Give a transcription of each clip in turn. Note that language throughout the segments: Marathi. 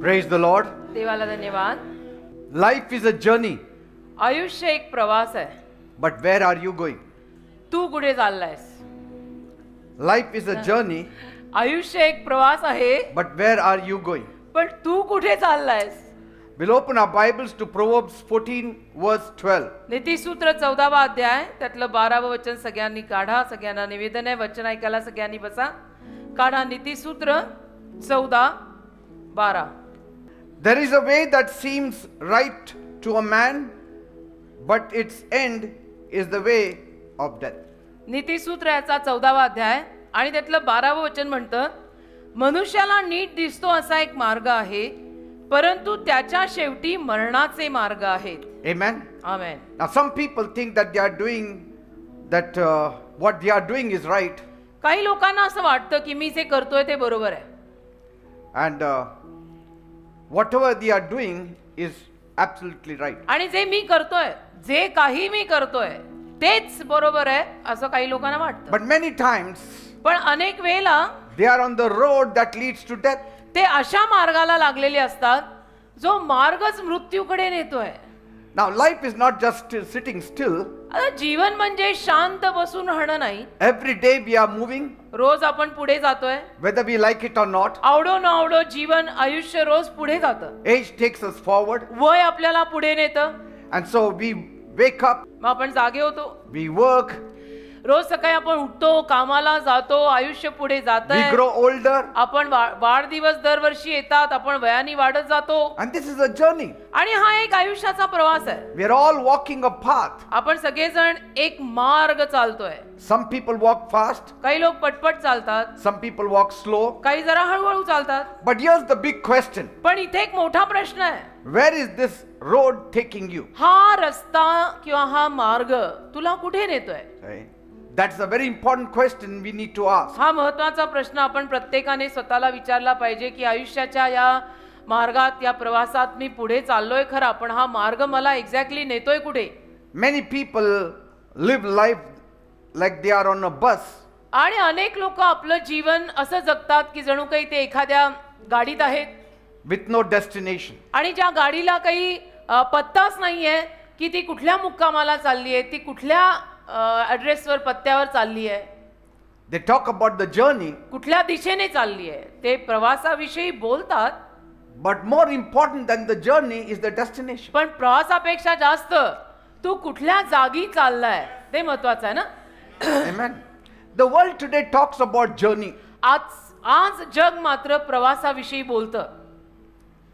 Praise the Lord. देवाला धन्यवाद. Life is a journey, आयुष्य एक प्रवास आहे. but where are you going? तू कुठे चाललायस? Life is a journey, आयुष्य एक प्रवास आहे, but where are you going? पण तू कुठे चाललायस? We'll open our Bibles to Proverbs 14 verse 12. नीतिसूत्र 14वा अध्याय त्यातलं 12वं वचन सगळ्यांनी काढा. सगळ्यांना निवेदन आहे, वचन ऐकायला सगळ्यांनी बसा. काढा नीतिसूत्र 14:12. There is a way that seems right to a man, but its end is the way of death. नीतिसूत्र याचा 14वा अध्याय आणि त्यातलं 12वं वचन म्हणतं, मनुष्याला नीट दिसतो असा एक मार्ग आहे, परंतु त्याच्या शेवटी मरणाचे मार्ग आहेत. Amen. Amen. Now some people think that they are doing that what they are doing is right, काही लोकांना असं वाटतं की मी जे करतोय ते बरोबर आहे and whatever they are doing is absolutely right. आणि जे मी करतोय, जे काही मी करतोय तेच बरोबर आहे असं काही लोकांना वाटतं. But many times पण अनेक वेळेला they are on the road that leads to death. ते अशा मार्गाला लागलेले असतात जो मार्गच मृत्यूकडे नेतोय. Now life is not just sitting still. आता जीवन म्हणजे शांत बसून राहणं नाही. Every day we are moving, रोज आपण पुढे जातोय, whether we like it or not. आवडो न आवडो जीवन आयुष्य रोज पुढे जातं. Age takes us forward, वय आपल्याला पुढे नेतं. and so we wake up, मग आपण जागे होतो. we work, रोज सकाळी आपण उठतो, कामाला जातो, आयुष्य पुढे we जातंय. grow older, आपण वाढदिवस दरवर्षी येतात, आपण वयाने वाढत जातो. and this is a journey. आणि हा एक आयुष्याचा प्रवास आहे. We are all walking a path. आपण सगळेजण एक मार्ग चालतोय. Some people walk fast, काही लोक पटपट चालतात, some people walk slow. काही जरा हळूहळू चालतात. But here's the big question. पण इथे एक मोठा प्रश्न आहे. Where is this road taking you? हा रस्ता किंवा हा मार्ग तुला कुठे नेतोय? Right? That's a very important question we need to ask. हा महत्वाचा प्रश्न आपण प्रत्येकाने स्वतःला विचारला पाहिजे की आयुष्याच्या या मार्गात, या प्रवासात मी पुढे चाललोय खरा, पण हा मार्ग मला एक्झॅक्टली नेतोय कुठे? Many people live life like they are on a bus. आणि अनेक लोक आपलं जीवन असं जगतात की जणू काही ते एखाद्या गाडीत आहेत With no destination. आणि ज्या गाडीला काही पत्ताच नाहीये की ती कुठल्या मुक्कामाला चालली आहे, ती कुठल्या ॲड्रेसवर, पत्त्यावर चालली आहे, They talk about the journey, कुठल्या दिशेने चालली आहे. ते प्रवासाविषयी बोलतात, but more important than the journey is the destination. पण प्रवासापेक्षा जास्त तू कुठल्या जागी चाललाय ते महत्वाचं आहे ना. Amen. The world today talks about journey, आज जग मात्र प्रवासाविषयी बोलतं.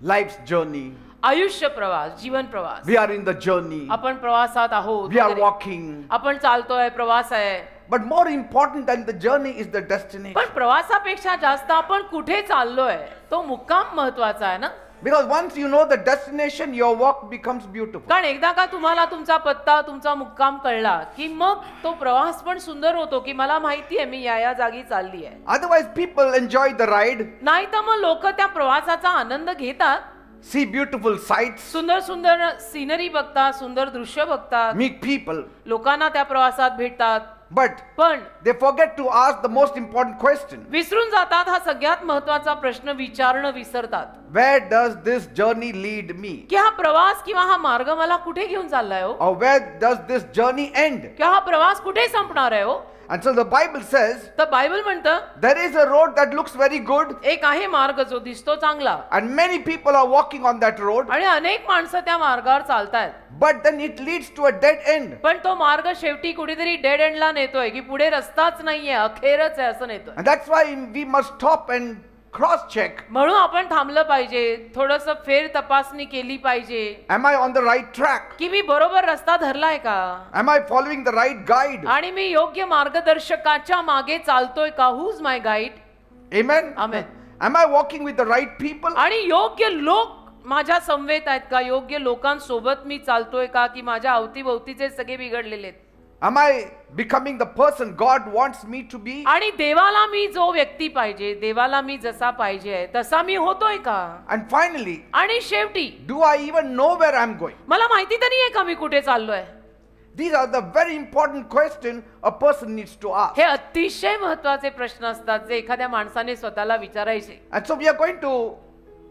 life's journey. आयुष्य प्रवास, जीवन प्रवास. We are in the journey. आपण प्रवासात आहोत, We are walking. आपण चालतोय, प्रवास आहे. But more important than the journey is the destination. पण प्रवासापेक्षा जास्त आपण कुठे चाललोय तो मुक्काम महत्वाचा आहे ना. Because once you know the destination, your walk becomes beautiful. कारण एकदा का तुम्हाला तुमचा पत्ता, तुमचा मुक्काम कळला की मग तो प्रवास पण सुंदर होतो की मला माहिती आहे मी या जागी चालली आहे. Otherwise, people enjoy the ride, नाही तर मग लोक त्या प्रवासाचा आनंद घेतात, see beautiful sights, सुंदर सुंदर सिनरी बघतात, सुंदर दृश्य बघतात, meet people, लोकांना त्या प्रवासात भेटतात. but पण they forget to ask the most important question. विसरून जातात, हा सगळ्यात महत्वाचा प्रश्न विचारणं विसरतात. Where does this journey lead me? की हा प्रवास किंवा हा मार्ग मला कुठे घेऊन चाललाय हो, Or where does this journey end? किंवा हा प्रवास कुठे संपणार आहे हो. And so the Bible says, तर बायबल म्हणतं there is a road that looks very good, एक आहे मार्ग जो दिसतो चांगला, and many people are walking on that road, आणि अनेक माणसं त्या मार्गावर चालतायत. but then it leads to a dead end. पण तो मार्ग शेवटी कुठेतरी डेड एंडला नेतोय की पुढे रस्ताच नाहीये, अखेरच आहे असं नेतोय. And that's why we must stop and cross check. म्हणून आपण थांबलं पाहिजे, थोडंसं फेर तपासणी केली पाहिजे. Am I on the right track? की मी बरोबर रस्ता धरलाय का, Am I following the right guide? आणि मी योग्य मार्गदर्शकाच्या मागे चालतोय का. Who's my guide. Amen. Amen. Am I walking with the right people? आणि योग्य लोक माझ्या समवेत आहेत का, योग्य लोकांसोबत मी चालतोय का, की माझ्या अवतीभोवतीचे सगळे बिघडलेले आहेत. Am I becoming the person God wants me to be? आणि देवाला मी जो व्यक्ती पाहिजे, देवाला मी जसा पाहिजे तसा मी होतोय का. And finally, आणि शेवटी do I even know where I'm going? मला माहिती तर नाहीये का मी कुठे चाललोय. These are the very important questions a person needs to ask. हे अतिशय महत्त्वाचे प्रश्न असतात जे एखाद्या माणसाने स्वतःला विचारायचे. And so we are going to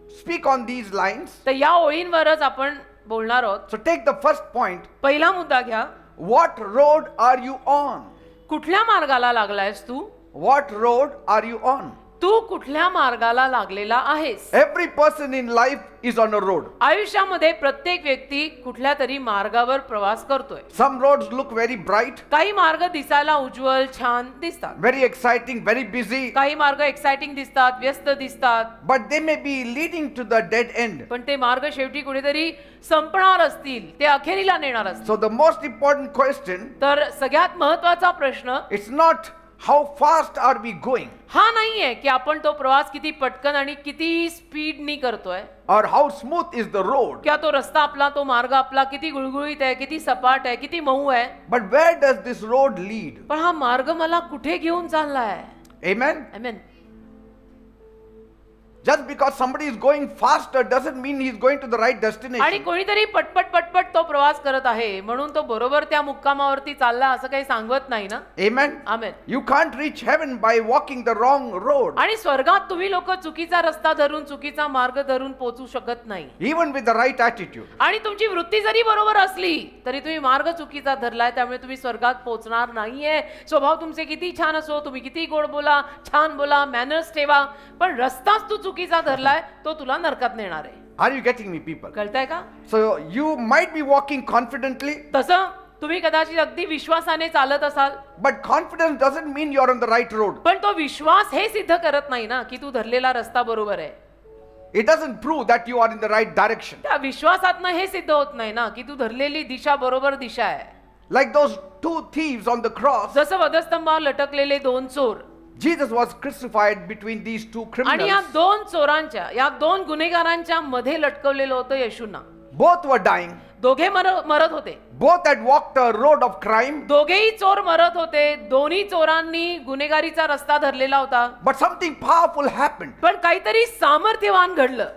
speak on these lines. तर या ओळींवरच आपण बोलणार आहोत. So take the first point. पहिला मुद्दा घ्या. What road are you on? कुठल्या मार्गाला लागलायस तू? What road are you on? तू कुठल्या मार्गाला लागलेला आहेस? Every person in life is on a road. आयुष्यामध्ये प्रत्येक व्यक्ती कुठल्या तरी मार्गावर प्रवास करतोय. Some roads look very bright, काही मार्ग दिसायला उज्ज्वल छान दिसतात. very exciting, very busy, काही मार्ग एक्साइटिंग दिसतात, व्यस्त दिसतात. but they may be leading to the dead end. पण ते मार्ग शेवटी कुठेतरी संपणार असतील, ते अखेरीला नेणार असतील. So the most important question, तर सगळ्यात महत्वाचा प्रश्न it's not how fast are we going हा नाहीये की आपण तो प्रवास किती पटकन आणि किती स्पीडनी करतोय, or how smooth is the road, किंवा तो रस्ता आपला, तो मार्ग आपला किती गुळगुळीत आहे, किती सपाट आहे, किती मऊ आहे, but where does this road lead? पण हा मार्ग मला कुठे घेऊन चाललाय. Amen. Amen. Just because somebody is going faster doesn't mean he's going to the right आणि destination. कोणीतरी पटपट पटपट तो प्रवास करत आहे म्हणून तो बरोबर त्या मुक्कामावरती चालला असं काही सांगत नाही ना. Amen. Amen. You can't reach heaven by walking the wrong road. आणि स्वर्गात तुम्ही लोक चुकीचा रस्ता धरून, चुकीचा मार्ग धरून पोहोचू शकत नाही. Even with the right attitude. आणि तुमची वृत्ती जरी बरोबर असली तरी तुम्ही मार्ग चुकीचा धरलाय, त्यामुळे तुम्ही स्वर्गात पोहोचणार नाहीये. स्वभाव तुमचे किती छान असो, तुम्ही किती गोड बोला, छान बोला, मॅनर्स ठेवा, पण रस्ताच तू चुकीचा धरलाय, तो तुला नरकात नेणार आहे. Are you getting me, people? कळतंय का? So you might be walking confidently, तसं तुम्ही कदाचित अगदी विश्वासाने चालत असाल, but confidence doesn't mean you're on the right road. पण तो विश्वास हे सिद्ध करत नाही ना की तू धरलेला रस्ता बरोबर आहे. It doesn't prove that you are in the right direction. त्या विश्वासातनं हे सिद्ध होत नाही ना की तू धरलेली दिशा बरोबर दिशा आहे. Like those two thieves on the cross, जसं वधस्तंभावर लटकलेले दोन चोर, Jesus was crucified between these two आणि या criminals. दोन चोरांच्या, या दोन गुन्हेगारांच्या मध्ये लटकवलेलं होतं येशूंना. Both were dying. दोघे मरत होते. Both had walked the road of crime, दोघेही चोर मरत होते. दोन्ही चोरांनी गुन्हेगारीचा रस्ता धरलेला होता. but something powerful happened. पण काहीतरी सामर्थ्यवान घडलं.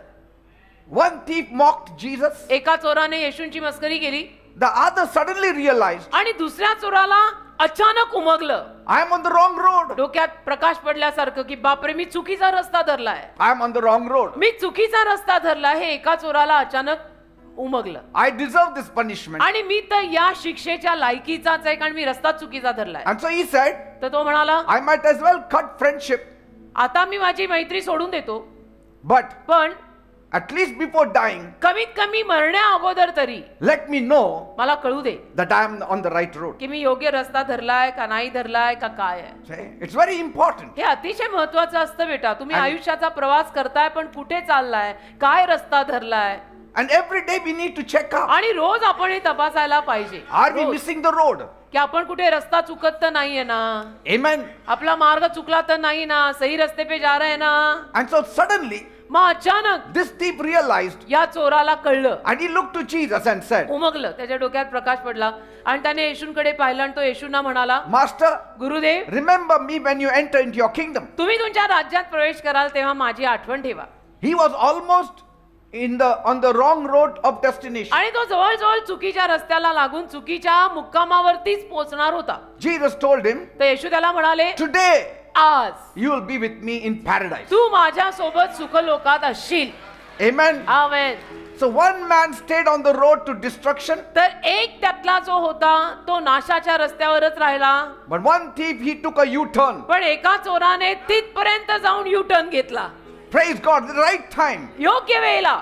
One thief mocked Jesus. एका चोराने येशूंची मस्करी केली The other suddenly realized, आणि दुसऱ्या चोराला अचानक उमगलं. I am on the wrong road. डोक्यात प्रकाश पडल्यासारखं की बापरे, मी चुकीचा रस्ता धरलाय, I am on the wrong road. मी चुकीचा रस्ता धरला. हे एका चोराला अचानक उमगलं. I deserve this punishment. आणि मी तर या शिक्षेच्या लायकीचाच आहे कारण मी रस्ता चुकीचा धरलाय. And so he said, तर तो म्हणाला, I might as well cut friendship, आता मी माझी मैत्री सोडून देतो, but पण at least before dying, कमीत कमी मरण्या अगोदर तरी let me know मला कळू दे that I am on the right road. की मी योग्य रस्ता धरलाय का नाही धरलाय का काय आहे. See? It's very important. हे अतिशय महत्वाचं असतं बेटा. तुम्ही आणि- आयुष्याचा प्रवास करताय पण कुठे चाललाय, काय रस्ता धरलाय, And every day we need to check out. आणि रोज आपण हे तपासायला पाहिजे Are we rose, missing the road? की आपण कुठे रस्ता चुकत तर नाहीये ना, Amen. आपला मार्ग चुकला तर नाही ना, सही रस्ते पे जा रहे ना. And so suddenly मग अचानक this thief realized, या चोराला कळलं, and he looked to Jesus and said, उमगलं, त्याच्या डोक्यात प्रकाश पडला आणि त्याने येशूंकडे पाहिलं आणि तो येशूंना म्हणाला, Master, Gurudev, remember me when you enter into your kingdom. तुम्ही तुमच्या राज्यात प्रवेश कराल तेव्हा माझी आठवण ठेवा. He was almost on the wrong road of destination. आणि तो जवळजवळ चुकीच्या रस्त्याला लागून चुकीच्या मुक्कामावरतीच पोहोचणार होता. Jesus told him, तर येशू त्याला म्हणाले, today आज you will be with me in paradise. तू माझ्या सोबत सुखलोकात असशील. Amen. Amen. So one man stayed on the road to destruction, तर एक त्यातला जो होता तो नाशाच्या रस्त्यावरच राहिला, but one thief, he took a U-turn. पण एका चोराने तिथपर्यंत जाऊन यू टर्न घेतला Praise God, the right time. योग्य वेळेला,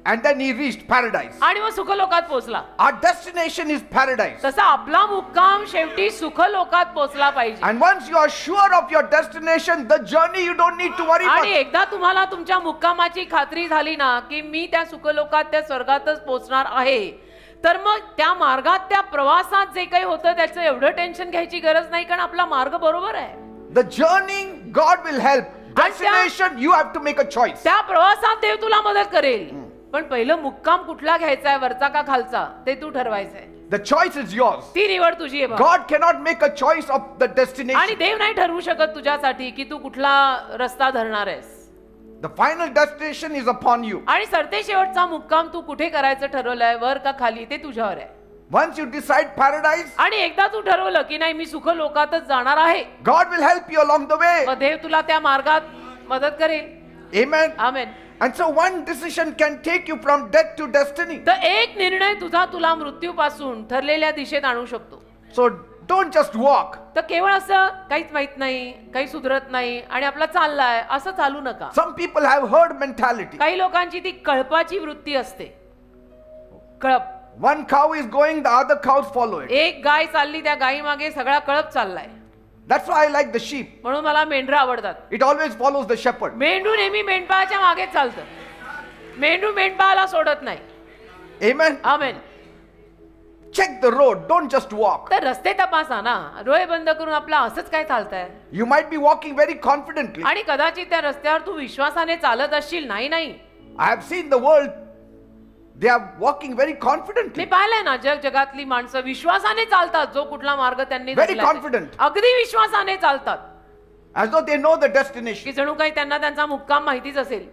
And then he reached paradise. आणि मग सुखलोकात पोहोचला. Our destination is paradise. तसा आपला मुक्काम शेवटी सुखलोकात पोहोचला पाहिजे. And once you are sure of your destination, the journey you don't need to worry आणि about. एकदा तुम्हाला तुमच्या मुक्कामाची खात्री झाली ना की मी त्या सुखलोकात, त्या स्वर्गातच पोहोचणार आहे, तर मग त्या मार्गात, त्या प्रवासात जे काही होतं त्याचं एवढं टेन्शन घ्यायची गरज नाही, कारण आपला मार्ग बरोबर आहे. The journey, God will help. Destination, you have to make a choice. त्या प्रवासात देव तुला मदत करेल, पण पहिलं मुक्काम कुठला घ्यायचा आहे, वरचा का खालचा, ते तू ठरवायचंय. The choice is yours. ती निवड तुझी आहे. God cannot make a choice of the आणि destination. देव नाही ठरवू शकत तुझ्यासाठी की तू कुठला रस्ता धरणार आहेस. The final destination is upon you. आणि सरते शेवटचा मुक्काम तू कुठे करायचं ठरवलंय, वर का खाली, ते तुझ्यावर आहे. Once you decide paradise, आणि एकदा तू ठरवलं की नाही मी सुख लोकातच जाणार आहे, God will help you along the way. मग देव तुला त्या मार्गात मदत करेल. Amen. Amen. And so one decision can take you from death to destiny. तर एक निर्णय तुला मृत्यूपासून ठरलेल्या दिशेत आणू शकतो. So don't just walk. तर केवळ असं काहीच माहित नाही, काही सुधरत नाही आणि आपला चाललाय असं चालू नका. Some people have herd mentality. काही लोकांची ती कळपाची वृत्ती असते. कळप. One cow is going, the other cows follow it. एक गाय चालली, त्या गायी मागे सगळा कळप चाललाय. That's why I like the sheep. म्हणून मला मेंढरं आवडतात. It always follows the shepherd. मेंढू नेहमी मेंढपाळाच्या मागे चालतं. मेंढू मेंढपाळाला सोडत नाही. Amen. Amen. Check the road, don't just walk. तर रस्ते तपासा ना. डोळे बंद करून आपला असंच काय चालतंय. You might be walking very confidently. आणि कदाचित त्या रस्त्यावर तू विश्वासाने चालत असशील. नाही I have seen the world. They are walking very confidently. मी पाहिलंय ना, जगातली माणसं विश्वासाने चालतात. जो कुठला मार्ग त्यांनी Very धरलाय. confident. अगदी विश्वासाने चालतात. As though they know the destination. की जणू काही त्यांना त्यांचा मुक्काम माहितीच असेल.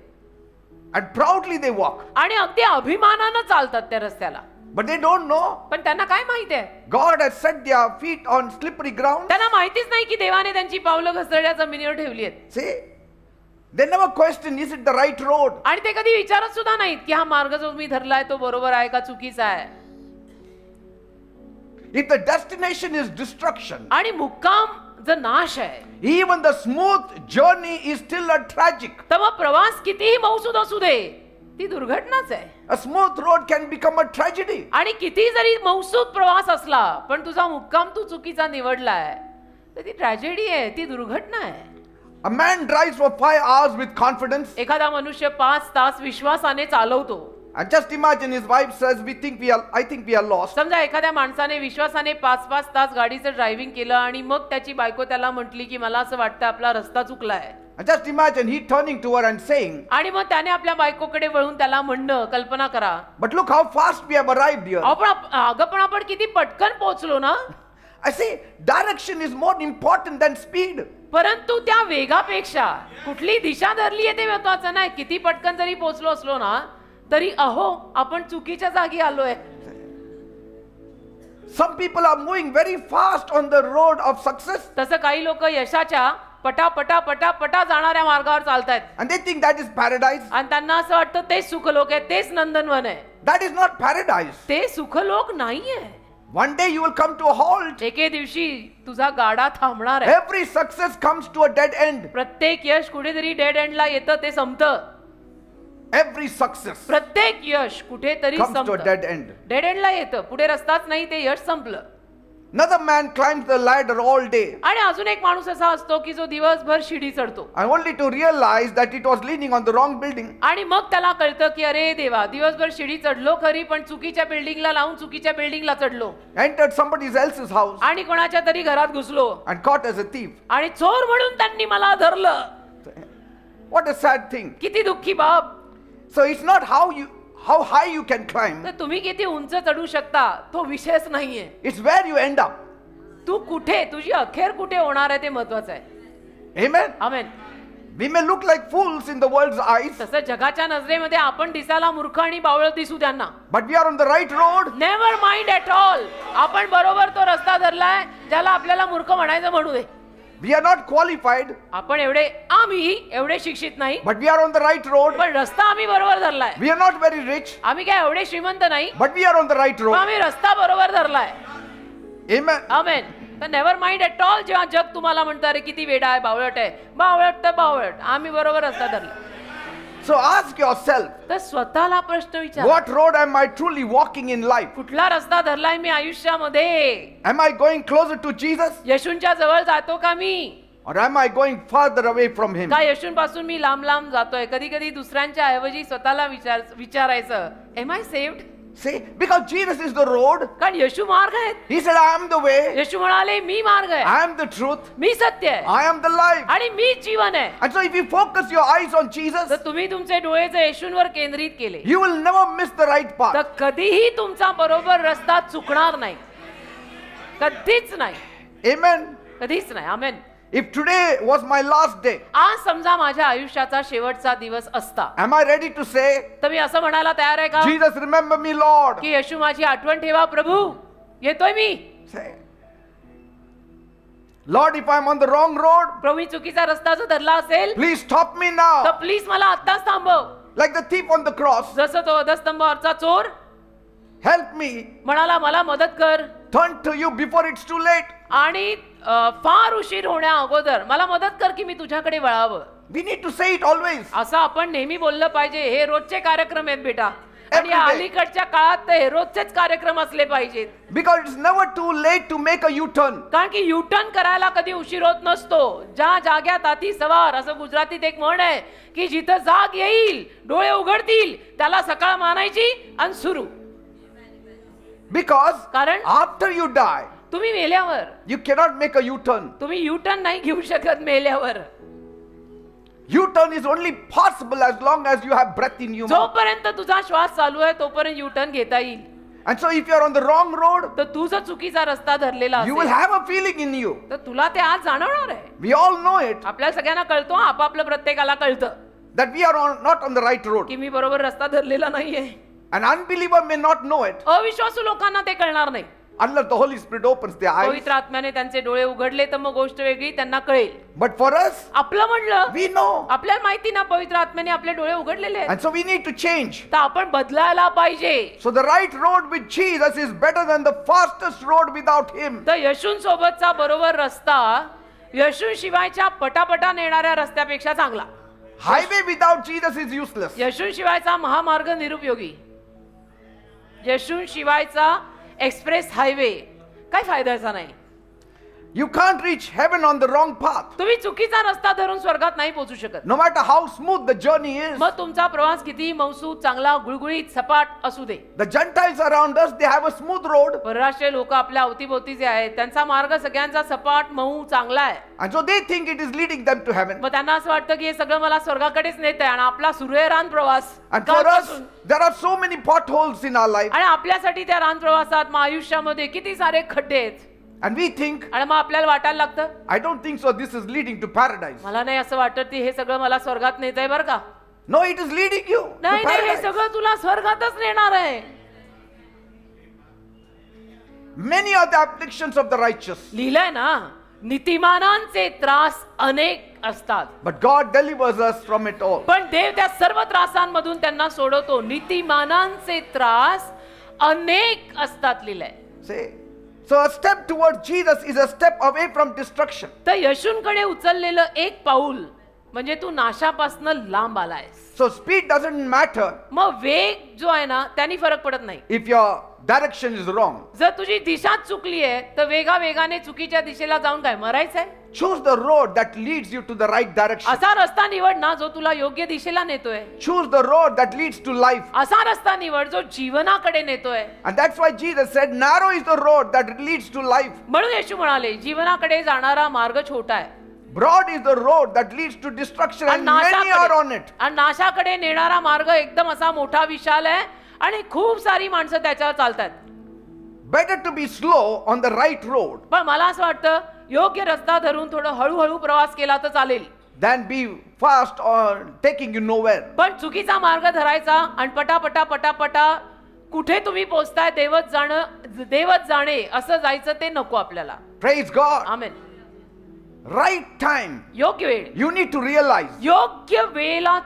And proudly they walk. आणि अगदी अभिमानानं चालतात त्या रस्त्याला. But they don't know. पण त्यांना काय माहिती आहे? God has set their feet on slippery ground. त्यांना माहितीच नाही की देवाने त्यांची पावलं घसरड्या जमिनीवर ठेवली आहेत. See? They never question, is it the right road? आणि ते कधी विचारत सुद्धा नाहीत की हा मार्ग जो मी धरलाय तो बरोबर आहे का चुकीचा आहे. If the destination is destruction, आणि मुक्काम जर नाश आहे, even the smooth journey is still a tragic. तर मग प्रवास कितीही मौसूद असू दे, ती दुर्घटनाच आहे. A smooth road can become a tragedy. आणि किती जरी मौसूद प्रवास असला पण तुझा मुक्काम तू चुकीचा निवडलाय तर ती ट्रॅजेडी आहे, ती दुर्घटना आहे. A man drives for 5 hours with confidence. एखादा मनुष्य 5 तास विश्वासाने चालवतो. And just imagine his wife says, I think we are lost. समजा एखाद्या माणसाने विश्वासाने 5-5 तास गाडीचं ड्रायव्हिंग केलं आणि मग त्याची बायको त्याला म्हटली की मला असं वाटतं आपला रस्ता चुकलाय. And just imagine he turning to her and saying, आणि मग त्याने आपल्या बायकोकडे वळून त्याला म्हणणं, कल्पना करा. but look how fast we have arrived here. अगं पण आपण किती पटकन पोहोचलो ना. I say direction is more important than speed. परंतु त्या वेगापेक्षा कुठली दिशा धरली आहे ते महत्वाचं नाही. किती पटकन जरी पोहोचलो असलो ना तरी अहो आपण चुकीच्या जागी आलोय. Some people are moving very fast on the road of success. तसं काही लोक यशाच्या पटा जाणाऱ्या मार्गावर चालतायत. And they think that is paradise. आणि त्यांना असं वाटतं तेच सुखलोक आहे, तेच नंदनवन आहे. That is not paradise. ते सुखलोक नाहीये. One day you will come to a halt. एके दिवशी तुझा गाडा थांबणार आहे. Every success comes to a dead end. प्रत्येक यश कुठेतरी डेड एंडला येतं, ते संपतं. Every success प्रत्येक यश कुठेतरी comes to a संपतं. dead end. डेड एंडला येतं, पुढे रस्ताच नाही, ते यश संपलं. Another man climbs the ladder all day. आणि अजून एक माणूस असा असतो की जो दिवसभर शिडी चढतो. And only to realize that it was leaning on the wrong building. आणि मग त्याला कळतं की अरे देवा, दिवसभर शिडी चढलो खरी पण चुकीच्या बिल्डिंगला लावून चुकीच्या बिल्डिंगला चढलो. Entered somebody else's house आणि कोणाच्या तरी घरात घुसलो and caught as a thief. आणि चोर म्हणून त्यांनी मला धरलं. What a sad thing. किती दुःखी बाब. So it's not how high you can climb. तर तुम्ही किती उंच चढू शकता तो विषयच नाहीये. It's where you end up. तू कुठे, तुझी अखेर कुठे होणार आहे ते महत्वाचं आहे. Amen. Amen. We may look like fools in the world's eyes, तसं जगाच्या नजरेमध्ये आपण दिसायला मूर्ख आणि बावळट दिसू त्यांना. but we are on the right road. Never mind at all. आपण बरोबर तो रस्ता धरलाय ज्याला आपल्याला मूर्ख म्हणायचं म्हणू दे. We are not qualified, आपण आम्ही एवढे शिक्षित नाही, but we are on the right road. पण रस्ता आम्ही बरोबर धरलाय. We are not very rich, आम्ही काय एवढे श्रीमंत नाही, but we are on the right पण road. आम्ही रस्ता बरोबर धरलाय. Amen. आमेन. तर नेव्हर माइंड ॲट ऑल. जेव्हा जग तुम्हाला म्हणतं अरे किती वेडा आहे, बावळट आहे, बावळट तर बावळट, आम्ही बरोबर रस्ता धरला. So ask yourself, तर स्वतःला प्रश्न विचार, what road am I truly walking in life? कुठला रस्ता धरलाय मी आयुष्यामध्ये? Am I going closer to Jesus, येशूंच्या जवळ जातो का मी, or am I going farther away from him? का येशूंपासून मी लांब लांब जातोय? कधी कधी दुसऱ्यांच्या ऐवजी स्वतःला विचारायचं, am I saved? See, because Jesus is the road. कारण येशू मार्ग आहेत. He said, I am the way, येशू म्हणाले मी मार्ग आहे, I am the truth, मी सत्य आहे I am the life. आणि मी जीवन आहे. And so if you focus your eyes on Jesus, तर तुम्ही तुमचे डोळे जर येशूंवर केंद्रित केले you will never miss the right तर path. कधीही तुमचा बरोबर रस्ता चुकणार नाही. कधीच नाही. Amen. कधीच नाही. आमेन. If today was my last day, आज समजा माझ्या आयुष्याचा शेवटचा दिवस असता, am I ready to say, तर मी असं म्हणायला तयार आहे का Jesus, remember me, Lord? की येशू माझी आठवण ठेवा, प्रभू येतोय मी. Say, Lord, if I'm on the wrong road, प्रभू मी चुकीचा रस्ता जर धरला असेल please stop me तर now. प्लीज मला आत्ताच थांबव. like the thief on the cross, जसं तो वधस्तंभावरचा चोर help me, म्हणाला मला मदत कर turn to you before it's too late. आणि फार उशीर होण्या अगोदर मला मदत कर की मी तुझ्याकडे वळावं. We need to say it always. असं आपण नेहमी बोललं पाहिजे. हे रोजचे कार्यक्रम आहेत बेटा, आणि Every day. अलीकडच्या काळात तर हे रोजचेच कार्यक्रम असले पाहिजेत. Because it's never too late to make a U-turn. कारण की युटर्न करायला कधी उशीर होत नसतो. ज्या जाग्यात हाती सवार, असं गुजरातीत एक म्हण आहे की जिथं जाग येईल डोळे उघडतील त्याला सकाळ मानायची आणि सुरू. Because कारण after you die, तुम्ही मेल्यावर you cannot make a U-turn. तुम्ही युटर्न नाही घेऊ शकत मेल्यावर. U-turn is only possible as long as you have breath in you. जोपर्यंत तुझा श्वास चालू आहे तोपर्यंत युटर्न घेता येईल. And so if you are on the wrong road, तर तू जर चुकीचा रस्ता धरलेला you will असेल have a feeling in you. तर तुला ते आज जाणवणार आहे. We all know it, आपल्या सगळ्यांना कळतो, आपापलं प्रत्येकाला कळतं that we are not on the right road. की मी बरोबर रस्ता धरलेला नाहीये. An unbeliever may not know it अविश्वासू लोकांना ते कळणार नाही. unless the Holy Spirit opens their eyes. पवित्र आत्म्याने त्यांचे डोळे उघडले तर मग गोष्ट वेगळी, त्यांना कळेल. But for us, आपलं म्हणलं we know. आपल्याला माहिती ना, पवित्र आत्म्याने आपले डोळे उघडलेले आहेत. And so we need to change. तर आपण बदलायला पाहिजे. So the right road with Jesus is better than the fastest road without Him. तर येशूंसोबतचा बरोबर रस्ता येशूशिवायच्या पटापटा नेणाऱ्या रस्त्यापेक्षा चांगला. Highway without Jesus is useless. येशूशिवायचा महामार्ग निरुपयोगी. येशूशिवायचा एक्सप्रेस हायवे काय फायद्याचा नाही. You can't reach heaven on the wrong path. तुम्ही चुकीचा रस्ता धरून स्वर्गात नाही पोहोचू शकत. No matter how smooth the journey is. मग तुमचा प्रवास किती मौसूद, चांगला, गुळगुळीत, सपाट असू दे. The Gentiles around us, they have a smooth road. परराष्ट्रीय लोक आपल्या अवतीभोवती जे आहेत त्यांचा मार्ग सगळ्यांचा सपाट, मऊ, चांगला आहे. And so they think it is leading them to heaven. मग त्यांना असं वाटतं की हे सगळं मला स्वर्गाकडेच नेत आहे आणि आपला सुरू आहे रान प्रवास. And for us, there are so many potholes in our life. आणि आपल्यासाठी त्या रान प्रवासात मग आयुष्यामध्ये किती सारे खड्डे आहेत. And we think, आणि मग आपल्याला वाटायला लागतं I don't think so, this is leading to paradise. मला नाही असं वाटत की हे सगळं मला स्वर्गात नेत आहे बरं का. No, it is leading you to नाही नाही, हे paradise. सगळं तुला स्वर्गातच नेणार आहे. Many are the afflictions of the righteous, लिहिलंय ना, नीतिमानांचे त्रास अनेक असतात but God delivers us from it all. पण देव त्या सर्व त्रासांमधून त्यांना सोडवतो. नीतिमानांचे त्रास अनेक असतात लिहिलंय. Say, so a step towards Jesus is a step away from destruction. तर येशूंकडे उचललेलं एक पाऊल म्हणजे तू नाशापासून लांब आलायस. So speed doesn't matter मग वेग जो आहे ना त्याने फरक पडत नाही. if your direction is wrong. जर तुझी दिशा चुकली आहे तर वेगाने चुकीच्या दिशेला जाऊन काय मरायचंय. Choose the road that leads you to the right direction. असा रस्ता निवड ना जो तुला योग्य दिशेला नेतोय. Choose the road that leads to life. असा रस्ता निवड जो जीवनाकडे नेतोय. And that's why Jesus said, narrow is the road that leads to life. म्हणून येशू म्हणाले जीवनाकडे जाणारा मार्ग छोटा आहे. Broad is the road that leads to destruction and many are on it. आणि नाशाकडे नेणारा मार्ग एकदम असा मोठा विशाल आहे आणि खूप सारी माणसं त्याच्यावर चालतात. Better to be slow on the right road पण मला असं वाटतं योग्य रस्ता धरून थोडं हळूहळू प्रवास केला तर चालेल than be fast or taking you nowhere. पण चुकीचा मार्ग धरायचा आणि पटापटा कुठे तुम्ही पोहोचताय देवच जाणे असं जायचं ते नको आपल्याला. Praise God. आमेन. Right time. योग्य वेळ. You need to realize, योग्य वेळेला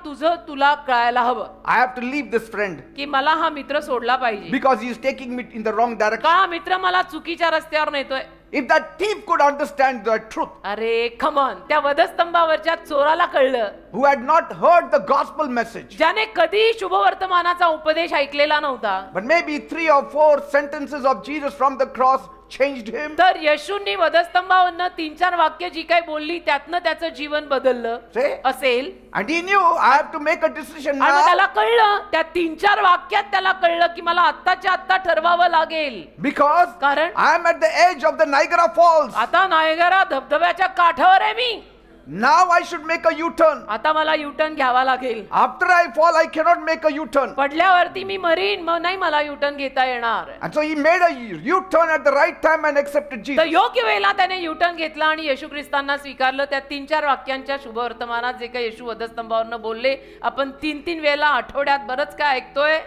तुला कळायला हवं I have to leave this friend की मला हा मित्र सोडला पाहिजे. because he is taking me in the wrong direction. का मित्र मला चुकीच्या रस्त्यावर नेतोय. If that thief could understand the truth, अरे कमॉन, त्या वधस्तंभावरच्या चोराला कळलं who had not heard the gospel message, ज्याने कधी शुभवर्तमानाचा उपदेश ऐकलेला नव्हता, but maybe 3 or 4 sentences of Jesus from the cross changed him. तर येशूंनी वधस्तंभावरनं 3-4 वाक्य जी काही बोलली त्यातनं त्याचं जीवन बदललं Say, असेल. and he knew I have to make a decision आणि now त्याला कळलं, त्या 3-4 वाक्यात त्याला कळलं की मला आत्ताच्या आत्ता ठरवावं लागेल. because कारण I am at the edge of the Niagara Falls. आता नायगरा धबधब्याच्या काठावर आहे मी. Now I should make a U-turn. आता मला युटर्न घ्यावा लागेल. After I fall, I cannot make a U-turn. पडल्यावरती मी मरीन, मग नाही मला युटर्न घेता येणार. And so he made a U-turn at the right time and accepted तर Jesus. योग्य वेळेला त्याने युटर्न घेतला आणि येशू ख्रिस्तांना स्वीकारलं. त्या 3-4 वाक्यांच्या शुभवर्तमानात जे काही येशू वधस्तंभावरनं बोलले आपण 3-3 वेळेला आठवड्यात बरंच काय ऐकतोय,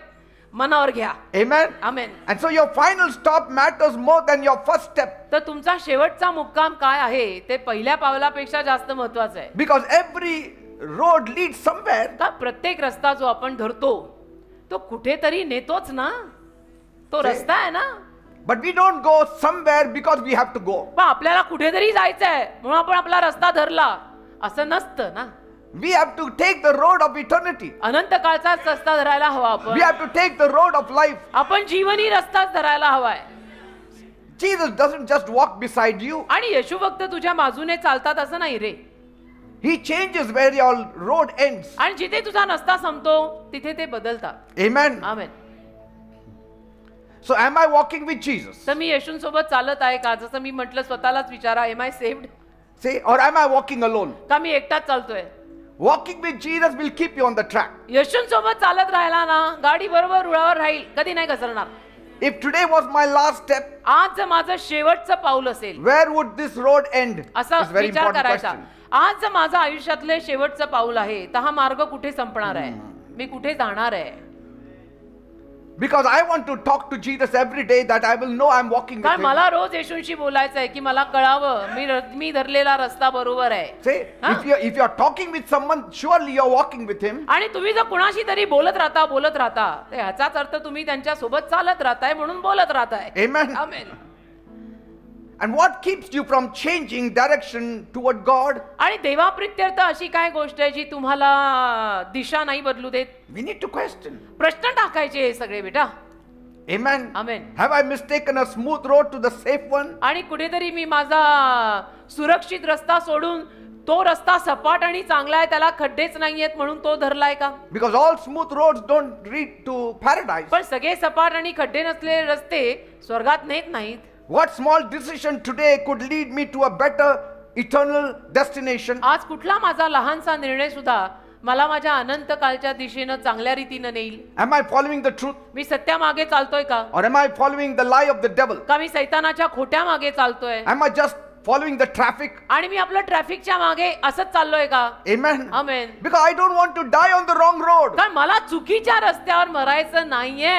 मनावर घ्या. Amen. Amen. And so your final stop matters more than your first step. तर तुमचा शेवटचा मुक्काम काय आहे ते पहिल्या पावलापेक्षा जास्त महत्त्वाचं आहे. Because every road leads somewhere. का प्रत्येक रस्ता जो आपण धरतो तो कुठेतरी नेतोच ना, तो ते- रस्ता आहे ना. But we don't go somewhere because we have to go. पण आपल्याला कुठेतरी जायचंय म्हणून आपण आपला रस्ता धरला असं नसतं ना. We have to take the road of eternity. अनंत काळचाच रस्ता धरायला हवा We आपण. have to take the road of life. आपण जीवनी रस्ताच धरायला हवाय. Jesus doesn't just walk beside you. आणि येशू फक्त तुझ्या बाजूने चालतात असं नाही रे. He changes where your road ends. आणि जिथे तुझा रस्ता संपतो तिथे ते बदलतात. Amen. Amen. So am I walking with Jesus? तर मी येशूंसोबत चालत आहे का? जसं मी म्हटलं स्वतःलाच विचारा, am I saved? Say, or am I walking alone? का मी एकटाच चालतोय? Walking with Jesus will keep you on the track. येशूंसोबत चालत राहिला ना, गाडी बरोबर रुळावर राहील, कधी नाही घसरणार. If today was my last step, आज जर माझं शेवटचं पाऊल असेल where would this road end? असा It's a very विचार important करायचा. question. आज जर माझं आयुष्यातले शेवटचं पाऊल आहे तर हा मार्ग कुठे संपणार आहे, मी कुठे जाणार आहे? Because I want to talk to Jesus every day that I will know I'm walking with कारण him. मला रोज येशूंशी बोलायचं आहे की मला कळावं मी धरलेला रस्ता बरोबर आहे. Say, Huh? if you're talking with someone, surely you're walking with him. आणि तुम्ही जर कुणाशी तरी बोलत राहता तर ह्याचाच अर्थ तुम्ही त्यांच्या सोबत चालत राहताय म्हणून बोलत राहताय. Amen. Amen. And what keeps you from changing direction toward God? आणि देवाप्रित्यर्थ अशी काय गोष्ट आहे जी तुम्हाला दिशा नाही बदलू देत? We need to question. प्रश्न टाकायचे हे सगळे बेटा. Amen. Amen. Have I mistaken a smooth road to the safe one? आणि कुठेतरी मी माझा सुरक्षित रस्ता सोडून तो रस्ता सपाट आणि चांगला आहे, त्याला खड्डेच नाहीयेत म्हणून तो धरलाय का? Because all smooth roads don't lead to paradise. पण सगळे सपाट आणि खड्डे नसलेले रस्ते स्वर्गात नेत नाहीत. What small decision today could lead me to a better eternal destination? आज कुठला माझा लहानसा निर्णय सुद्धा मला माझ्या अनंत कालच्या दिशेनं चांगल्या रीतीनं नेईल? Am I following the truth? मी सत्यामागे चालतोय का? Or am I following the lie of the devil? का मी सैतानाच्या खोट्या मागे चालतोय? Am I just following the traffic? आणि मी आपलं ट्रॅफिकच्या मागे असंच चाललोय का? Amen. Amen. Because I don't want to die on the wrong road. कारण मला चुकीच्या रस्त्यावर मरायचं नाहीये.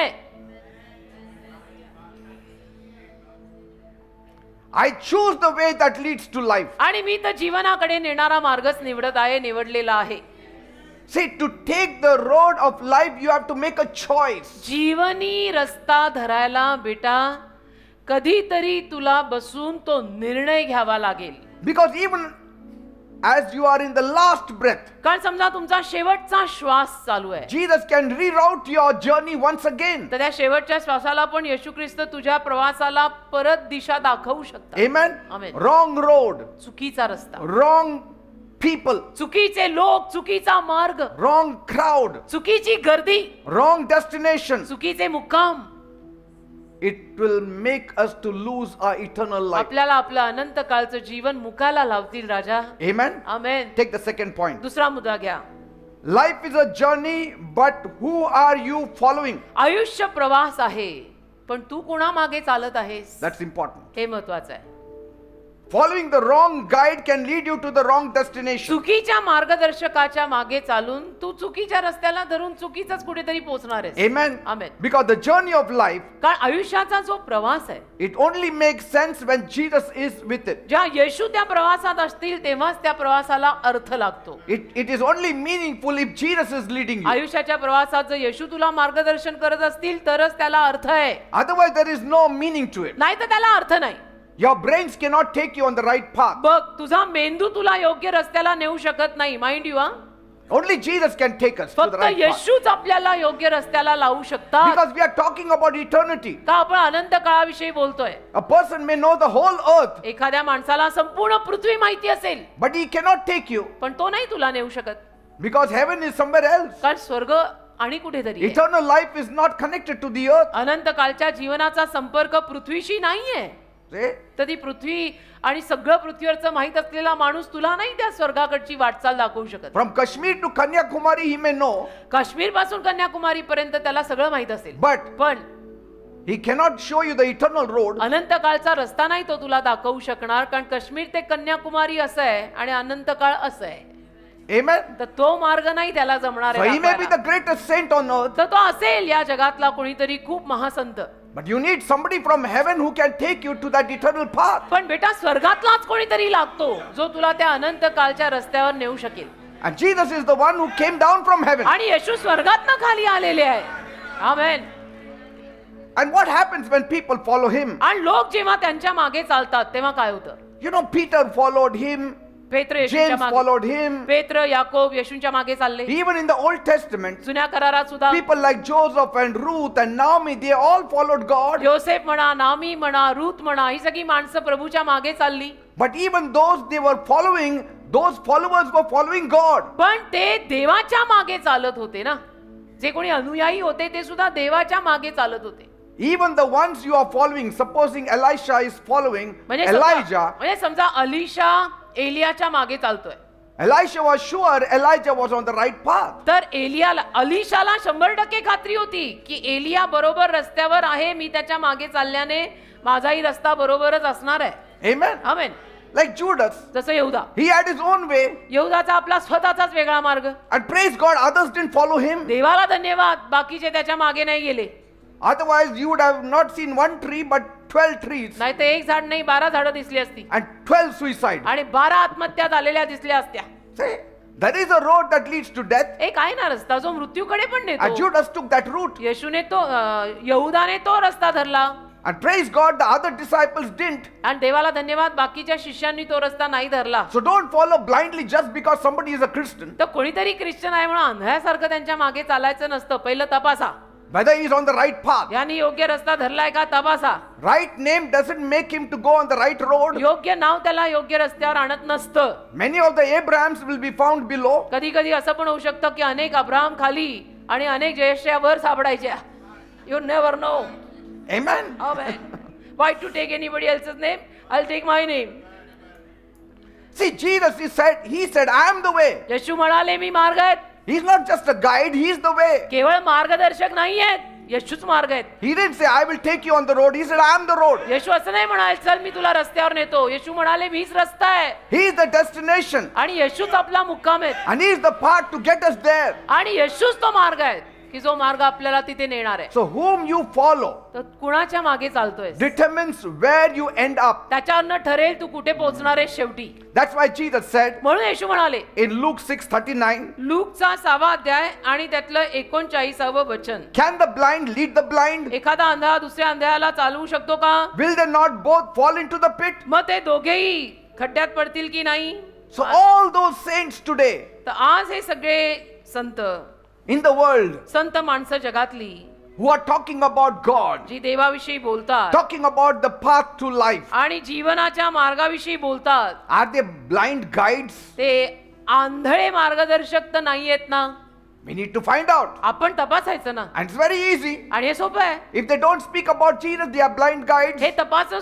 I choose the way that leads to life. आणि मी तर जीवनाकडे नेणारा मार्गच निवडलेला आहे. See, to take the road of life, you have to make a choice. जीवनी रस्ता धरायला बेटा कधीतरी तुला बसून तो निर्णय घ्यावा लागेल. Because even as you are in the last breath, कारण समजा तुमचा शेवटचा श्वास चालू आहे, Jesus can reroute your journey once again. तर त्या शेवटच्या श्वासाला पण येशू ख्रिस्त तुझ्या प्रवासाला परत दिशा दाखवू शकतात. Amen. Amen. Wrong road, चुकीचा रस्ता, wrong people, चुकीचे लोक, चुकीचा मार्ग, wrong crowd, चुकीची गर्दी, wrong destination. चुकीचे मुक्काम It will make us to lose our eternal life. आपल्याला आपलं अनंत काळचं जीवन मुकाला लावतील राजा. Amen. Amen. Take the second point. दुसरा मुद्दा घ्या. Life is a journey, but who are you following? आयुष्य प्रवास आहे पण तू कोणा मागे चालत आहेस That's important. हे महत्वाचं आहे. Following the wrong guide can lead you to the wrong destination. चुकीच्या मार्गदर्शकाच्या मागे चालून तू चुकीच्या रस्त्याला धरून चुकीचाच कुठेतरी पोहोचणार आहेस. Amen. Amen. Because the journey of life, कारण आयुष्याचा जो प्रवास आहे, it only makes sense when Jesus is with it. जेव्हा येशू त्या प्रवासात असतील तेव्हाच त्या प्रवासाला अर्थ लागतो. It is only meaningful if Jesus is leading you. आयुष्याच्या प्रवासात जर येशू तुला मार्गदर्शन करत असतील तरच त्याला अर्थ आहे, Otherwise, there is no meaning to it. नाही तर त्याला अर्थ नाही. Your brains cannot take you on the right path. बघ, तुझा मेंदू तुला योग्य रस्त्याला नेऊ शकत नाही. Mind you. Only Jesus can take us to the फक्त right path. येशूच आपल्याला योग्य रस्त्याला लावू शकतात. Because we are talking about eternity. का आपण अनंत काळाविषयी बोलतोय. A person may know the whole earth, एखाद्या माणसाला संपूर्ण पृथ्वी माहिती असेल but he cannot take you पण तो नाही तुला नेऊ शकत, because heaven is somewhere else. कारण स्वर्ग आणि कुठेतरी आहे. Eternal life is not connected to the earth. अनंत काळच्या जीवनाचा संपर्क पृथ्वीशी नाहीये. See? तर ती पृथ्वी आणि सगळं पृथ्वीवरचं माहित असलेला माणूस तुला नाही त्या स्वर्गाकडची वाटचाल दाखवू शकत. From Kashmir to Kanyakumari, he may know, Kashmir पासून कन्याकुमारी पर्यंत त्याला सगळं माहित असेल, but पण he cannot show you the eternal road. अनंत काळचा रस्ता नाही तो तुला दाखवू शकणार, कारण काश्मीर ते कन्याकुमारी असं आहे आणि अनंत काळ असं आहे. Amen. तर तो मार्ग नाही त्याला जमणार So he may be आहे. the greatest saint on earth, तर तो असेल या जगातला कोणीतरी खूप महासंत, but you need somebody from heaven who can take you to that eternal path. पण बेटा स्वर्गातलाच कोणीतरी लागतो जो तुला त्या अनंत काळच्या रस्त्यावर नेऊ शकेल. And Jesus is the one who came down from heaven. आणि येशू स्वर्गातनं खाली आलेले आहे. आमेन. And what happens when people follow him? आणि लोक जेव्हा त्यांच्या मागे चालतात तेव्हा काय होतं? You know, Peter followed him. पेत्र येशूच्या James मागे, followed him. पेत्र याकोब येशूच्या मागे चालले. Even in the Old Testament, जुन्या करारात सुद्धा people like Joseph and Ruth and Naomi, they all followed God. योसेफ म्हणा, नामी म्हणा, रूथ म्हणा, ही सगळी माणसं प्रभूच्या मागे चालली. But even those they were following, those followers were following God. पण ते देवाच्या मागे चालत होते ना. जे कोणी अनुयायी होते ते सुद्धा देवाच्या मागे चालत होते. Even the ones you are following, supposing Elisha is following म्हणजे Elijah, समजा अलिशा एलियाच्या मागे चालतोय. Elisha was sure Elijah was on the right path. तर एलियाला अलिशाला 100% खात्री होती की एलिया बरोबर रस्त्यावर आहे. मी त्याच्या मागे चालल्याने माझाही रस्ता बरोबरच असणार आहे. Amen. आमेन. Like Judas, जसं यहूदा, he had his own way. यहूदाचा आपला स्वतःचाच वेगळा मार्ग. And praise God, others didn't follow him. देवाला धन्यवाद, बाकीचे त्याच्या मागे नाही गेले. Otherwise, you would have not seen one tree but 12 trees नाही तर एक झाड नाही 12 झाडं दिसली असती and 12 suicides. आणि 12 आत्महत्या झालेल्या दिसल्या असत्या. See, there is a road that leads to death. एक आहे ना रस्ता जो मृत्यूकडे पण And नेतो. Judas took that route. येशूने तो यहूदाने तो रस्ता धरला. And praise God, the other disciples didn't. आणि देवाला धन्यवाद, बाकीच्या शिष्यांनी तो रस्ता नाही धरला. So don't follow blindly just because somebody is a Christian. तर कोणीतरी ख्रिश्चन आहे म्हणून आंधळ्यासारखं त्यांच्या मागे चालायचं नसतं. पहिलं तपासा, Whether he is on the right path. यांनी योग्य रस्ता धरलाय का तपासा. Right name doesn't make him to go on the right road. योग्य नाव त्याला योग्य रस्त्यावर आणत नसतं. Many of the Abrahams will be found below. कधी कधी असं पण होऊ शकतं की अनेक अब्राहम खाली आणि अनेक जयश्या वर सापडायच्या. You never know. Amen. Amen. Why to take anybody else's name? I'll take my name. See, Jesus, he said, I am the way. येशू म्हणाले मी मार्ग आहेत. He's not just a guide, he is the way. केवळ मार्गदर्शक नाही आहेत, येशूच मार्ग आहेत. He didn't say, I will take you on the road. He said, I am the road. येशू असं नाही म्हणाले चल मी तुला रस्त्यावर नेतो. येशू म्हणाले मीच रस्ता आहे. He is the destination. आणि येशूच आपला मुक्काम आहे. And he is the path to get us there. आणि येशूच तो मार्ग आहे की जो मार्ग आपल्याला तिथे नेणार आहे. So whom you follow तर कुणाच्या मागे चालतोय determines where you end up. त्याच्यावरनं ठरेल तू कुठे पोहोचणार आहे शेवटी. That's why Jesus said म्हणून येशू म्हणाले in Luke 6:39, लूकचा 6वा अध्याय आणि त्यातलं 39वे वचन, can the blind lead the blind? एखादा आंधळा दुसऱ्या आंधळ्याला चालवू शकतो का? Will they not both fall into the pit? मग ते दोघेही खड्ड्यात पडतील की नाही? So all those saints today तर आज हे सगळे संत in the world संत माणसं जगातली who are talking about God, जी देवाविषयी बोलतात talking about the path to life, आणि जीवनाच्या मार्गाविषयी बोलतात, are they blind guides? ते आंधळे मार्गदर्शक तर नाही आहेत ना? We need to find out. आपण तपासायचं ना. And it's very easy. आणि हे सोपं आहे. If they don't speak about Jesus, they are blind guides. हे तपासणं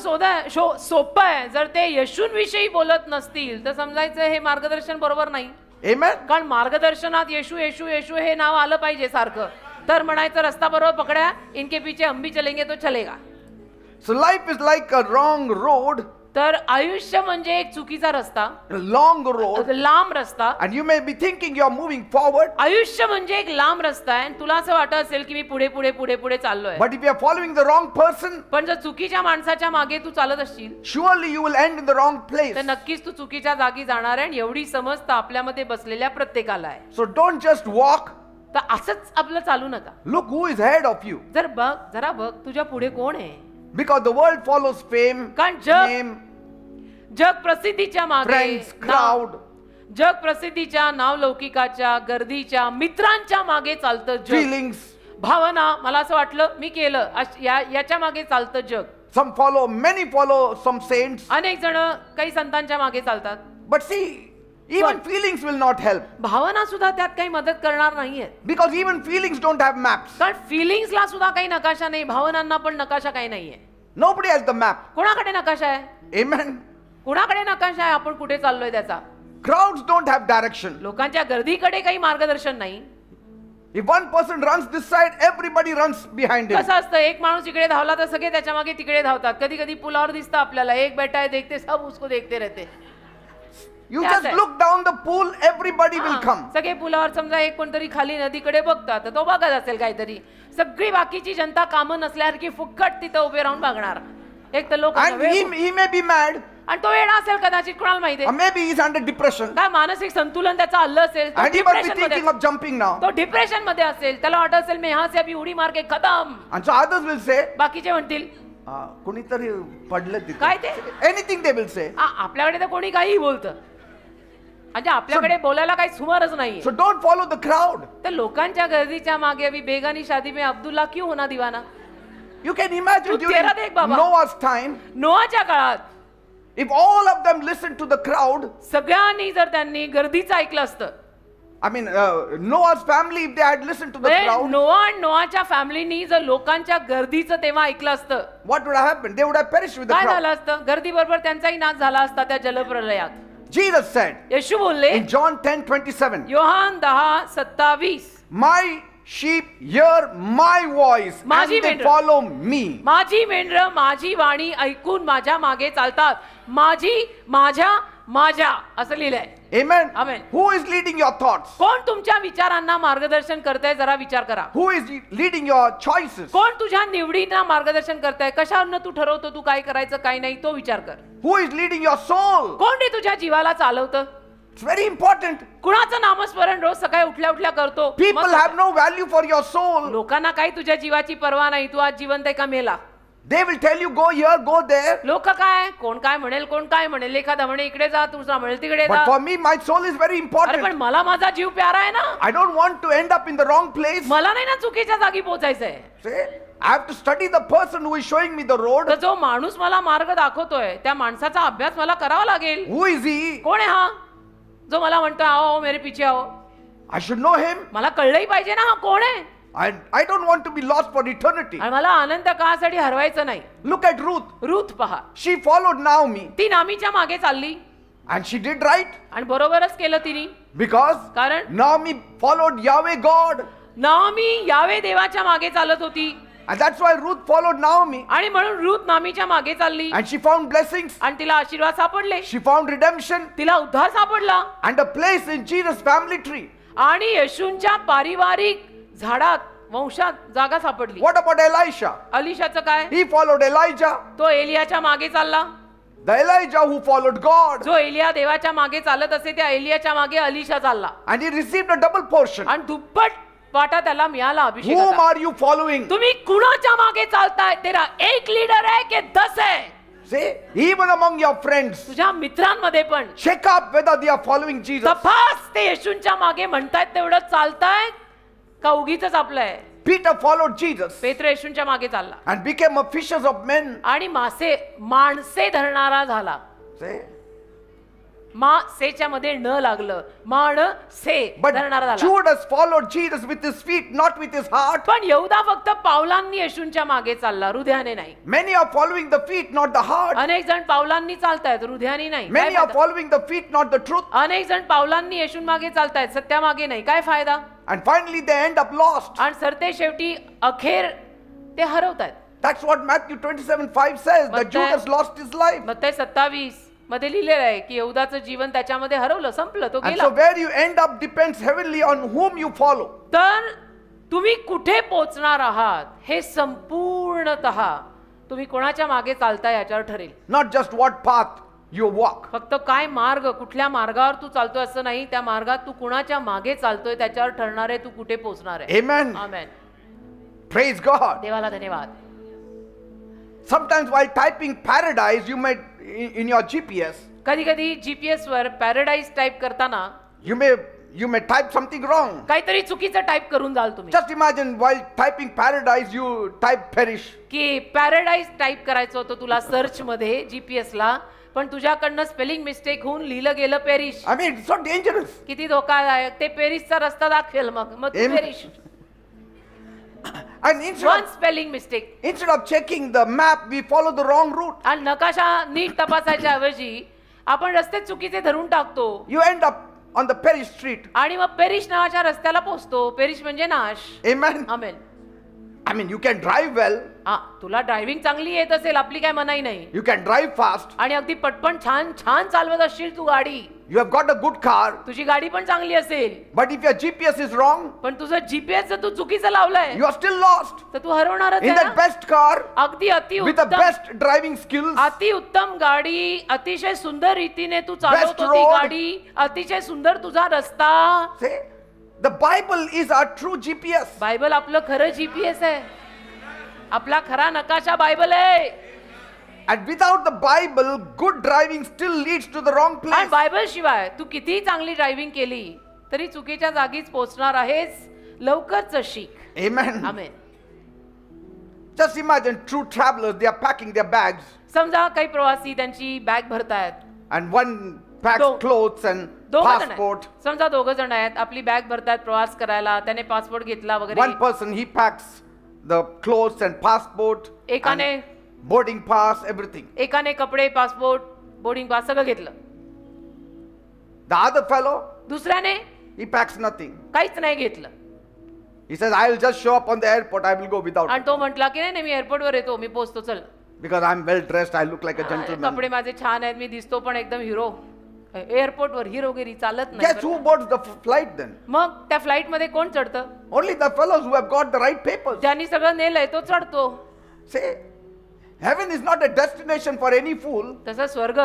सोपं आहे. जर ते येशूंविषयी बोलत नसतील तर समजायचं हे मार्गदर्शन बरोबर नाही. Amen. कारण मार्गदर्शनात येशू येशू येशू हे नाव आलं पाहिजे सारखं. तर म्हणायचं रस्ता बरोबर पकड्या, इनके पीछे हम भी चलेंगे तो चलेगा. So life is like a wrong road, तर आयुष्य म्हणजे एक चुकीचा रस्ता, a long road, लांब रस्ता. and you may be thinking you are moving forward, आयुष्य म्हणजे एक लांब रस्ता आहे. तुला असं वाटत असेल की मी पुढे पुढे पुढे पुढे चाललोय. but if you are following the wrong person, पण जर चुकीच्या माणसाच्या मागे तू चालत असशील surely you will end in the wrong place. तर नक्कीच तू चुकीच्या जागी जाणार आहे. आणि एवढी समज तर आपल्यामध्ये बसलेल्या प्रत्येकाला आहे. So don't just walk. तर असंच आपलं चालू नका. Look who is ahead of you. जरा बघ तुझ्या पुढे कोण आहे. Because the world follows fame, कारण name, जग प्रसिद्धीच्या मागे, friends, crowd. जग प्रसिद्धीच्या, नावलौकिकाच्या, गर्दीच्या, मित्रांच्या मागे चालतं जग. feelings. भावना, मला असं वाटलं मी केलं, याच्या मागे चालतं जग. Many follow some saints. अनेक जण काही संतांच्या मागे चालतात. But see, even feelings will not help. भावना सुद्धा त्यात काही मदत करणार नाहीये. Because even feelings don't have maps. कारण फिलिंग्सला सुद्धा काही नकाशा नाही, भावनांना पण नकाशा काही नाहीये. Nobody has the map. कोणाकडे नकाशा आहे? Amen. कोणाकडे नकाशा आहे आपण कुठे चाललोय त्याचा? Crowds don't have direction. लोकांच्या गर्दीकडे काही मार्गदर्शन नाही. If one person runs this side, everybody runs behind him. कसं असतं, एक माणूस इकडे धावला तर सगळे त्याच्या मागे तिकडे धावतात. कधी कधी पुलावर दिसतं आपल्याला एक बैठा है देखते सब उसको देखते रहते. You just look down the pool, everybody will come. सगळे पुलावर समजा एक कोणतरी खाली नदीकडे बघतात तर तो बघत असेल काहीतरी. सगळी बाकीची जनता कामं नसल्यासारखी फुक्कट तिथं उभे राहून बघणार. एक तर लोक And he may be mad, आणि तो वेडा असेल कदाचित, कोणाला माहिती Or maybe he's under depression. काय मानसिक संतुलन त्याचं हल्लं असेल, तो And he must be depression मध्ये thinking of jumping now. तो डिप्रेशन मध्ये असेल, त्याला वाटत असेल मी यहाँ से अभी उडी मार के खतम. And so others will say, बाकीचे म्हणतील कोणीतरी पडलं तिथे. काय ते? Anything they will say. आपल्याकडे तर कोणी काही बोलतं, म्हणजे आपल्याकडे बोलायला काही सुमारच नाही. So don't follow the crowd. तर लोकांच्या गर्दीच्या मागे अभी बेगानी शादी में अब्दुल्ला क्यों होना दीवाना. You can imagine Tu during चेहरा देख बाबा. Noah's time, नोआच्या काळात if all of them listened to the crowd, सगळ्यांनी जर त्यांनी गर्दीचं ऐकलं असतं, I mean, Noah's family, if they had listened to the crowd, नोआ आणि नोआच्या फॅमिलीनी जर लोकांच्या गर्दीचं तेव्हा ऐकलं असतं, what would have happened? They would have perished with the काय crowd. झालं असतं? गर्दी बरोबर त्यांचाही नाश झाला असता त्या जलप्रलयात. Jesus said येशू बोलले in John 10:27, Yohan 10:27, my sheep hear my voice and माझी they मेंढरं. follow me. माझी मेंढरं माझी वाणी ऐकून माझ्या मागे चालतात. माझी माझ्या असं लिहिलंय. Amen. Amen. Who is leading your thoughts? कोण तुमच्या विचारांना मार्गदर्शन करताय, जरा विचार करा. Who is leading your choices? कोण तुझ्या निवडींना मार्गदर्शन करताय, कशावरनं तू ठरवतो तू काय करायचं काय नाही, तो विचार कर. Who is leading your soul? कोण रे तुझ्या जीवाला चालवतं. It's very important. कुणाचं नामस्मरण रोज सकाळी उठल्या उठल्या करतो. People have no value for your soul. लोकांना काही तुझ्या जीवाची पर्वा नाही, तू आज जिवंत आहे का मेला. They will tell you, go here, go there. लोक काय, कोण काय म्हणेल, कोण काय म्हणेल, एखादा म्हणे इकडे जा, दुसरा म्हणेल तिकडे But जा. for me, my soul is very अरे important. पण मला माझा जीव प्यारा आहे ना. I don't want to end up in the wrong place. मला नाही ना चुकीच्या जागी पोहोचायचंय. See, I have to study the person who is showing me the road. तर जो माणूस मला मार्ग दाखवतोय त्या माणसाचा अभ्यास मला करावा लागेल. Who is he? कोण आहे हा जो मला म्हणतोय आओ आओ मेरे पीछे आओ. I should know him. मला कळलंही पाहिजे ना हा कोण आहे. I don't want to be lost for eternity. आणि मला अनंत काळासाठी हरवायचं नाही. Look at Ruth. रूथ पहा, She followed Naomi ती नामीच्या मागे चालली and she did right आणि बरोबरच केलं तिने. because कारण Naomi followed Yahweh God. नामी यावे देवाच्या मागे चालत होती And that's why Ruth followed Naomi आणि म्हणून रूथ नामीच्या मागे चालली and she found blessings. आणि तिला आशीर्वाद सापडले, She found redemption तिला उद्धार सापडला and a place in Jesus' family tree. आणि येशूंच्या पारिवारिक झाडात वंशात जागा सापडली. What about Elisha? अलिशाचं काय, He followed Elijah. तो एलियाच्या मागे चालला. The Elijah who followed God. जो एलिया देवाच्या मागे चालत असे त्या एलियाच्या मागे अलिशा चालला And he received a double portion. आणि दुप्पट वाटा त्याला मिळाला Whom अभिषेकाचा. are you following? तुम्ही कुणाच्या मागे चालताय, तेरा एक लीडर आहे की 10 आहे. See, even among your friends, तुझ्या मित्रांमध्ये पण check up whether they are following Jesus. तपास ते येशूंच्या मागे म्हणतायत तेवढं चालतायत का उगीच आपलंय. Peter followed Jesus पेत्र येशूंच्या मागे चालला and became a fishers of men. आणि माणसे धरणारा झाला. See? मासेच्या मध्ये न लागलं, माणसे But धरणारा झाला. Judas followed Jesus with his feet, not with his heart. पण यहूदा फक्त पावलांनी येशूंच्या मागे चालला, हृदयाने नाही. Many are following the feet, not the heart. अनेक जण पावलांनी चालतायत, हृदयाने नाही. काय Many are फायदा? following the feet, not the truth. अनेक जण पावलांनी येशून मागे चालतायत, सत्यामागे नाही. काय फायदा. And finally they end up lost. आणि सरते शेवटी अखेर ते हरवतायत. That's what Matthew 27:5 says, that Matthew- Judas lost his life. मत्ती 27 मध्ये लिहिलेलं आहे की यहूदाचं जीवन त्याच्यामध्ये हरवलं, संपलं, तो And गेला. so where you end up depends heavily on whom you follow. तर तुम्ही कुठे पोचणार आहात हे संपूर्णतः तुम्ही कोणाच्या मागे चालताय याच्यावर ठरेल. Not just what path you walk. फक्त काय मार्ग, कुठल्या मार्गावर तू चालतोय असं नाही, त्या मार्गात तू कुणाच्या मागे चालतोय त्याच्यावर ठरणार आहे तू कुठे पोचणार आहे. Amen. आमेन. Praise God. देवाला धन्यवाद. Sometimes while typing paradise, you might, in your GPS, कधी कधी जीपीएस वर पॅराडाईज टाइप करताना you may type something wrong. काहीतरी चुकीचं टाइप करून जाल तुम्ही. Just imagine while typing paradise, you type perish. की पॅराडाईज टाइप करायचं होतं तुला सर्च मध्ये जीपीएस ला, पण तुझ्याकडनं स्पेलिंग मिस्टेक होऊन लिहिलं गेलं perish. I mean, it's so dangerous. किती धोकादायक. ते पेरिसचा रस्ता दाखवेल मग तू Amen. Perish. And one spelling mistake. instead of checking the map, we follow the wrong route. आणि नकाशा नीट तपासायच्या ऐवजी आपण रस्ते चुकीचे धरून टाकतो You end up on the perish street. आणि मग पेरिश नावाच्या रस्त्याला पोहोचतो. पेरिश म्हणजे नाश. Amen. Amen. I mean, you can drive well, हा, तुला ड्रायव्हिंग चांगली येत असेल, आपली काय मनाई नाही, you can drive fast, आणि अगदी पटपट छान छान चालवत असशील तू गाडी, you have got a good car, तुझी गाडी पण चांगली असेल, but if your GPS is wrong, पण तुझं जीपीएस जर तू चुकीचं लावलंय you are still lost. तर तू हरवणारच In आहे that ना. best car, अगदी अति with the उत्तम best driving skills, अति उत्तम गाडी, अतिशय सुंदर रीतीने तू चालवतो ती road. गाडी, अतिशय सुंदर तुझा रस्ता. say, the Bible is our true GPS. Bible आपलं खरं जीपीएस आहे, आपला खरा नकाशा बायबल आहे. And without the Bible, good driving still leads to the wrong आणि place. बायबल शिवाय तू कितीही चांगली ड्रायव्हिंग केली तरी चुकीच्या जागीच पोहोचणार आहेस. लवकरच शिक. Amen. Amen. Just imagine true travelers, they are packing their bags, समजा काही प्रवासी त्यांची बॅग भरतायत, and one packs दो- clothes and दोघं जण passport. आहेत. समजा दोघं जण आहेत, आपली बॅग भरतायत प्रवास करायला, त्याने पासपोर्ट घेतला वगैरे. One person, he packs the clothes and passport, एकाने and boarding pass, everything. एकाने कपडे, पासपोर्ट, बोर्डिंग पास सगळं घेतलं. The other fellow, दुसऱ्याने he packs nothing. काहीच नाही घेतलं, He says, I will just show up on the airport, I will go without आणि it. तो म्हटला की नाही मी एअरपोर्टवर येतो, मी पोहोचतो, चल. Because I'm well dressed, I look like a gentleman. कपडे माझे छान आहेत, मी दिसतो पण एकदम हिरो. एअरपोर्टवर हिरोगिरी चालत नाही. Guess who boards the flight then? मग त्या फ्लाईट मध्ये कोण चढतं? Only the fellows who have got the right papers. ज्यांनी सगळं नेलंय तो चढतो. Say, heaven is not a destination for any fool. तसं स्वर्ग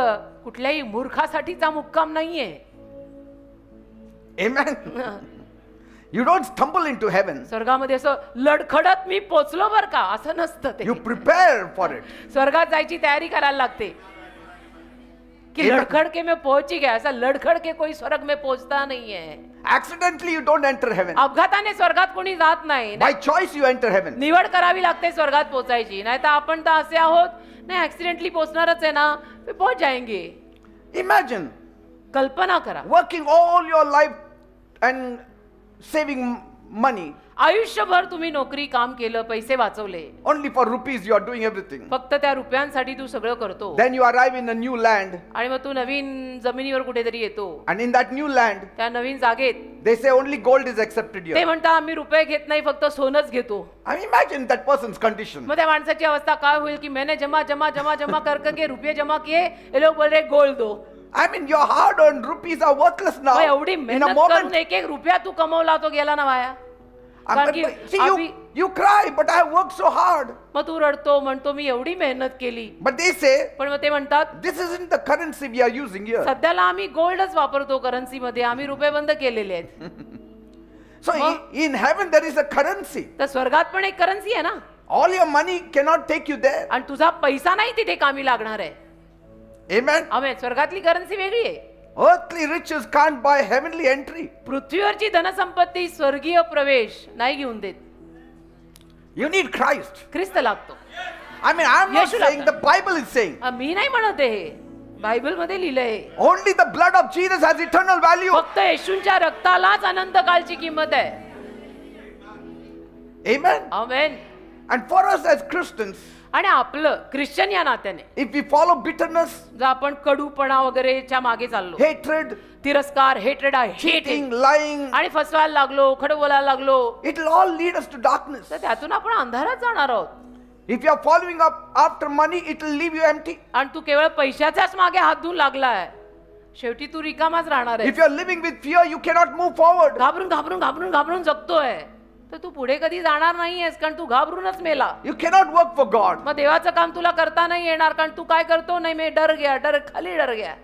कुठल्याही मूर्खासाठीचा मुक्काम नाहीये. Amen. You don't stumble into heaven. स्वर्गामध्ये असं लडखडत मी पोचलो बर का असं नसतं ते. You prepare for it. स्वर्गात जायची तयारी करायला लागते कि Amen. लड़खड़ के मैं पहुंच ही गया. ऐसा लड़खड़ के कोई स्वर्ग में पहुंचता नहीं है. Accidentally, you don't enter heaven. अपघाताने स्वर्गात कोणी जात नाही. By choice, you enter heaven. निवड करावी लागते स्वर्गात पोहोचायची. नाही तर आपण तर असे आहोत नाही ऍक्सिडेंटली पोहोचणारच आहे ना, फिर पहुंच जाएंगे. Imagine कल्पना करा, working all your life and saving money. आयुष्यभर तुम्ही नोकरी काम केलं, पैसे वाचवले, Only for rupees, you are doing everything. फक्त त्या रुपयांसाठी तू सगळं करतो. Then you arrive in a new land, आणि मग तू नवीन जमिनीवर कुठेतरी येतो. and in that new land, त्या नवीन जागेत they say only gold is accepted ते here. म्हणतात आम्ही रुपये घेत नाही, फक्त सोनच घेतो. I mean, imagine that person's condition. मग त्या माणसाची अवस्था काय होईल की मैंने जमा जमा जमा जमा करके रुपये जमा किए, ये लोग बोल रहे गोल्ड दो. I mean, your hard-earned rupees are worthless now. मग एवढी In a मेहनत moment. करून एक एक रुपया तू कमवला तो गेला ना वाया. कारण की See, Abhi- you cry, but I have worked so hard. मग तू रडतो, म्हणतो मी एवढी मेहनत केली, But they say, पण मग ते म्हणतात this isn't the currency we are using here. सध्याला आम्ही गोल्डच वापरतो करन्सी मध्ये, आम्ही रुपये बंद केलेले आहेत. So in heaven there is a currency. तर स्वर्गात पण एक करन्सी आहे ना, All your money cannot take you there. आणि तुझा पैसा नाही तिथे कामी लागणार आहे. Amen. आमेन. स्वर्गातली करन्सी वेगळी आहे. Earthly riches can't buy heavenly entry. पृथ्वीवरची धनसंपत्ती स्वर्गीय प्रवेश नाही घेऊन देत. You need Christ. ख्रिस्त लागतो. I mean, I'm not Yeshu saying, लागतं. the Bible is saying. मी नाही म्हणत आहे, बायबल मध्ये लिहिलंय. Only the blood of Jesus has eternal value. फक्त येशूंच्या रक्तालाच अनंत कालची किंमत आहे. Amen. Amen. And for us as Christians, आणि आपलं ख्रिश्चन या नात्याने if we follow bitterness, जर आपण कडूपणा वगैरेच्या मागे चाललो, hatred, तिरस्कार, हेट्रेड आहे, cheating, lying, आणि फसवायला लागलो, खडं बोलायला लागलो, it will all lead us to darkness. तर त्यातून आपण अंधारात जाणार आहोत. If you are following up after money, it will leave you empty. आणि तू केवळ पैशाच्याच मागे हात धुवून लागलाय, शेवटी तू रिकामाच राहणार आहे. If you are living with fear, you cannot move forward. घाबरून घाबरून घाबरून घाबरून जगतोय, तर तू पुढे कधी जाणार नाहीयेस, कारण तू घाबरूनच मेला. You cannot work for God. मग देवाचं काम तुला करता नाही येणार, कारण तू काय करतो नाही, मी डर गया, डर खाली डर गया.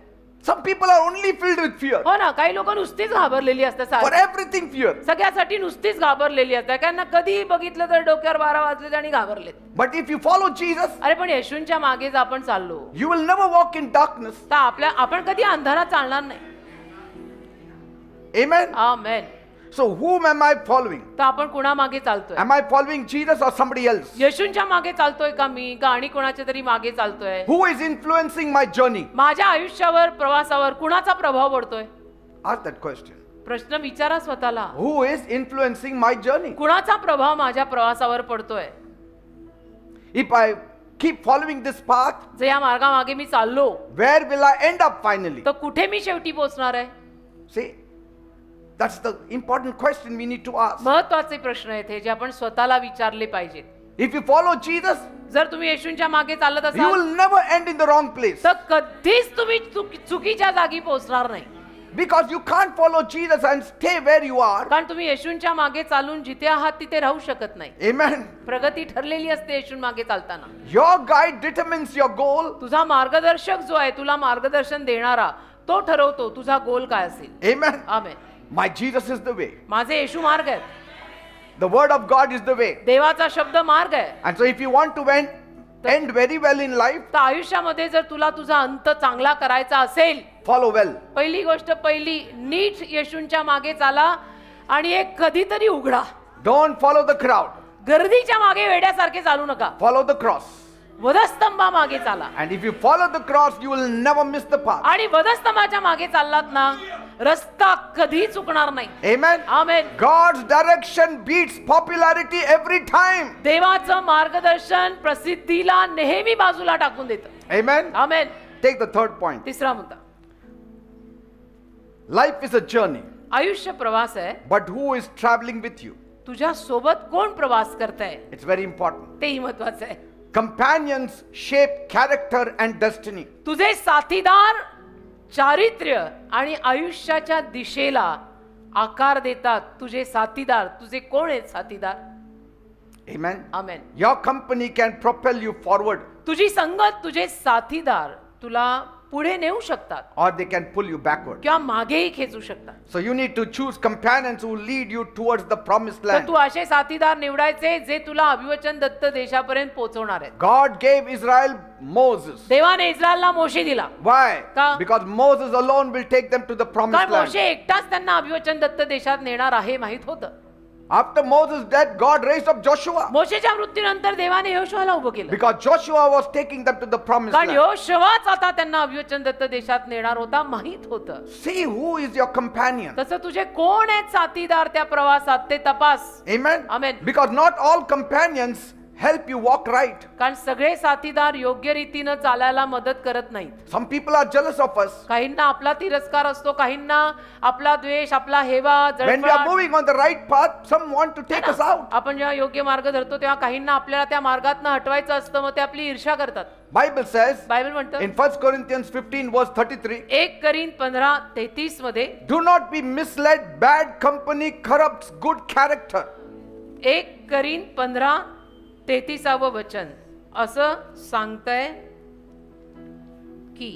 Some people are only filled with fear. हो ना, काही लोक नुसतीच घाबरलेली असतात, For everything fear. सगळ्यासाठी नुसतीच घाबरलेली असतात. त्यांना कधीही बघितलं तर डोक्यावर 12 वाजले आणि घाबरलेत. But if you follow Jesus, अरे पण येशूंच्या मागे जर आपण चाललो you will never walk in darkness. तर आपण कधी अंधारात चालणार नाही. Amen. Amen. So whom am I following? तर आपण कुणा मागे चालतोय? Am I following Jesus or somebody else? येशूंच्या मागे चालतोय का मी, का आणि कोणाच्या तरी मागे चालतोय? Who is influencing my journey? माझ्या आयुष्यावर, प्रवासावर कुणाचा प्रभाव पडतोय? Ask that question. प्रश्न विचारा स्वतःला. Who is influencing my journey? कुणाचा प्रभाव माझ्या प्रवासावर पडतोय? If I keep following this path, जर या मार्गामागे मी चाललो where will I end up finally? तर कुठे मी शेवटी पोहोचणार आहे? See, That's the important question we need to ask. महत्वाचे प्रश्न आहेत हे जे आपण स्वतःला विचारले पाहिजेत. If you follow Jesus, जर तुम्ही येशूंच्या मागे चालत you असाल will never end in the wrong place. तर कधीच तुम्ही चुकीच्या जागी पोहोचणार नाही. Because you can't follow Jesus and stay where you are. कारण तुम्ही येशूंच्या मागे चालून जिथे आहात तिथे राहू शकत नाही. Amen. प्रगती ठरलेली असते येशूं मागे चालताना. Your guide determines your goal. तुझा मार्गदर्शक जो आहे तुला मार्गदर्शन देणारा तो ठरवतो तुझा गोल काय असेल. Amen. Amen. My Jesus is the way. माझे येशू मार्ग आहे. The word of God is the way. देवाचा शब्द मार्ग आहे. And so if you want to end very well in life, तर आयुष्यामध्ये जर तुला तुझा अंत चांगला करायचा असेल follow well. पहिली गोष्ट पहिली नीट येशूंच्या मागे चाला आणि एक कधीतरी उघडा. Don't follow the crowd. गर्दीच्या मागे वेड्यासारखे चालू नका. Follow the cross. वधस्तंभा मागे चाला. And if you follow the cross, you will never miss the path. आणि वधस्तंभाच्या मागे चाललात ना रस्ता कधी चुकणार नाही. Amen. आमेन. God's direction beats popularity every time. देवाचं मार्गदर्शन प्रसिद्धीला नेहमी बाजूला टाकून देतं. Amen. Amen. Take the third point. तिसरा मुद्दा. Life is a journey. आयुष्य प्रवास आहे. But who is traveling with you? तुझ्या सोबत कोण प्रवास करतंय It's very important. तेही महत्वाचं आहे. Companions shape character and destiny. तुझे साथीदार चारित्र्य आणि आयुष्याच्या दिशेला आकार देतात. तुझे साथीदार तुझे कोण आहेत साथीदार. Amen. Amen. Your company can propel you forward, तुझी संगत तुझे साथीदार तुला पुढे नेऊ शकतात or they can pull you backward. किंवा मागेही खेचू शकतात. So you need to choose companions who lead you towards the promised तर land. तू असे साथीदार निवडायचे जे तुला अभिवचन दत्त देशापर्यंत पोहोचवणार आहेत. God gave Israel Moses. देवाने इस्रायलला मोशे दिला. Why? का? Because Moses alone will take them to the promised कारण land. मोशे एकटाच त्यांना अभिवचन दत्त देशात नेणार आहे माहित होतं. After Moses' death, God raised up Joshua. मोशेच्या मृत्यूनंतर देवाने यहोशूआला उभं केलं. Because Joshua was taking them to the promised कारण land. यहोशूआच आता त्यांना अभिवचन दत्त देशात नेणार होता माहित होतं. See who is your companion. तसं तुझे कोण आहेत साथीदार त्या प्रवासात ते तपास. Amen. Amen. Because not all companions help you walk right. कारण सगळे साथीदार योग्य रीतीनं चालायला मदत करत नाहीत. Some people are jealous of us. काहींना आपला तिरस्कार असतो, काहींना आपला द्वेष, आपला हेवा, When we are जळफळाट. moving on the right path, some want to take us out. आपण जेव्हा योग्य मार्ग धरतो तेव्हा काहींना आपल्याला त्या मार्गातनं हटवायचं असतं, मग ते आपली ईर्ष्या करतात. Bible says बायबल म्हणतं in 1 Corinthians 15 verse 33, 1 करीन 15:33 मध्ये do not be misled, bad company corrupts good character. 1 करीन 15:33 वचन असं सांगतंय की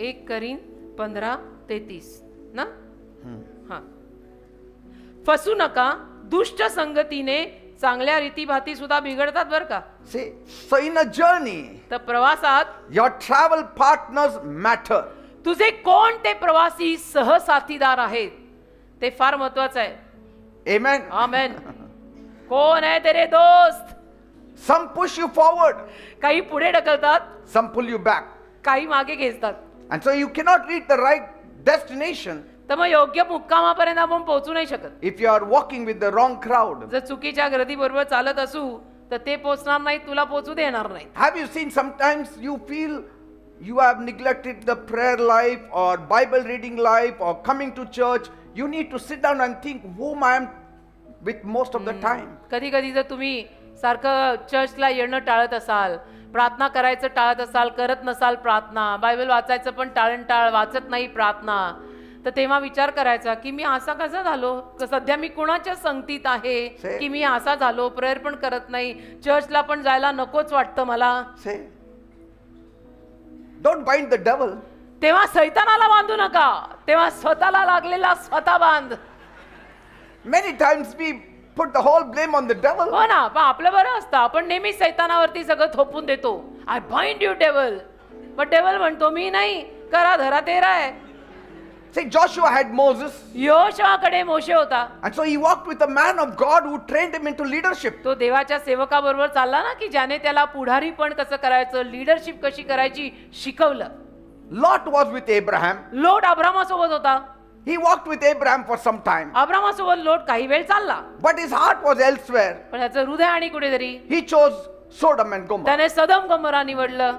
1 करीन 15:33 ना. हा. फसू नका, दुष्ट संगतीने चांगल्या रीतीभाती सुद्धा बिघडतात बर का. See, so in a journey, तर प्रवासात your travel partners matter. तुझे कोण ते प्रवासी सहसाथीदार आहेत ते फार महत्वाचं आहे. Amen. आमेन. कोण आहे तेरे दोस्त. Some push you forward, काही पुढे ढकलतात, some pull you back. काही मागे खेचतात. And so you cannot reach the right destination तर मग योग्य मुक्कामापर्यंत आपण पोहोचू नाही शकत. if you are walking with the wrong crowd. जर चुकीच्या गर्दी बरोबर चालत असू तर ते पोहोचणार नाही, तुला पोहोचू देणार नाही. Have you seen sometimes you feel you have neglected the prayer life or Bible reading life or coming to church? You need to sit down and think whom I am with most of the time. कधी कधी जर तुम्ही सारखं चर्चला येणं टाळत असाल, प्रार्थना करायचं टाळत असाल, करत नसाल प्रार्थना, बायबल वाचायचं पण टाळंटाळ, वाचत नाही प्रार्थना, तर तेव्हा विचार करायचा की मी असा कसा झालो, सध्या मी कुणाच्या संगतीत आहे की मी असा झालो, प्रेयर पण करत नाही, चर्चला पण जायला नकोच वाटतं मला. Say, don't bind the devil. तेव्हा सैतानाला बांधू नका, तेव्हा स्वतःला लागलेला स्वतः बांध. Many times we put the whole blame on the devil. हो ना, पण आपलं बरं असतं, आपण नेहमी सैतानावरती सगळं थोपून देतो. I bind you devil. पण डेव्हल म्हणतो मी नाही, करा धरा तेरा आहे. See, Joshua had Moses, यहोशूआकडे मोशे होता. and so he walked with a man of God who trained him into leadership. तो देवाच्या सेवकाबरोबर चालला ना, की ज्याने त्याला पुढारी पण कसं करायचं, लीडरशिप कशी करायची शिकवलं. Lot was with Abraham. लोट अब्रामासोबत होता. He walked with Abraham for some time, अब्रामासोबत लोट काही वेळ चालला, but his heart was elsewhere. पण त्याचं हृदय आणि कुठेतरी He chose Sodom and Gomorrah. त्याने सदम गमोरा निवडलं.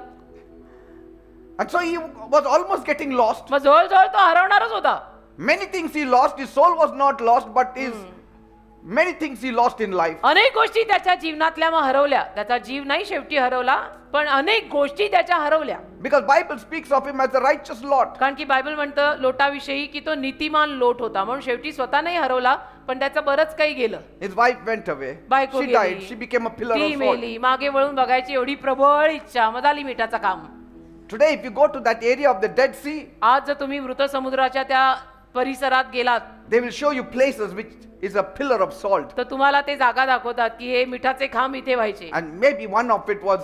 And so he was almost getting lost. मग जवळजवळ तो हरवणारच होता. Many things he lost. His soul was not lost, but many things he lost in life. अनेक गोष्टी त्याच्या जीवनातल्या मग हरवल्या. त्याचा जीव नाही शेवटी हरवला, पण अनेक गोष्टी त्याच्या हरवल्या. Because Bible speaks of him as a righteous Lot. कारण की बायबल म्हणतं लोटाविषयी की तो नीतिमान लोट होता, म्हणून शेवटी स्वतः नाही हरवला, पण त्याचं बरंच काही गेलं. His wife went away. बायको She died. गेली. She became a pillar ती of salt. मेली. मागे वळून बघायची एवढी प्रबळ इच्छा, मग झाली मिठाचं काम. Today, if you go to that area of the Dead Sea, आज जर तुम्ही मृत समुद्राच्या त्या परिसरात गेलात, they will show you places which is a pillar of salt. तर तुम्हाला ते जागा दाखवतात की हे मिठाचे खांब इथे व्हायचे. And maybe one of it was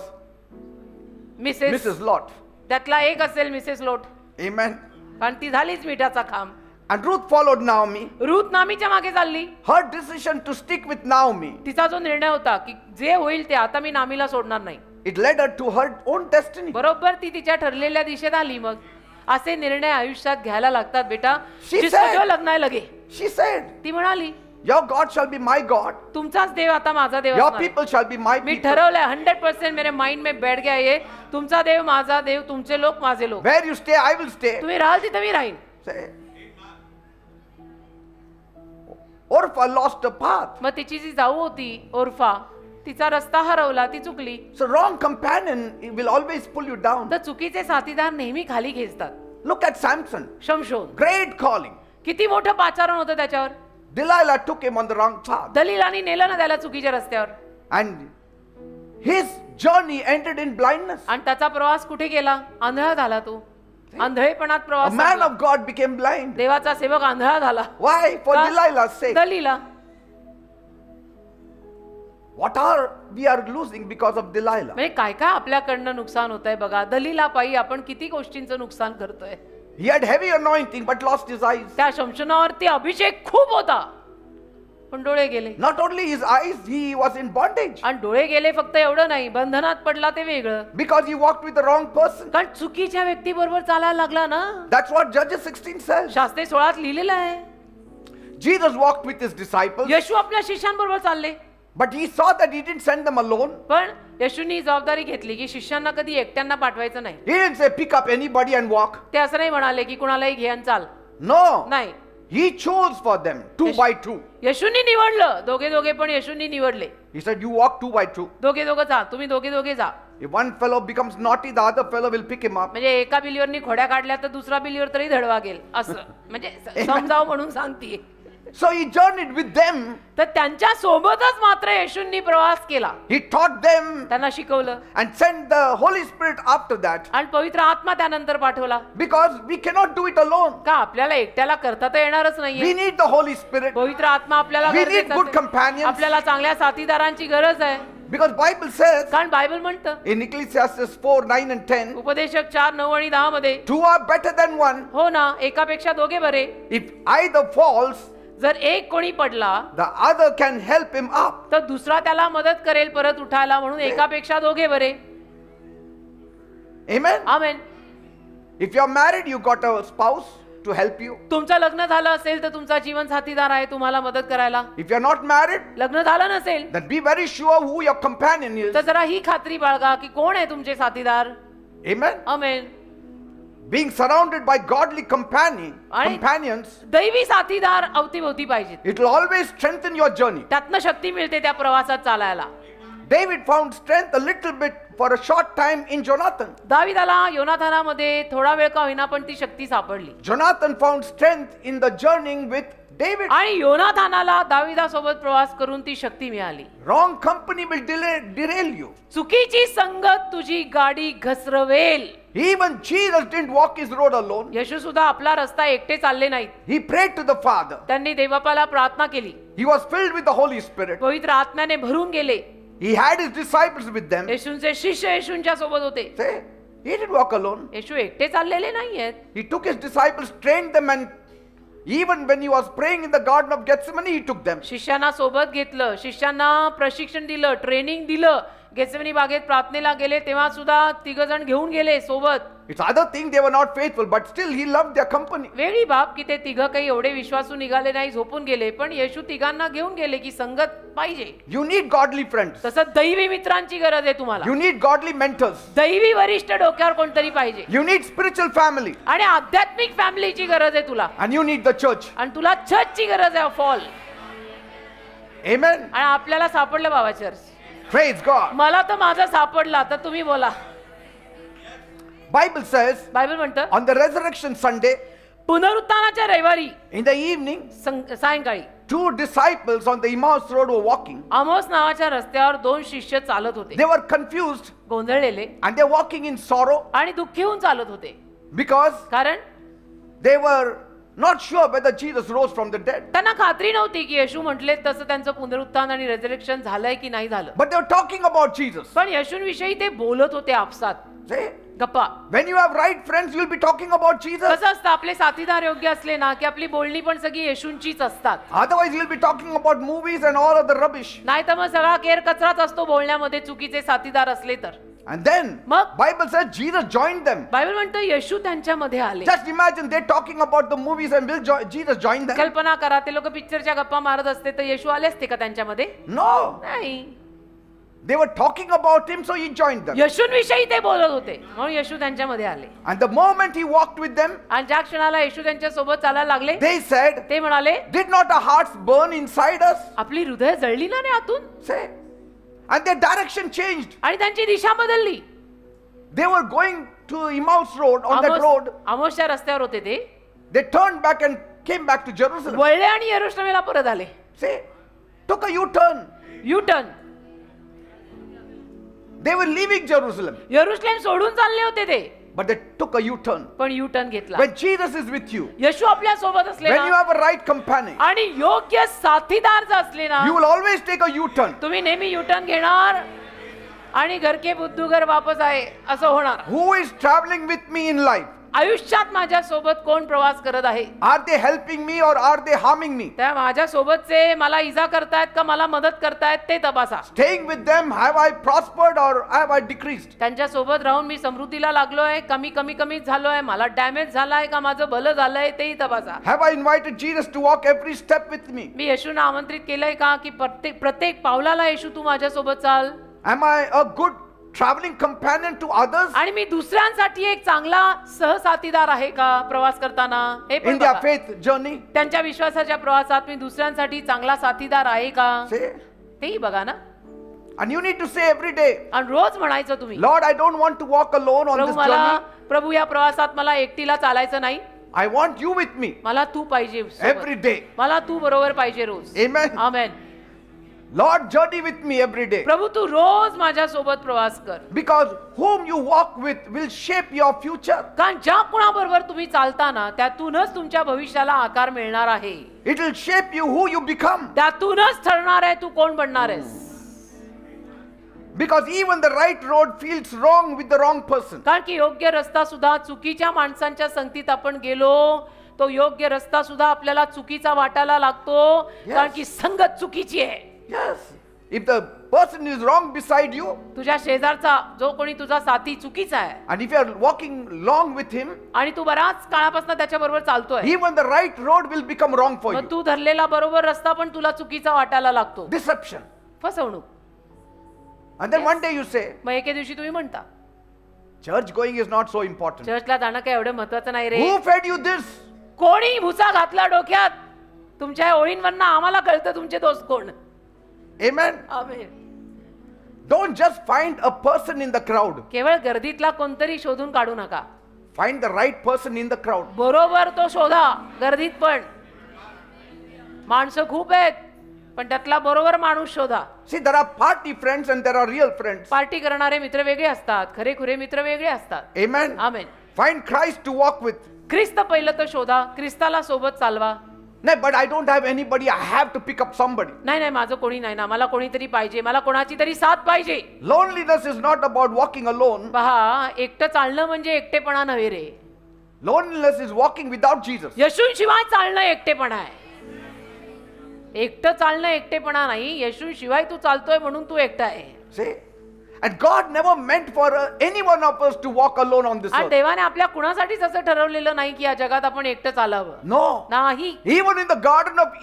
Mrs Mrs. Lot. त्यातला एक असेल मिसेस लोट, Amen. कारण ती झालीच मिठाचा खांब. And Ruth followed Naomi. Ruth नामीच्या मागे चालली. Her decision to stick with Naomi, तिचा जो निर्णय होता की जे होईल ते, आता मी नामीला सोडणार नाही, it led her to her own destiny. बरोबर ती तिच्या ठरलेल्या दिशेत आली. मग असे निर्णय आयुष्यात घ्यायला लागतात बेटा. She जिसको said- जो लगना है लगे. She said, ती म्हणाली your God shall be my God. तुमचाच देव आता माझा देव Your असणार आहे. people shall be my me people. ठरवलंय 100% मेरे माइंड में बैठ गया ये, तुमचा देव माझा देव, तुमचे लोक माझे लोक. Where you stay, I will stay. तुम्ही राहाल तिथे मी राहीन. Say. Orpah lost a path. मग तिची जी जाऊ होती ओरफा, तिचा रस्ता हरवला, ती चुकली. So wrong companion will always pull you down. तर चुकीचे साथीदार नेहमी खाली खेचतात. Look at Samson. शमशोन, Great calling. किती मोठं पाचारण होतं त्याच्यावर. Delilah took him on the wrong path. दलीलाने नेलं ना त्याला चुकीच्या रस्त्यावर, And his journey ended in blindness. आणि त्याचा प्रवास कुठे गेला? आंधळा झाला तो. आंधळेपणात A प्रवास man झाला. of God became blind. देवाचा सेवक आंधळा झाला. Why? For का? Delilah's sake. Delilah. What are we are losing because of Delilah? म्हणजे काय काय आपल्याकडनं नुकसान होत आहे बघा. दलीला पायी आपण किती गोष्टींचं नुकसान करतोय. He had heavy anointing but lost his eyes. त्या शमशनावरती अभिषेक खूप होता, पण डोळे गेले. Not only his eyes, he was in bondage आणि डोळे गेले फक्त एवढं नाही, बंधनात पडला ते वेगळं. because he walked with the wrong person. कारण चुकीच्या व्यक्ती बरोबर चालायला लागला ना. That's what Judges 16 says. Shastri 16 लिहिलेलं आहे. Jesus walked with his disciples, येशू आपल्या शिष्यांबरोबर चालले, but he saw that he didn't send them alone. पण येशूनी जबाबदारी घेतली की शिष्यांना कधी एकट्यांना पाठवायचं नाही. He didn't say pick up anybody and walk. ते असं नाही म्हणाले की कुणालाही घे आणि चाल. No. नाही, He chose for them 2 by 2. येशूनी निवडलं. दोघे दोघे पण येशूनी निवडले. He said, you walk 2 by 2. दोघे दोघं जा, तुम्ही दोघे दोघे जा. If one fellow becomes naughty, the other fellow will pick him up. म्हणजे एका बिलीवरनी खोड्या काढल्या तर दुसरा बिलीवर तरी धडवा गेल, असं म्हणजे समजाव म्हणून सांगते. So he journeyed with them. तर त्यांच्या सोबतच मात्र येशूंनी प्रवास केला. He taught them त्यांना शिकवलं and sent the Holy Spirit after that. आणि पवित्र आत्मा त्यानंतर पाठवला. Because we cannot do it alone. का आपल्याला एकट्याला करता तर येणारच We नाहीये. need the Holy Spirit. पवित्र आत्मा आपल्याला We need गरजेचं good आहे. companions. आपल्याला चांगल्या साथीदारांची गरज आहे. Because Bible says कारण बायबल म्हणतं in Ecclesiastes 4, 9 and 10, उपदेशक 4, 9 आणि 10 मध्ये, two are better than one. हो ना, एकापेक्षा दोघे बरे. If either falls, जर एक कोणी पडला the other can help him up. तर दुसरा त्याला मदत करेल परत उठायला, म्हणून एकापेक्षा दोघे बरे. Amen. Amen. If you're married, you got a spouse to help you. तुमचं लग्न झालं असेल तर तुमचा जीवन साथीदार आहे तुम्हाला मदत करायला. If you're not married, लग्न झालं नसेल then be very sure who your companion is. तर जरा ही खात्री बाळगा की कोण आहे तुमचे साथीदार. Amen. Amen. Being surrounded by godly companions, दैवी साथीदार अवतीभोवती पाहिजेत. it will always strengthen your journey. त्यातनं शक्ती मिळते त्या प्रवासात चालायला. David found strength a little bit for a short time in Jonathan. दाविदाला योनाथानामध्ये थोडा वेळ का होईना पण ती शक्ती सापडली. Jonathan found strength in the journeying with David. आणि योनाथानाला दाविदासोबत प्रवास करून ती शक्ती मिळाली. Wrong company will derail you. चुकीची संगत तुझी गाडी घसरवेल. Even Jesus didn't walk his road alone. येशू सुद्धा आपला रस्ता एकटे चालले नाहीत. He prayed to the Father. त्यांनी देवबापाला प्रार्थना केली. He was filled with the Holy Spirit. पवित्र आत्म्याने भरून गेले. He had his disciples with them. येशूंचे शिष्य येशूंच्या सोबत होते. Say, he didn't walk alone. येशू एकटे चाललेले नाहीयेत. He took his disciples, trained them, and even when he was praying in the Garden of Gethsemane, he took them. शिष्यांना सोबत घेतलं, शिष्यांना प्रशिक्षण दिलं, ट्रेनिंग दिलं. गेत्सेमनी बागेत प्रार्थनेला गेले तेव्हा सुद्धा तिघ जण घेऊन गेले सोबत. It's other thing they were not faithful, but still he loved their company. वेगळी बाब की ते तिघ काही एवढे विश्वासू निघाले नाही, झोपून गेले, पण येशू तिघांना घेऊन गेले की संगत पाहिजे. You need godly friends. तसं दैवी मित्रांची गरज आहे तुम्हाला. You need godly mentors. दैवी वरिष्ठ डोक्यावर कोणतरी पाहिजे. You need spiritual family. आणि आध्यात्मिक फॅमिलीची गरज आहे तुला. And you need the church. आणि तुला चर्चची गरज आहे. फॉल. Amen. आणि आपल्याला सापडलं बाबा चर्च. Praise God. मला तर माझं सापडला, तर तुम्ही बोला. Bible says बायबल म्हणतं on the resurrection Sunday, पुनरुत्थानाच्या रविवारी in the evening, सायंकाळी 2 disciples on the Emmaus road were walking. आमोस नावाच्या रस्त्यावर 2 शिष्य चालत होते. They were confused गोंधळलेले and they were walking in sorrow आणि दुःखी होऊन चालत होते. because कारण they were not sure whether Jesus rose from the dead. त्यांना खात्री नव्हती की येशू म्हटले तसं त्यांचं पुनरुत्थान आणि रेझरेक्शन झालंय की नाही झालं. But they were talking about Jesus. पण येशूंविषयी ते बोलत होते आपसात. See? गप्पा. When you have right friends, you'll be talking about Jesus. कसं असतं, आपले साथीदार योग्य असले ना की आपली बोलणी पण सगळी येशूंचीच असतात. Otherwise, you'll be talking about movies and all of the rubbish. नाही तर मग सगळा केर कचराच असतो बोलण्यामध्ये चुकीचे साथीदार असले तर. And then, मग Bible says Jesus joined them. Bible म्हणतं येशू त्यांच्यामध्ये आले. Just imagine they're talking about the movies and will Jesus join them? कल्पना करा, ते लोक पिक्चरच्या गप्पा मारत असते तर येशू आले असते का त्यांच्यामध्ये? No. नाही. They were talking about him, so he joined them. येशूंविषयी ते बोलत होते म्हणून येशू त्यांच्यामध्ये आले. And the moment he walked with them, आणि ज्या क्षणाला येशू त्यांच्या सोबत चालायला लागले, they said, ते म्हणाले, did not our hearts burn inside us? आपली हृदय जळली ना रे आतून? Say. And their direction changed. आणि त्यांची दिशा बदलली. They were going to Emmaus road, on that road. आमोसच्या रस्त्यावर होते ते. They turned back and came back to Jerusalem. वळले आणि यरुशलेमला परत आले. See, took a U-turn. U turn. They were leaving Jerusalem, यरुशलेम सोडून चालले होते ते, but they took a U-turn. पण यू टर्न घेतला. When Jesus is with you, येशू आपल्या सोबत असले when you ना have a right companion, आणि योग्य साथीदार जर असले ना, you will always take a U-turn. तुम्ही नेहमी यू टर्न घेणार आणि घर के बुद्धू घर वापस आहे असं होणार. Who is traveling with me in life? आयुष्यात माझ्या सोबत कोण प्रवास करत आहे? Are they helping me or are they harming me? त्या माझ्या सोबतचे मला इजा करतायत का मला मदत करतायत ते तपासा. Staying with them, have I prospered or have I decreased? त्यांच्या सोबत राहून मी समृद्धीला लागलोय, कमी झालोय, मला डॅमेज झालाय का माझं भलं झालंय तेही तपासा. Have I invited Jesus to walk every step with me? मी येशूंना आमंत्रित केलंय का की प्रत्येक पावलाला येशू तू माझ्या सोबत चाल? Am I a good traveling companion to others आणि मी दुसऱ्यांसाठी एक चांगला सहसाथीदार आहे का प्रवास करताना? हे पण in their बघा. faith journey? त्यांच्या विश्वासाच्या प्रवासात मी दुसऱ्यांसाठी चांगला साथीदार आहे का? Say, तेही बघा ना. and you need to say every day, आणि रोज म्हणायचं तुम्ही, Lord, I don't want to walk alone on this journey. प्रभू या प्रवासात मला एकटीला चालायचं नाही, I want you with me मला तू पाहिजे सोबत. every day. मला तू बरोबर पाहिजे रोज. Amen. Amen. Lord, journey with me every day. प्रभू तू रोज माझ्या सोबत प्रवास कर. Because whom you walk with will shape your future. कारण ज्या कुणाबरोबर तुम्ही चालता ना त्यातूनच तुमच्या भविष्याला आकार मिळणार आहे. It will shape you who you become. त्यातूनच ठरणार आहे तू कोण बनणार आहेस. Because even the right road feels wrong with the wrong person. कारण की योग्य रस्ता सुद्धा चुकीच्या माणसांच्या संगतीत आपण गेलो तो योग्य रस्ता सुद्धा आपल्याला चुकीचा वाटायला लागतो. कारण की संगत चुकीची आहे. Yes. If the person is wrong beside you, तुझ्या शेजारचा जो कोणी तुझा साथी चुकीचा आहे and if you are walking along with him, आणि तू बराच काळापासून त्याच्या बरोबर चालतोय, even the right road will become wrong for मग you. तू धरलेला बरोबर रस्ता पण तुला चुकीचा वाटायला लागतो. Deception. फसवणूक. And then Yes. one day you say, मग एके दिवशी तुम्ही म्हणता church going is not so important. चर्चला जाणं काय एवढं महत्वाचं नाही रे. Who fed you this? कोणी भुसा घातला डोक्यात? तुमच्या ओळींवरनं आम्हाला कळतं तुमचे दोस्त कोण. Amen. Amen. Don't just find a person in the crowd. केवळ गर्दीतला कोणतरी शोधून काढू नका. Find the right person in the crowd. बरोबर तो शोधा. गर्दीत पण माणसं खूप आहेत पण त्यातला बरोबर माणूस शोधा. See, there are party friends and there are real friends. Party करणारे मित्र वेगळे असतात, खरेखुरे मित्र वेगळे असतात. Amen. Amen. Find Christ to walk with. ख्रिस्त पहिलं तर शोधा, ख्रिस्ताला सोबत चालवा. No, but I don't have anybody. I have to pick up somebody. नाही माझं कोणी नाही ना, मला कोणीतरी पाहिजे, मला कोणाची तरी साथ पाहिजे. Loneliness is not about walking alone. पहा, एकटं चालणं म्हणजे एकटेपणा नव्हे रे. Loneliness is walking without Jesus. येशूशिवाय चालणं एकटेपणा आहे. एकटं चालणं एकटेपणा नाही, येशूशिवाय तू चालतोय म्हणून तू एकटा आहे. See? And God never meant for any one of us to walk alone on this आणि earth. देवाने आपल्या कुणासाठीच असं ठरवलेलं नाही की या जगात आपण एकटं चालावं. No. नाही. Even in the Garden of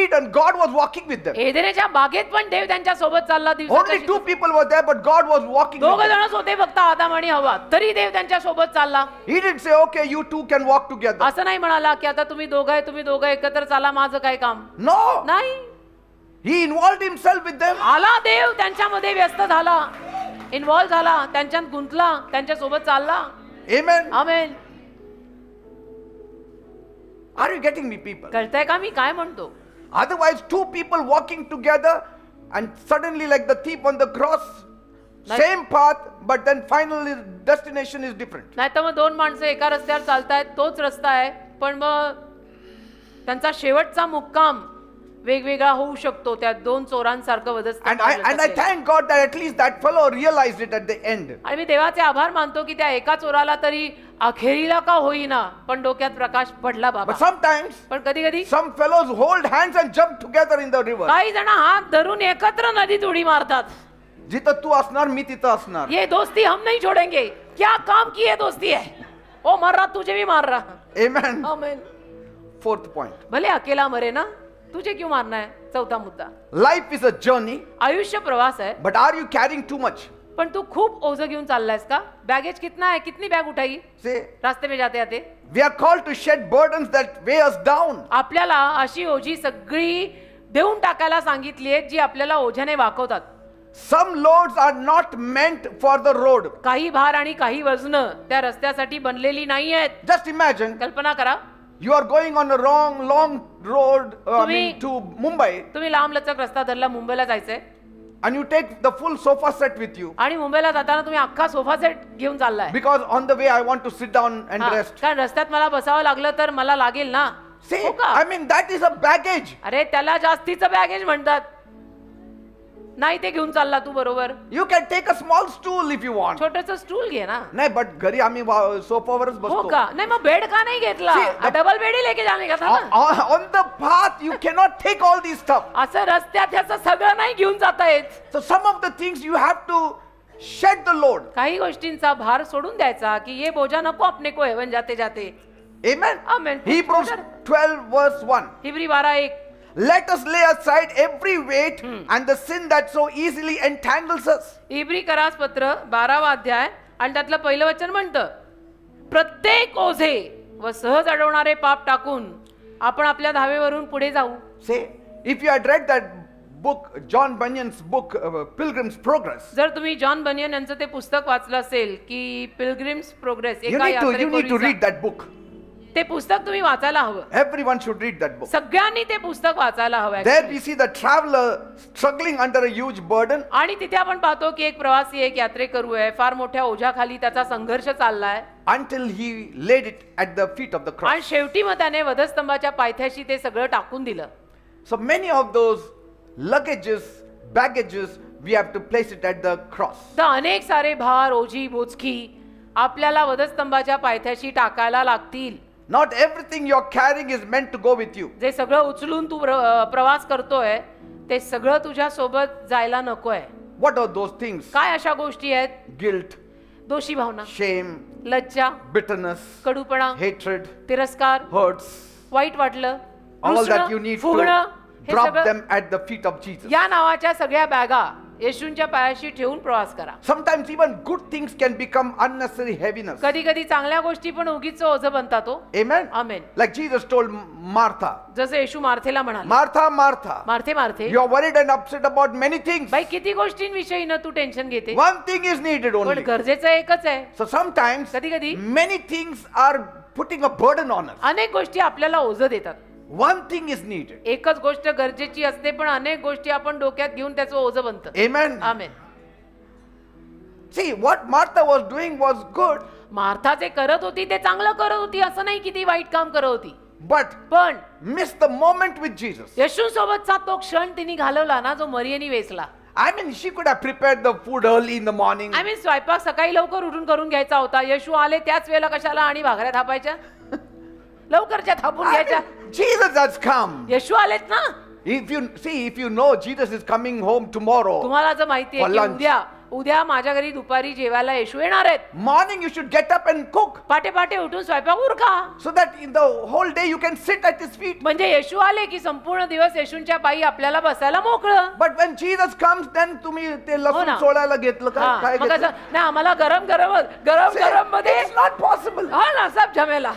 Eden, God was walking with them. एदेनेच्या बागेत पण देव त्यांच्या सोबत चालला. Only 2 people were there, but God was walking with दोघ them. जणच होते फक्त आदाम आणि हवा, तरी देव त्यांच्या सोबत चालला. He didn't say, okay, you two can walk together. असं नाही म्हणाला की आता तुम्ही दोघं एकत्र चाला, माझं काय काम. No. नाही. He involved himself with them. आला देव त्यांच्यामध्ये व्यस्त झाला, इन्व्हॉल्व झाला, त्यांच्यात गुंतला, त्यांच्या सोबत चालला. Amen. Amen. Are you getting me, people? कळतंय का मी काय म्हणतो? Otherwise, 2 people walking together and suddenly, like the thief on the cross, same path, but then finally destination is different. नाही तर मग 2 माणसं एका रस्त्यावर चालतायत, तोच रस्ता आहे, पण मग त्यांचा शेवटचा मुक्काम वेगवेगळा होऊ शकतो. त्या 2 चोरांसारखं वधस्त. And I thank God that at least that fellow realized it at the end. आणि मी देवाचे आभार मानतो की त्या एका चोराला तरी अखेरीला का होईना पण डोक्यात प्रकाश पडला बाबा. But sometimes पण कधी कधी some fellows hold hands and jump together in the river. काही जण हात धरून एकत्र नदीत उडी मारतात. जिथं तू असणार मी तिथं असणार. ये दोस्ती हम नहीं छोड़ेंगे. क्या काम की ये दोस्ती है? ओ मर रहा तुझे भी मार रहा. Amen. आमेन. 4th point. भले अकेला मरे ना, तुझे क्यों मारना है? 4था मुद्दा. Life is a journey, आयुष्य प्रवास है. but are you carrying too much? पण तू खूप ओझं घेऊन चाललायस का? बॅगेज कितना है? कितनी बॅग उठाई Say, रास्ते में जाते जाते? we are called to shed burdens that weigh us down. आपल्याला अशी ओझी सगळी देऊन टाकायला सांगितली आहेत जी आपल्याला ओझ्याने वाकवतात. Some loads are not meant for the road. काही भार आणि काही वजन त्या रस्त्यासाठी बनलेली नाही आहेत. Just imagine, कल्पना करा, you are going on a long road to Mumbai, तुम्ही लांब लचक रस्ता धरला, मुंबईला जायचंय and you take the full sofa set with you, आणि मुंबईला जाताना तुम्ही अख्खा सोफा सेट घेऊन चाललाय. because on the way I want to sit down and हा, rest. कारण रस्त्यात मला बसावं लागलं तर मला लागेल ना. See, हो का? I mean that is a baggage. अरे त्याला जास्तीचं बॅगेज म्हणतात. नाही ते घेऊन चालला तू बरोबर. You can take a small stool if you want. छोटस स्टूल घे ना. नाही, but घरी आम्ही सोफावरच हो बसतो. का? नाही मग बेड का नाही घेतला? See, the- डबल बेड ही लेके जाणे का ना. On the path you cannot take all these stuff. असं रस्त्यात ह्याचं सगळं नाही घेऊन जाता येत. So some of the things you have to shed the load. काही गोष्टींचा भार सोडून द्यायचा की ये बोझा नको अपने को हेवन जाते जाते. Amen. Amen. Hebrews 12 verse 1. Hebrew 12:1. Let us lay aside every weight and the sin that so easily entangles us. इब्री करास पत्र 12वा अध्याय आणि त्यातलं पहिलं वचन म्हणतं, प्रत्येक ओझे व सहज अडवणारे पाप टाकून आपण आपल्या धावेवरून पुढे जाऊ. Say, if you had read that book, John Bunyan's book, Pilgrim's Progress, जर तुम्ही जॉन बनियन यांचं ते पुस्तक वाचलं असेल की pilgrims progress, you need to read that book. ते पुस्तक तुम्ही वाचायला हवं. Everyone should read that book. सगळ्यांनी ते पुस्तक वाचायला हवं. There we see the traveler struggling under a huge burden. आणि तिथे आपण पाहतो की एक प्रवासी एक यात्रेकरू आहे, फार मोठ्या ओझ्याखाली त्याचा संघर्ष चाललाय Until he laid it at the feet of the cross. आणि शेवटी मग त्याने वधस्तंभाच्या पायथ्याशी ते सगळं टाकून दिलं. So many of those luggages, baggages, we have to place it at the cross. तर अनेक सारे भार, ओझी, बोचकी आपल्याला वधस्तंभाच्या पायथ्याशी टाकायला लागतील. Not everything you're carrying is meant to go with you. जे सगळं उचलून तू प्रवास करतोय ते सगळं तुझ्या सोबत जायला नकोय. What are those things? काय अशा गोष्टी आहेत? Guilt, दोषी भावना, shame, लज्जा, bitterness, कडूपणा, hatred, तिरस्कार, hurts. वाईट वाटलं, All रुसणं, that you need फुगणं, to हे drop सगळं them at the feet of Jesus. या नावाच्या सगळ्या बॅगा येशूंच्या पायाशी ठेवून प्रवास करा. Sometimes even good things can become unnecessary heaviness. कधी कधी चांगल्या गोष्टी पण उगीच ओझं बनतात. Amen. आमेन. Like Jesus told Martha, जसं येशू मार्थेला म्हणाला, Martha, Martha, मार्थे मार्थे, you are worried and upset about many things. बाई किती गोष्टींविषयी न तू टेन्शन घेते, One thing is needed पण only. गरजेचं एकच आहे. So sometimes कधी कधी many things are putting a burden on us. अनेक गोष्टी आपल्याला ओझं देतात. One thing is needed. एकच गोष्ट गरजेची असते पण अनेक गोष्टी आपण डोक्यात घेऊन त्याचं ओझं बनतं. Amen. Amen. See, what Martha was doing was good, Martha जे करत होती ते चांगलं करत होती, असं नाही की ती वाईट काम करत होती. but पण missed the moment with Jesus. येशू सोबतचा तो क्षण तिने घालवला ना, जो मरियेने वेचला. I mean, she could have prepared the food early in the morning. I mean स्वयंपाक सकाळी लवकर उठून करून घ्यायचा होता. येशू आले त्याच वेळेला कशाला आणि भाकऱ्या थापायच्या, लवकरच्या थापून I घ्यायच्या. mean, Jesus has come. येशू आलेत ना. If you know Jesus is coming home tomorrow, तुम्हाला जर माहितीये For की lunch. उद्या उद्या माझ्या घरी दुपारी जेवायला येशू येणार आहेत. Morning you should get up and cook पाटे पाटे उठून स्वयंपाक उरका. so that in the whole day you can sit at his feet. म्हणजे येशू आले की संपूर्ण दिवस येशूंच्या पायी आपल्याला बसायला मोकळं. But when Jesus comes, then तुम्ही ते लसूण ना. सोलायला घेतलं का? हा, काय मग घेतलं? असं नाही आम्हाला गरम गरम मध्ये It's not possible. हाँ ना सब झमेला.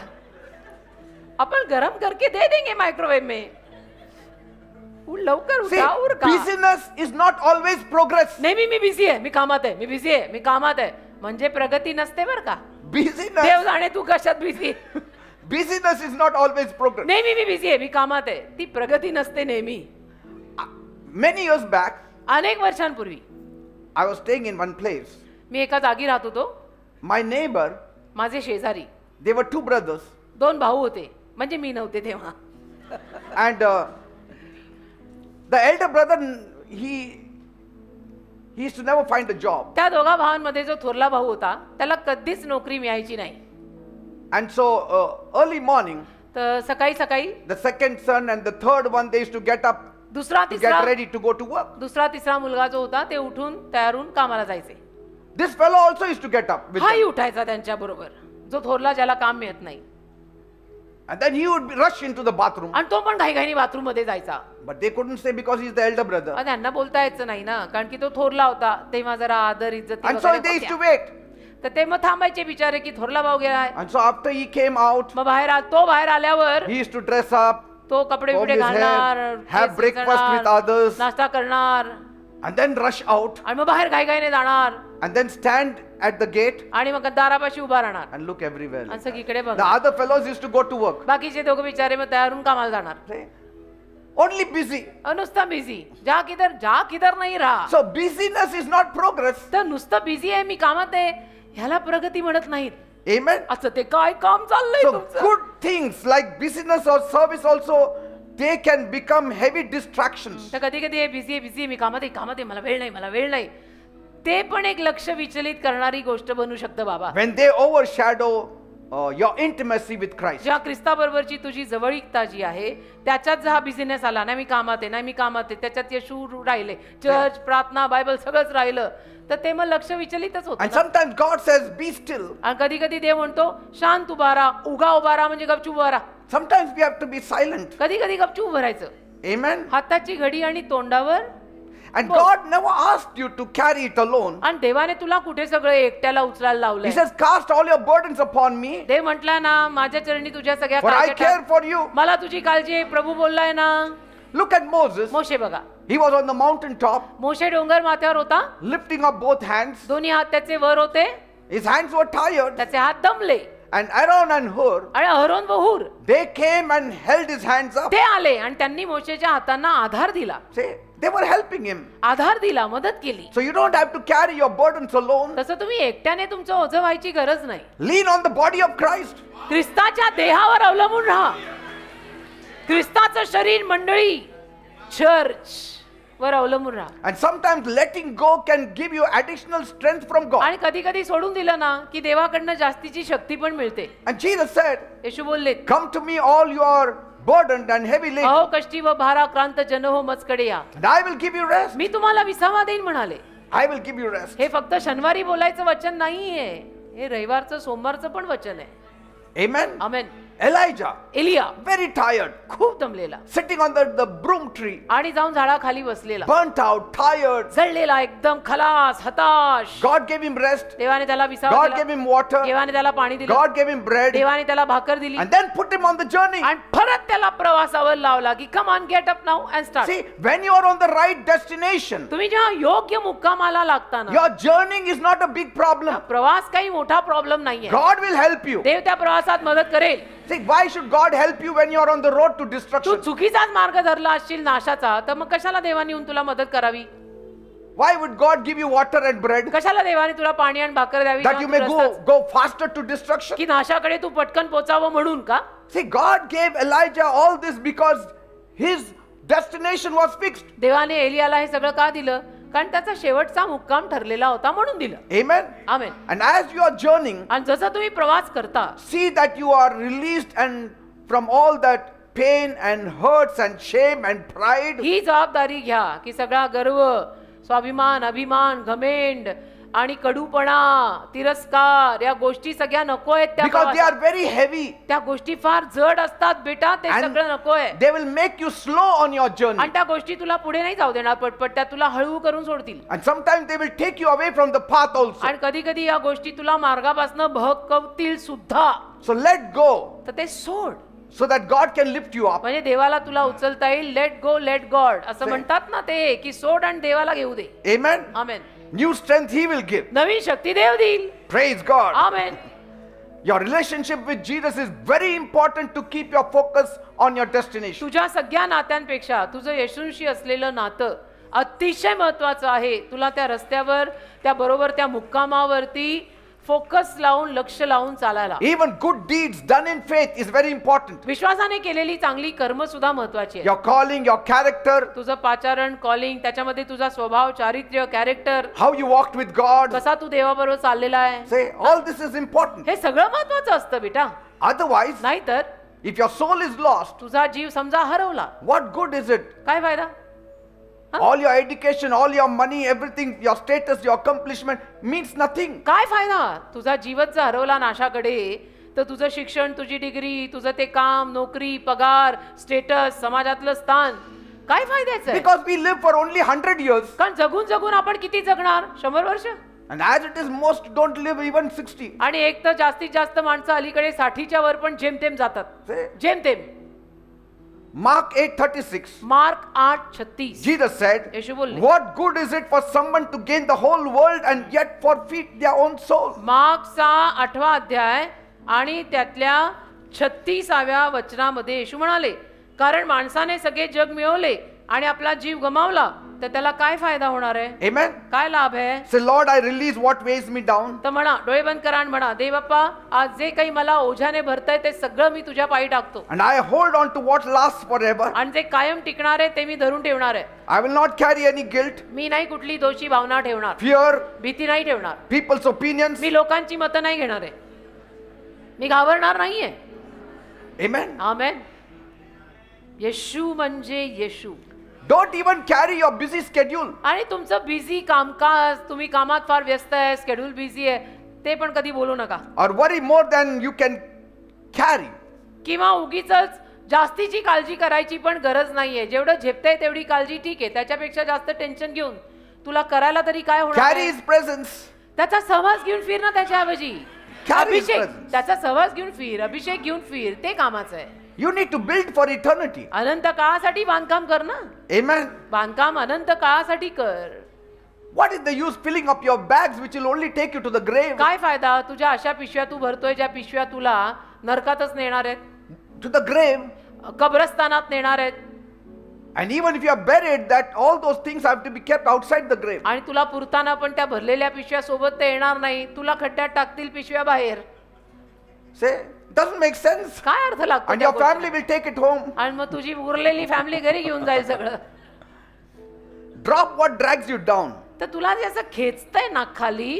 अपन गरम करके दे देंगे माइक्रोवेव में. लवकर See, उठा उरका. busyness is not always progress. नाही मी बिझी आहे, मी कामात आहे, मी बिझी आहे, मी कामात आहे म्हणजे प्रगती नसते बर का. Busyness, देव जाणे तू कशात busy. busyness is not always progress. नेहमी मी बिझी आहे, मी कामात आहे, ती प्रगती नसते नेहमी. Many years back, अनेक वर्षांपूर्वी I was staying in one place. मी एका जागी राहत होतो. My neighbor, माझे शेजारी they were two brothers, 2 भाऊ होते, म्हणजे मी नव्हते तेव्हा. and the elder brother, he used to never find a job, त्या दोघा भावांमध्ये जो थोरला भाऊ होता त्याला कधीच नोकरी मिळायची नाही. and so early morning, तर सकाळी सकाळी the second son and the third one, they used to get up दुसरा to तिसरा get ready to go to work. दुसरा तिसरा मुलगा जो होता ते उठून तयार होऊन कामाला जायचे. This fellow also used to get up with हाही them. उठायचा त्यांच्या बरोबर, जो थोरला ज्याला काम मिळत नाही. And then he would rush into the bathroom, आणि तो पण घाईघाईने बाथरूम मध्ये जायचा. but they couldn't say because he's the elder brother. आणि त्यांना बोलता यायचं नाही ना, कारण की तो थोरला होता तेव्हा जरा आदर इज्जत. And so they used to wait. तर ते मग थांबायचे बिचारे की थोरला भाऊ गेलाय. And so after he came out, मग तो बाहेर आल्यावर he used to dress up, तो कपडे comb बिपडे his घालणार, hair, have केस breakfast करणार, with others, नाश्ता करणार and then rush out, आणि मग बाहेर घाईघाईने जाणार and then stand at the gate आणि मग दारापाशी उभा राहणार and look everywhere. आणि सगळीकडे The बघ. other fellows used to go to work. बाकीचे दोघं बिचारे मग तयार होऊन कामाला जाणार. See? Only busy. नुसतं बिझी, जा किधर नाही राहा. So busyness is not progress. तर नुसतं बिझी आहे, मी कामात आहे, ह्याला प्रगती म्हणत नाहीत. Amen. असं ते काय काम चाललंय So तुमचं. good things like busyness or service also, they can become heavy distractions. तर कधी कधी हे बिझी मी कामात आहे, मला वेळ नाही ते पण एक लक्ष विचलित करणारी गोष्ट बनू शकतं बाबा. When they overshadow your intimacy with Christ. ज्या ख्रिस्ताबरोबरची तुझी जवळीकता जी आहे त्याच्यात जर हा बिझनेस आला, नाही मी कामात आहे, त्याच्यात येशू राहिले, चर्च, प्रार्थना, बायबल सगळंच राहिलं, तर ते मग लक्ष विचलितच होतं. And sometimes God says, be still. आणि कधी कधी देव म्हणतो शांत उभा राहा म्हणजे गपचूप उभा राहा. Sometimes we have to be silent. कधी कधी गपचूप उभं राहायचं. Amen. हाताची घडी आणि तोंडावर. And God never asked you to carry it alone. आणि देवाने तुला कुठे सगळं एकट्याला उचलायला He लावलंय. says, cast all your burdens upon me, देव म्हटला ना, माझ्या चरणी तुझ्या सगळ्या for I काळज्या care टाक. for you. मला तुझी काळजी आहे. प्रभू बोललाय ना. Look at Moses. मोशे बघा, He was on the mountain top, मोशे डोंगर माथ्यावर होता, lifting up both hands. दोन्ही हात त्याचे वर होते, His hands were tired. त्याचे हात दमले. And Aaron and Hur, आणि अहरोन व हूर they came and held his hands up. ते आले आणि त्यांनी मोशेच्या हातांना आधार दिला. See, they were helping him. आधार दिला, मदत केली. So you don't have to carry your burdens alone. तसं तुम्ही एकट्याने तुमचं ओझं व्हायची गरज नाही. Lean on the body of Christ. ख्रिस्ताच्या देहावर अवलंबून राहा. ख्रिस्ताचं शरीर मंडळी, चर्च वर अवलंबून राहा. And sometimes letting go can give you additional strength from God. आणि कधी कधी सोडून दिलं ना की देवाकडनं जास्तीची शक्ती पण मिळते. And Jesus said, येशू बोलले, come to me all you are burdened and heavy laden, अहो कष्टी व भाराक्रांत जन हो मजकडे या, and I will give you rest. मी तुम्हाला विसावा देईन म्हणाले. I will give you rest. हे फक्त शनिवारी बोलायचं वचन नाहीये, हे रविवारचं सोमवारचं पण वचन आहे. Amen. आमेन. Elijah, एलिया very tired, खूप दमलेला sitting under the broom tree, आणि जाऊन झाडाखाली बसलेला, burnt out, tired. जळलेला, एकदम खलास, हताश. God gave him rest. देवाने त्याला विसावा God दिला, gave him water. देवाने त्याला पाणी दिलं, God gave him bread. देवाने त्याला भाकर दिली And then put him on the journey. आणि परत त्याला प्रवासावर लावला की come on get up now and start. See, when you are on the right destination, तुम्ही जेव्हा योग्य मुक्कामाला लागता ना, your journey is not a big problem. प्रवास काही मोठा प्रॉब्लेम नाहीये. God will help you. देव त्या प्रवासात मदत करेल. See, why should God help you when you are on the road to Tu destruction? चुकीचाच मार्ग धरला असशील नाशाचा, तर मग कशाला देवाने येऊन तुला मदत करावी? Why would God give you water and bread कशाला देवाने तुला पाणी आणि भाकर द्यावी that you may go faster to destruction? की नाशाकडे तू पटकन पोचावं म्हणून का? See, God gave Elijah all this because his destination was fixed. देवाने एलियाला हे सगळं का दिलं? कारण त्याचा शेवटचा मुक्काम ठरलेला होता म्हणून दिलं. Amen. Amen. And as you are journeying, आणि जसं तुम्ही प्रवास करता, see that you are released and from all that pain and hurts and shame and pride. ही जबाबदारी घ्या की सगळा गर्व, स्वाभिमान, अभिमान, घमेंड आणि कडूपणा, तिरस्कार, या गोष्टी सगळ्या नको आहेत त्या Because they are प्रवासात. very heavy. त्या गोष्टी फार जड असतात बेटा, ते And सगळं नकोय. they will make you slow on your journey. आणि त्या गोष्टी तुला पुढे नाही जाऊ देणार पटपट, त्या तुला हळू करून सोडतील. And sometimes they will take you away from the path also. आणि कधी कधी या गोष्टी तुला मार्गापासून भटकवतील सुद्धा. So let go तर ते सोड, so that God can lift you up. म्हणजे देवाला तुला उचलता येईल. लेट गो लेट गॉड असं म्हणतात ना ते, की सोड आणि देवाला घेऊ दे. Amen. Amen. New strength He will give. नवीन शक्ती देव देईल. Praise God. Amen. Your relationship with Jesus is very important to keep your focus on your destination. तुझ्या सगळ्या नात्यांपेक्षा तुझं येशूंशी असलेलं नातं अतिशय महत्वाचं आहे. तुला त्या रस्त्यावर, त्या बरोबर त्या मुक्कामावरती फोकस लावून, लक्ष लावून चालायला. Even good deeds done in faith is very important. विश्वासाने केलेली चांगली कर्म सुद्धा महत्वाची आहे. Your calling, your character, तुझं पाचारण, कॉलिंग, त्याच्यामध्ये तुझा स्वभाव, चारित्र्य, character, how you walked with God. कसा तू देवाबरोबर चाललेला आहे, Say, all this is important. हे सगळं महत्वाचं असतं बेटा. Otherwise, नाहीतर if your soul is lost, तुझा जीव समजा हरवला, what good is it? काय फायदा? All your education, all your money, everything, your status, your accomplishment means nothing. काय फायदा? तुझा जीवच जर हरवला नाशाकडे, तर तुझं शिक्षण, तुझी डिग्री, तुझं ते काम, नोकरी, पगार, स्टेटस, समाजातलं स्थान, काय फायद्याचं आहे? Because we live for only 100 years. कारण जगून जगून आपण किती जगणार? 100 वर्ष. And as it is, most don't live even 60. आणि एक तर जास्तीत जास्त माणसं अलीकडे 60च्या वर पण जेमतेम जातात. Say, जेमतेम. Mark 8:36. मार्क 8:36. Jesus said, येशू बोलले, what good is it for someone to gain the whole world and yet forfeit their own soul? मार्कचा 8वा अध्याय आणि त्यातल्या 36व्या वचनामध्ये येशू म्हणाले, कारण माणसाने सगळे जग मिळवले आणि आपला जीव गमावला, तर त्याला काय फायदा होणार आहे? Amen. काय लाभ आहे? Say, Lord, I release what weighs me down. तर म्हणा, डोळे बंद करा आणि म्हणा, देव बाप्पा, आज जे काही मला ओझ्याने भरतंय ते सगळं मी तुझ्या पायी टाकतो. And I hold on to what lasts forever. आणि जे कायम टिकणार आहे ते मी धरून ठेवणार आहे. I will not carry any guilt, मी नाही कुठली दोषी भावना ठेवणार, fear, भीती नाही ठेवणार, people's opinions. मी लोकांची मतं नाही घेणार आहे, मी घाबरणार नाहीये. Amen. आमेन. येशू म्हणजे येशू. Don't even carry your busy schedule. आणि तुमचं बिझी कामकाज, तुम्ही कामात फार व्यस्त आहे, शेड्यूल बिझी आहे, ते पण कधी बोलू नका. Or worry more than you can carry. किंवा उगीच जास्तीची काळजी करायची पण गरज नाहीये. जेवढं झेपतंय तेवढी काळजी ठीक आहे, त्याच्यापेक्षा जास्त टेन्शन घेऊन तुला करायला तरी काय होणार Carry आहे? His presence. त्याचा सहवास घेऊन फिर ना त्याच्याऐवजी. Carry His अभिषेक, presence. त्याचा सहवास घेऊन फिर, अभिषेक घेऊन फिर, ते कामाचं आहे. You need to build for eternity. अनंत काळासाठी बांधकाम कर ना. Amen. बांधकाम अनंत काळासाठी कर. What is the use filling up your bags which will only take you to the grave? काय फायदा तुझ्या अशा पिशव्या तू भरतोय, ज्या पिशव्या तुला नरकातच नेणार आहेत, To the grave. कब्रस्तानात नेणार आहेत. And even if you are buried, that all those things have to be kept outside the grave. आणि तुला पुरताना पण त्या भरलेल्या पिशव्या सोबत ते येणार नाही, तुला खड्ड्यात टाकतील पिशव्या बाहेर. Say, doesn't make sense. काय अर्थ लागतो And त्या your family गोष्टीला? will take it home. आणि मग तुझी उरलेली फॅमिली घरी घेऊन जाईल सगळं. Drop what drags you down तर तुला जे असं खेचतंय ना खाली,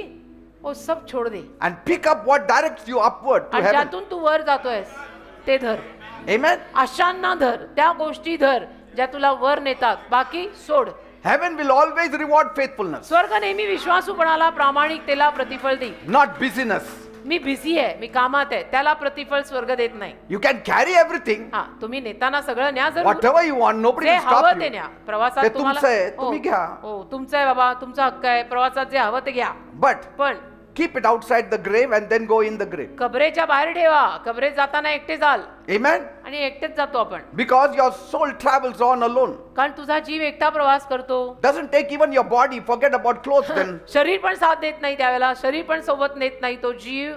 ओ सब छोड दे. and pick up what directs you upward to आणि heaven. ज्यातून तू वर जातोयस ते धर. Amen. आशांना धर, त्या गोष्टी धर ज्या तुला वर नेतात, बाकी सोड. Heaven will always reward faithfulness, स्वर्ग नेहमी विश्वासूपणाला, प्रामाणिकतेला प्रतिफळ देईल. not busyness. मी बिझी आहे, मी कामात आहे, त्याला प्रतिफळ स्वर्ग देत नाही. You can carry everything, हा, तुम्ही नेताना सगळं न्या जरूर. whatever you want. Nobody जे will stop हवं ते you. न्या. प्रवासात ते तुम्हाला तुमचं आहे, हो, तुम्ही घ्या. हो, तुमचं आहे बाबा, तुमचा हक्क आहे. प्रवासात जे हवं ते घ्या, But पण keep it outside the grave and then go in the grave. कबरेच्या बाहेर ठेवा. कबरेत जाताना एकटे जाल Amen. आणि एकटेच जातो आपण, Because your soul travels on alone. कारण तुझा जीव एकटा प्रवास करतो. Doesn't take even your body. Forget about clothes then. शरीर पण साथ देत नाही त्यावेळेला, शरीर पण सोबत नेत नाही तो जीव.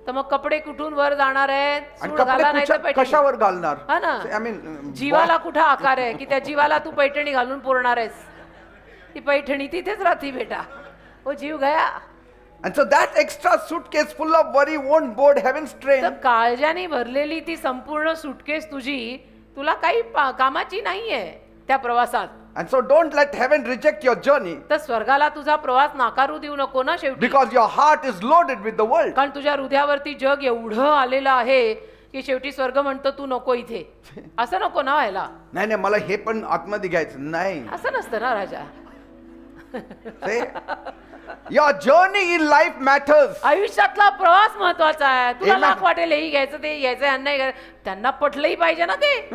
तर मग कपडे कुठून वर जाणार आहेत? आणि सूड घाला नाही तर कपडे पैठणी. कशावर घालणार? हा ना. I mean, जीवाला कुठं आकार आहे की त्या जीवाला तू पैठणी घालून पुरणार आहेस? ती पैठणी तिथेच राहते बेटा. ओ जीव गया. And so that extra suitcase full of worry won't board heaven's train. तर काळजाने भरलेली ती संपूर्ण सुटकेस तुझी तुला काही कामाची नाहीये त्या प्रवासात. And so don't let heaven reject your journey, तर स्वर्गाला तुझा प्रवास नाकारू देऊ नको ना शेवटी. because your heart is loaded with the world. कारण तुझ्या हृदयावरती जग एवढं आलेलं आहे की शेवटी स्वर्ग म्हणतो तू नको इथे. असं नको ना व्हायला. नाही नाही, मला हे पण आतमध्ये घ्यायचं नाही. असं नसतं ना राजा. See? Your journey in life matters. आयुष्यातला प्रवास महत्वाचा आहे. तुला Amen. लाख वाटेल हे घ्यायचं ते घ्यायचं यांना हे घ्यायचं. त्यांना पटलंही पाहिजे ना ते.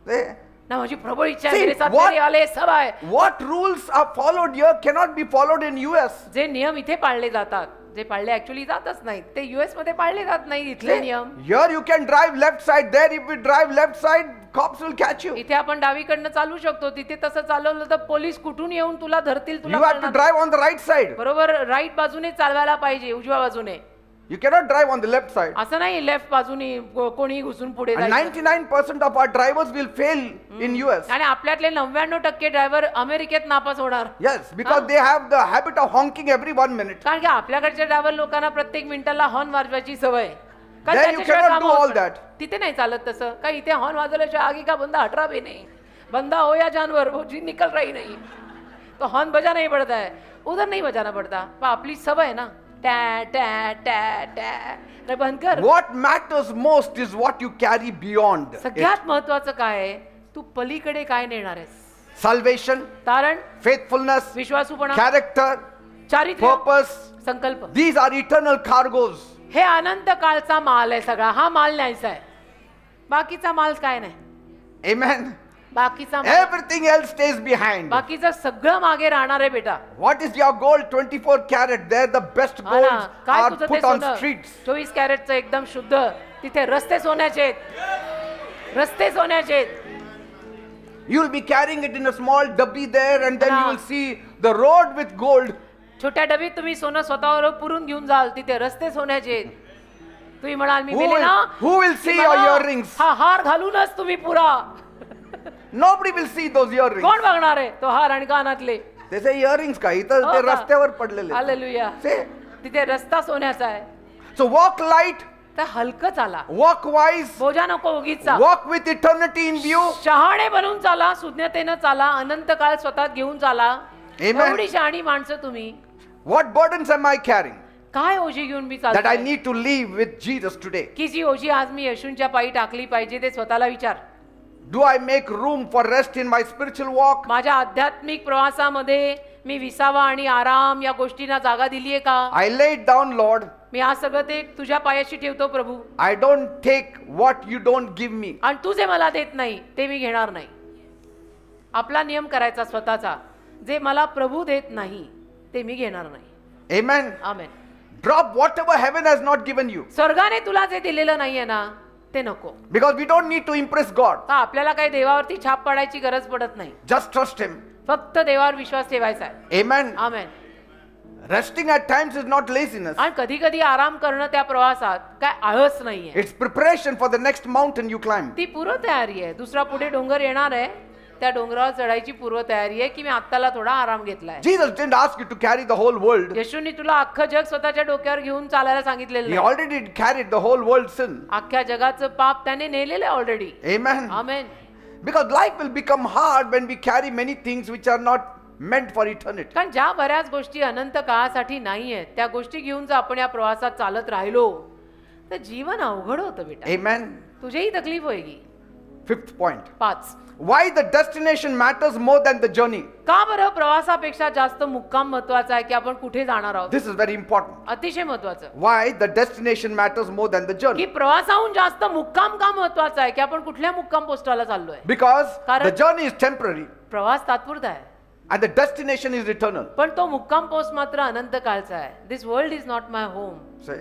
See? ना माझी प्रबळ इच्छा आहे See, मेरे साथ what- मेरे वाले सब आहे. What rules are followed here cannot be followed in US. जे नियम इथे पाळले जातात, जे पाळले ऍक्च्युअली जातच नाहीत, ते US मध्ये पाळले जात नाही इथले See? नियम. Here you can drive left side. There if you drive left side, cops will catch you. इथे आपण डावीकडनं चालू शकतो, तिथे तसं चालवलं तर पोलीस कुठून येऊन तुला धरतील, तुला You have to कळणार. drive on the right side. बरोबर राईट बाजूने चालवायला पाहिजे, उजव्या बाजूने. You cannot drive on the left side. असं नाही लेफ्ट बाजूने कोणी घुसून पुढे And जायचं. 99% of our drivers will fail in US. आणि आपल्यातले 99% ड्रायव्हर अमेरिकेत नापास होणार. Yes, because they have the habit of honking every 1 minute. कारण की आपल्याकडच्या ड्रायव्हर लोकांना प्रत्येक मिनिटाला हॉर्न वाजवायची सवय. कारण There you त्याच्याशिवाय cannot कामं do होत all नाही. that. तिथे नाही चालत तसं. का इथे हॉर्न वाजवल्याशिवाय आगे का बंदा हट रहा भी नहीं. बंदा हो या जानवर वो जी निकल रही नहीं. तो हॉर्न बजाना ही पड़ता है, उधर नहीं बजाना पड़ता. पण आपली सवय आहे ना, टॅ टॅ टॅ टॅ. अरे बंद कर. What matters most is what you carry beyond. सगळ्यात महत्वाचं काय आहे, तू पलीकडे काय नेणार आहेस. Salvation, तारण, faithfulness, विश्वासूपणा, character, चारित्र्य, purpose. संकल्प. These are eternal cargoes. हे अनंत काळचा माल आहे सगळा. हा माल न्यायचा आहे. बाकीचा माल काय नाही. Amen. बाकीचा माल, Everything else stays behind. बाकीचं सगळं मागे राहणार आहे बेटा. What is your gold? 24 carat. There the best हा ना, golds काय are तुझं ते put on सोनं streets. 24 कॅरेटचं एकदम शुद्ध. तिथे रस्ते सोन्याचे आहेत. रस्ते सोन्याचे आहेत. You will be carrying it in a small dabbi there, and then हा. you will see the road with gold. छोट्या डबीत तुम्ही सोनं स्वतःवर पुरून घेऊन जाल, तिथे रस्ते सोन्याचे आहेत. तुम्ही म्हणाल मी Who मेले will- ना, who will see की your मला earrings? हा हार घालूनच तुम्ही पुरा. Nobody will see those earrings. कोण बघणार आहे तो हार आणि कानातले. They say earrings का? इथं हो ते का? रस्त्यावर पडलेले. हालेलुया. See? तिथे रस्ता सोन्याचा आहे. So walk light, तर हलकं चाला. walk wise, बोजा नको उगीचा. walk with eternity in view. शहाणे बनून चाला, सुज्ञतेनं चाला, अनंत काळ स्वतःत घेऊन चाला. Amen. एवढी शहाणी माणसं तुम्ही. What burdens am I carrying काय ओझी घेऊन मी that I चालतो, need to leave with Jesus today? की जी ओझी आज मी येशूंच्या पायी टाकली पाहिजे ते स्वतःला विचार. Do I make room for rest in my spiritual walk? माझ्या आध्यात्मिक प्रवासामध्ये मी विसावा आणि आराम या गोष्टींना जागा दिलीये का. I lay it down, Lord. मी आज सगळं ते तुझ्या पायाशी ठेवतो प्रभू. I don't take what you don't give me. आणि तू जे मला देत नाही ते मी घेणार नाही. आपला नियम करायचा स्वतःचा. जे मला प्रभू देत नाही ते मी घेणार नाही. Amen. Amen. Drop whatever heaven has not given you. स्वर्गाने तुला जे दिलेलं नाहीये ना ते नको. Because we don't need to impress God. का आपल्याला काही देवावरती छाप पाडायची गरज पडत नाही. Just trust Him. फक्त देवावर विश्वास ठेवायचा आहे. Amen. Amen. Resting at times is not laziness. आणि कधी कधी आराम करणं त्या प्रवासात काय आळस नाहीये. It's preparation for the next mountain you climb. ती पूर्व तयारी आहे. दुसरा पुढे डोंगर येणार आहे, त्या डोंगरावर चढायची पूर्व तयारी आहे की मी आत्ताला थोडा आराम घेतलाय. Jesus didn't ask you to carry the whole world. येशूंनी तुला अख्खं जग स्वतःच्या डोक्यावर घेऊन चालायला सांगितलेलं He नाही. already carried the whole world's sin. अख्ख्या जगाचं पाप त्याने नेलेलं आहे already. Amen. Amen. Because life will become hard when we carry many things which are not meant for eternity. कारण ज्या बऱ्याच गोष्टी अनंत काळासाठी नाही आहेत त्या गोष्टी घेऊन जर आपण या प्रवासात चालत राहिलो तर जीवन अवघड होतं बेटा. Amen. तुझीही तकलीफ होईल. Fifth point. 5. Why the destination matters more than the journey. का बरं प्रवासापेक्षा जास्त मुक्काम महत्वाचा आहे की आपण कुठे जाणार आहोत. This is very important. अतिशय महत्वाचं. Why the destination matters more than the की journey. प्रवासाहून जास्त मुक्काम का महत्वाचा आहे की आपण कुठल्या मुक्काम पोस्टाला चाललोय. Because कारण- the journey is temporary प्रवास तात्पुरता आहे and the destination is eternal. पण तो मुक्काम पोस्ट मात्र अनंत काळचा आहे. This world is not my home. Say.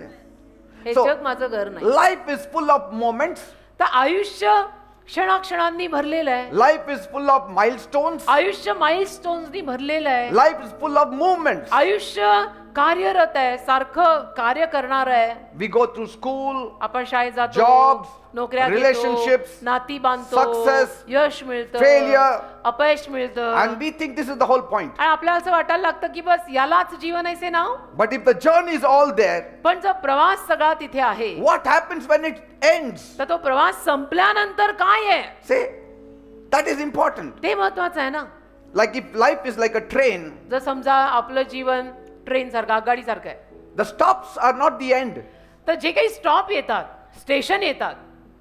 हे So, जग माझं घर नाही. Life is full of moments. तर आयुष्य क्षणाक्षणांनी भरलेलं आहे. Life is full of milestones. आयुष्य माइलस्टोन्सनी भरलेलं आहे. Life is full of movements. आयुष्य कार्यरत आहे, सारखं कार्य करणार आहे. We go through school, आपण शाळेत जातो, Jobs, नोकऱ्या घेतो, relationships, नाती बांधतो, success, यश मिळतं, failure, अपयश मिळतं. and we think this is the whole point. आणि आपल्याला असं वाटायला लागतं की बस यालाच जीवन आहे से नाव. But if the journey is all there, पण जर प्रवास सगळा तिथे आहे what happens when it ends? तर तो प्रवास संपल्यानंतर काय आहे Say, that is important. ते महत्वाचं आहे ना. Like if life is like a train, जर समजा आपलं जीवन ट्रेन सारखं आगगाडी सारखं आहे the stops are not the end. तर जे काही स्टॉप येतात, स्टेशन येतात,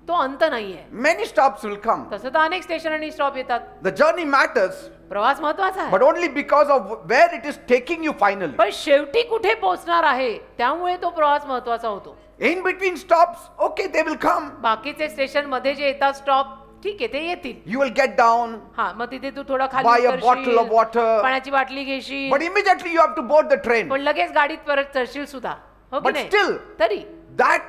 तो अंत नाहीये. Many stops will come. तसं तर अनेक स्टेशन आणि स्टॉप येतात. The journey matters प्रवास महत्वाचा आहे, but only because of where it is taking you finally. पण शेवटी कुठे पोहोचणार आहे त्यामुळे तो प्रवास महत्वाचा होतो. In between stops, okay, they will come. बाकीचे स्टेशन मध्ये जे येतात स्टॉप, ठीक आहे ते येतील. You will get down, हा, मग तिथे तू थोडा buy खाली a bottle of water, पाण्याची बाटली घेशील, but immediately you have to board the train. पण लगेच गाडीत परत चढशील सुद्धा, हो की But नाही? still, तरी that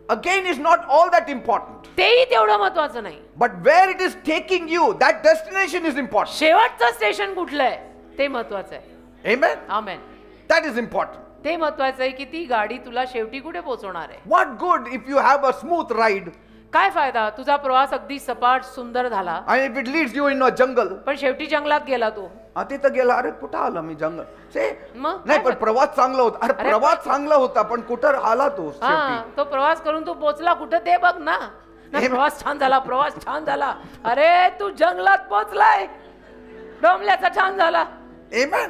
again is not all that important. तेही तेवढं महत्वाचं नाही. But where it is taking you, that destination is important. शेवटचं स्टेशन कुठलं आहे ते महत्वाचं आहे. Amen? Amen. That is important. ते महत्वाचं आहे की ती गाडी तुला शेवटी कुठे पोहोचवणार आहे. What good if you have a smooth ride काय फायदा तुझा प्रवास अगदी सपाट सुंदर झाला, and if it leads you in a jungle? पण शेवटी जंगलात गेला तो. तिथं गेला, अरे कुठं आला मी जंगल से मग नाही, काय पण प्रवास चांगला होता. अरे अरे प्रवास चांगला होता, पण कुठं आला तो हा, शेवटी? तो प्रवास करून तू पोहोचला कुठं ते बघ ना. नाही, प्रवास छान झाला, प्रवास छान झाला. अरे तू जंगलात पोहोचलाय, डोंबल्याचा छान झाला. Amen.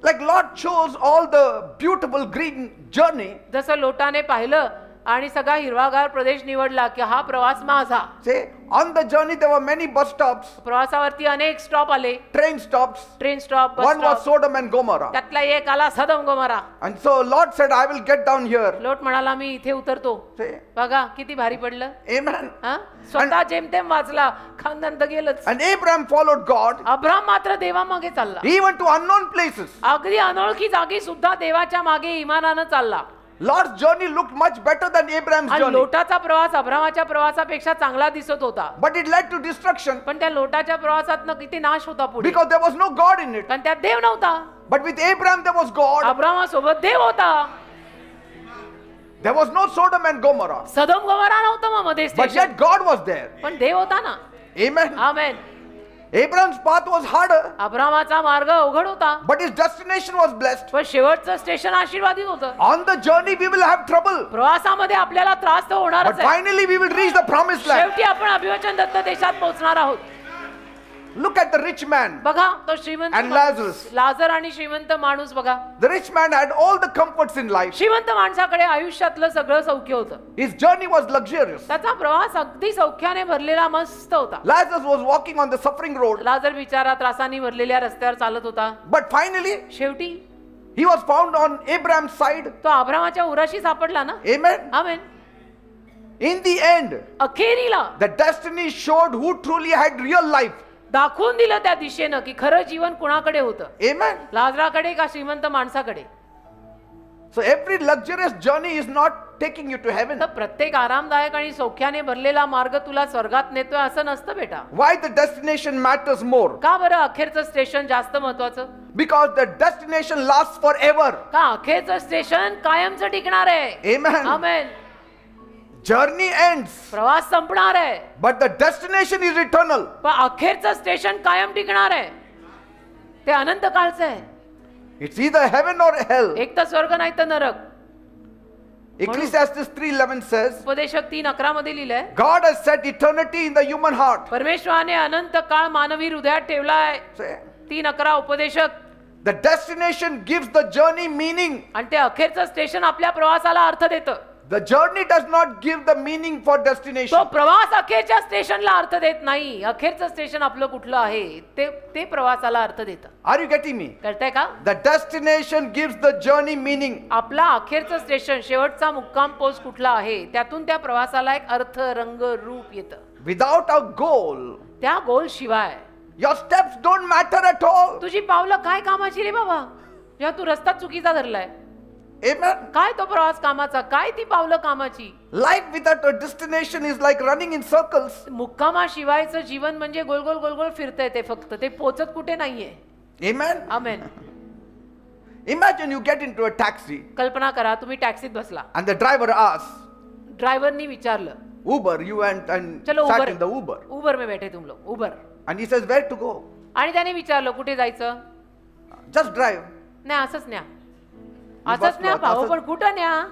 Like Lord chose all the beautiful green journey. जसं लोटाने पाहिलं आणि सगळा हिरवागार प्रदेश निवडला की हा प्रवास माझा. Say, on the journey there were many bus stops, प्रवासावरती अनेक स्टॉप आले, train stops. Train stop, bus One was stop. Sodom and Gomorrah. त्यातला एक आला सदम गोमारा. And so Lord said, I will get down here. लोट म्हणाला मी इथे उतरतो. Say, बघा किती भारी पडलं. Amen. हा, स्वतः जेमतेम वाचला, खानदान तर गेलंच. And Abraham followed God, Abram मात्र देवामागे चालला. even to unknown places. अगदी अनोळखी जागी सुद्धा देवाच्या मागे इमानानं चालला. Lord's journey looked much better than Abraham's आणि journey. लोटाचा प्रवास अब्रामाच्या प्रवासापेक्षा चांगला दिसत होता, But it led to destruction पण त्या लोटाच्या प्रवासात किती नाश होता पुढे, because there was no God in it. कारण त्यात देव नव्हता. But with Abraham there was God. अब्रामासोबत देव होता. There was no Sodom and Gomorrah. सदम गोमारा नव्हता मग मध्ये But station, yet God was there. पण देव होता ना. Amen. Amen. Abraham's path was harder, अब्रामाचा मार्ग अवघड होता, but his destination was blessed. पण शेवटचं स्टेशन आशीर्वादित होतं. On the journey we will have trouble, प्रवासामध्ये आपल्याला त्रास तर but होणारच आहे. finally we will reach the promised land. शेवटी आपण अभिवचन दत्त देशात पोहोचणार आहोत. Look at the rich man. बघा तो श्रीमंत And माणूस, Lazarus. लाजर आणि श्रीमंत माणूस बघा. The rich man had all the comforts in life. श्रीमंत माणसाकडे आयुष्यातलं सगळं सौख्य होतं. His journey was luxurious. त्याचा प्रवास अगदी सौख्याने भरलेला मस्त होता. Lazarus was walking on the suffering road, लाजर बिचारा त्रासाने भरलेल्या रस्त्यावर चालत होता. but finally शेवटी he was found on Abraham's side. तो अब्रामाच्या उराशी सापडला ना. Amen. Amen. In the end, अखेरीला the destiny showed who truly had real life. दाखवून दिलं त्या दिशेनं की खरं जीवन कुणाकडे होतं, Amen. लाजराकडे का श्रीमंत माणसाकडे. So every luxurious journey is not taking you to heaven. तर प्रत्येक आरामदायक आणि सौख्याने भरलेला मार्ग तुला स्वर्गात नेतोय असं नसतं बेटा. Why the destination matters more? का बरं अखेरचं स्टेशन जास्त महत्वाचं? Because the destination lasts forever. का अखेरचं स्टेशन कायमचं टिकणार आहे. Amen. आमेन. Journey ends, प्रवास संपणार आहे, but the destination is eternal. पण अखेरचं स्टेशन कायम टिकणार आहे. ते अनंत काळचं आहे. It's either heaven or hell. एक तर स्वर्ग नाही तर नरक. Ecclesiastes 3:11 says, उपदेशक 3:11 मध्ये लिहिलंय, God has set eternity in the human heart. परमेश्वराने अनंत काळ मानवी हृदयात ठेवलाय. Say, 3:11 उपदेशक. the destination gives the journey meaning. आणि ते अखेरचं स्टेशन आपल्या प्रवासाला अर्थ देतं. The journey does not give the meaning for destination. तो प्रवास अखेरच्या स्टेशनला अर्थ देत नाही. अखेरचं स्टेशन आपलं कुठलं आहे ते प्रवासाला अर्थ देतं. Are you getting me? कळतंय का? The destination gives the journey meaning. आपला अखेरचं स्टेशन, शेवटचा मुक्काम पोस्ट कुठला आहे त्यातून त्या प्रवासाला एक अर्थ, रंग, रूप येतं. Without a goal, त्या गोल शिवाय your steps don't matter at all. तुझी पावलं काय कामाची रे बाबा, जेव्हा तू रस्ता चुकीचा धरलाय. Amen. काय तो प्रवास कामाचा, काय ती पावलं कामाची. Life without a destination is like running in circles. मुक्कामाशिवायचं जीवन म्हणजे गोल गोल गोल गोल फिरतंय ते, फक्त ते पोचत कुठे नाहीये. Amen. Amen. Imagine you get into a taxi कल्पना करा तुम्ही टॅक्सीत बसला, and the driver asks, ड्रायव्हरनी विचारलं, Uber, you went and चलो sat Uber, in the Uber. Uber में बैठे तुम लोग, Uber. And he says, where to go? आणि त्याने विचारलं कुठे जायचं. Just drive. नाही असंच न्या, मी असंच न्या बसलो, भाऊ, असंच- पण कुठं न्या.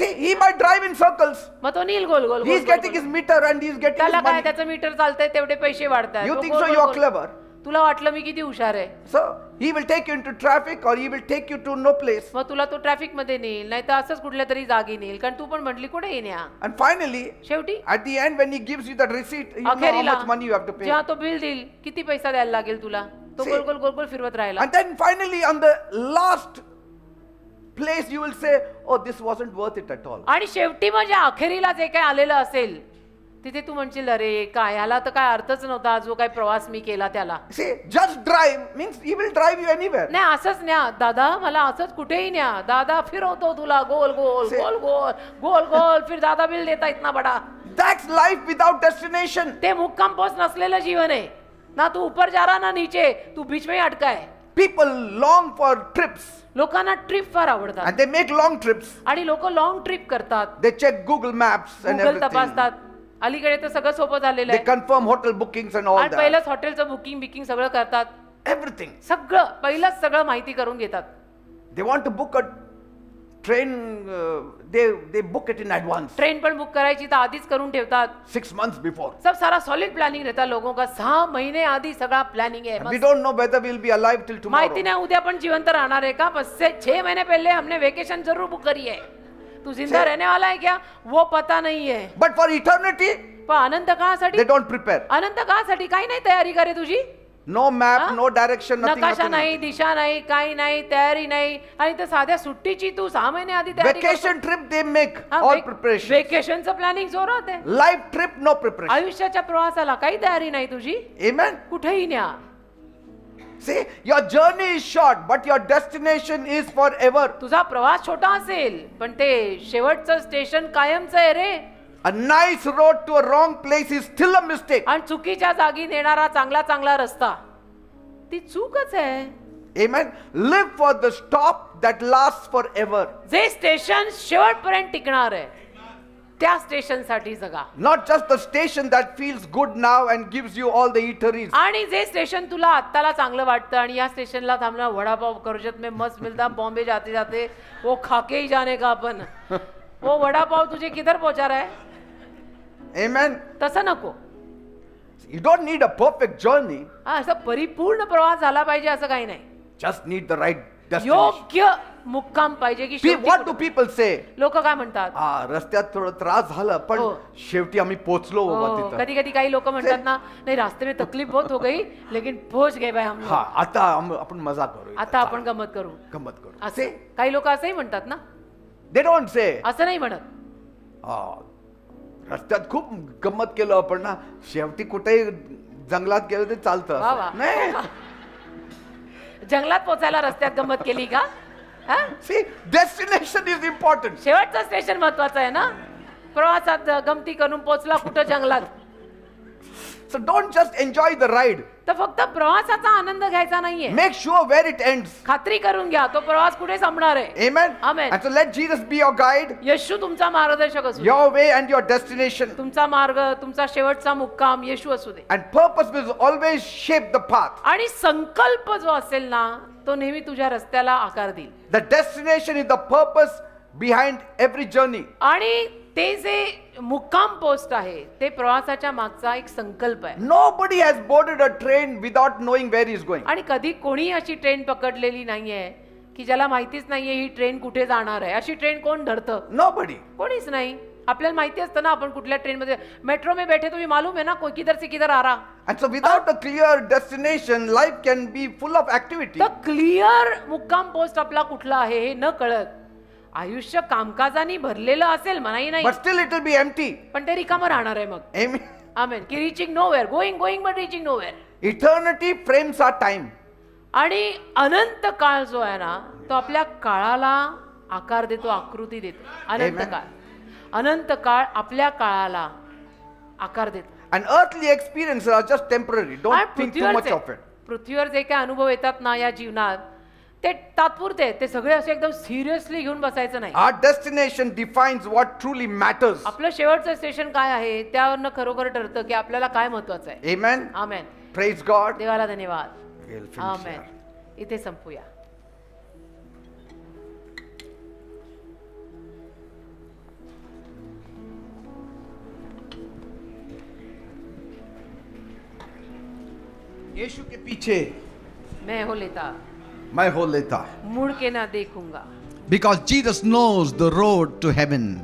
See, he might drive in circles. मग तो नील गोल गोल He is goal getting goal. his meter and he is getting त्याला his काय, money. त्याचं मीटर चालतंय तेवढे पैसे वाढतात. You तो think goal so? Goal You are goal. clever. तुला वाटलं मी किती हुशार आहे, So he will take you into traffic or he will take you to no place. मग तुला तो ट्रॅफिक मध्ये नेईल, नाही तर असंच कुठल्या तरी जागी नेईल, कारण तू पण म्हटली कुठे येण्या. And finally, शेवटी at the end when he gives you that receipt, you know how अखेरीला much money you have to pay. जेव्हा तो बिल देईल किती पैसा द्यायला लागेल तुला, तो See. गोल गोल गोल गोल फिरवत राहिला. And then finally on the last place you will say, oh, this wasn't worth it at all. आणि शेवटी म्हणजे अखेरीला जे काय आलेलं असेल तिथे तू म्हणशील अरे काय, ह्याला तर काय अर्थच नव्हता जो काय प्रवास मी केला त्याला. See, just drive means he will drive you anywhere. नाही असंच न्या दादा, मला असंच कुठेही न्या दादा, फिरवतो तुला गोल गोल See. गोल गोल गोल गोल, फिर दादा बिल देता इतना बडा. That's life without destination. ते मुक्काम पोस्ट नसलेलं जीवन आहे ना. तू ऊपर जा रहा ना नीचे, तू बीच में अटका है. People long for trips लोकांना ट्रिप फार आवडतात and they make long trips. आणि लोक लॉंग ट्रिप करतात, They check Google Maps and Google everything. तपासतात. अलीकडे तर सगळं सोपं झालेलं They आहे. confirm hotel bookings and all आणि that. पहिलंच हॉटेलचं बुकिंग बिकिंग सगळं करतात, Everything. सगळं पहिलंच सगळं माहिती करून घेतात. They want to book a train, they book it in advance, train पण बुक करायची तर आधीच करून ठेवतात. 6 months before. सब सारा सॉलिड प्लानिंग रहता है लोगों का. 6 महीने आधी सगळा प्लानिंग है. We don't know whether we'll be alive till tomorrow. माहिती नाही उद्या पण जिवंत राहणार आहे का. बस से 6 महीने पहले हमने वेकेशन जरूर बुक करी है. तू जिंदा रहने वाला है क्या वो पता नहीं है. But for eternity, पण अनंत काळासाठी, they don't prepare. अनंत काळासाठी काही नाही तयारी करे तुझी. No map, हा? no direction, nothing. नकाशा nothing. नाही, दिशा नाही, काही नाही, तयारी नाही. आणि तर साध्या सुट्टीची तू 6 महिने आधी तयारी करतो. Vacation trip, they make all preparation. वेकेशनचं प्लॅनिंग जोरात आहे. Life trip, no preparation. आयुष्याच्या प्रवासाला काही तयारी नाही तुझी. Amen. कुठेही न्या. See, your journey is short, but your destination is forever. तुझा प्रवास छोटा असेल पण ते शेवटचं स्टेशन कायमचं आहे रे. A nice road to a wrong place is still a mistake. आणि चुकीच्या जागी नेणारा चांगला चांगला रस्ता ती चूकच आहे. Amen. Live for the stop that lasts forever. जे स्टेशन शेवटपर्यंत टिकणार आहे त्या स्टेशन साठी जगा. Not just the station that feels good now and gives you all the eateries. आणि जे स्टेशन तुला आत्ताला चांगलं वाटतं आणि या स्टेशनला थांबला वडापाव कर्जत में मस्त मिलता, बॉम्बे जाते जाते वो खाके ही जाने का अपन. वो वडापाव तुझे किधर पहुंचा रहा है. Amen. तसं नको. You don't need a perfect journey. असं परिपूर्ण प्रवास झाला पाहिजे असं काही नाही. Just need the right destination. योग्य मुक्काम पाहिजे की What do people say? लोक काय म्हणतात. रस्त्यात थोडं त्रास झाला पण हो. शेवटी आम्ही पोहोचलो बाबा तिथं. कधी कधी काही लोक म्हणतात ना, नाही रास्ते में तकलीफ बहुत हो गई लेकिन पहुंच गए भाई हम लोग. हा आता आपण मजा करू. आता आपण गमत करू. गंमत करू. असे काही लोक असंही म्हणतात ना. They don't say. असं नाही म्हणत. रस्त्यात खूप गंमत केलं आपण ना, शेवटी कुठेही जंगलात गेलं ते चालतं. वा वा. नाही. जंगलात पोचायला रस्त्यात गंमत केली का. See, destination is important. शेवटचं स्टेशन महत्वाचं आहे ना. प्रवासात गमती करून पोचला कुठं जंगलात. So don't just enjoy the ride. तर फक्त प्रवासाचा आनंद घ्यायचा नाहीये. Make sure where it ends. खात्री करून घ्या तो प्रवास कुठे संपणार आहे. Amen. Amen. And so let Jesus be your guide, येशू तुमचा मार्गदर्शक असू दे. your way and your destination. तुमचा मार्ग, तुमचा शेवटचा मुक्काम येशू असू दे. And purpose will always shape the path. आणि संकल्प जो असेल ना तो नेहमी तुझ्या रस्त्याला आकार देईल. The destination is the purpose behind every journey. आणि ते जे मुक्काम पोस्ट आहे ते प्रवासाच्या मागचा एक संकल्प आहे. Nobody has boarded a train without knowing where he is going. आणि कधी कोणी अशी ट्रेन पकडलेली नाहीये की ज्याला माहितीच नाहीये ही ट्रेन कुठे जाणार आहे. अशी ट्रेन कोण धरतं. Nobody. कोणीच नाही. आपल्याला माहिती असतं ना आपण कुठल्या ट्रेन मध्ये. मेट्रो में बैठे तुम्ही मालूम है ना कोई किधर से किधर आ रहा. And so without a clear destination, life can be full of activity. तर क्लिअर मुक्काम पोस्ट आपला कुठला आहे हे न कळत आयुष्य कामकाजाने भरलेलं असेल मनाही नाही But still it will be empty. पण ते रिकामं राहणार आहे मग. Amen. आमेन. की reaching nowhere, going but reaching nowhere. Eternity frames our time. आणि अनंत काळ जो आहे ना तो आपल्या काळाला आकार देतो, आकृती देतो. अनंत Amen. काळ, अनंत काळ आपल्या काळाला आकार देतो. And earthly experiences are just temporary. आणि Don't think too much of it. पृथ्वीवर जे काही अनुभव येतात ना या जीवनात ते तात्पुरते. ते सगळे असे एकदम सिरियसली घेऊन बसायचं नाही. Our destination defines what truly matters. आपलं शेवटचं स्टेशन काय आहे त्यावरनं खरोखर ठरतं की आपल्याला काय महत्वाचं आहे. Amen. आमेन. Praise God. देवाला धन्यवाद. We'll finish amen. here. इथे संपूया. यीशु के पीछे मैं हो लेता, मैं हो लेता. मुड़ के ना देखूंगा. Because Jesus knows the road to heaven.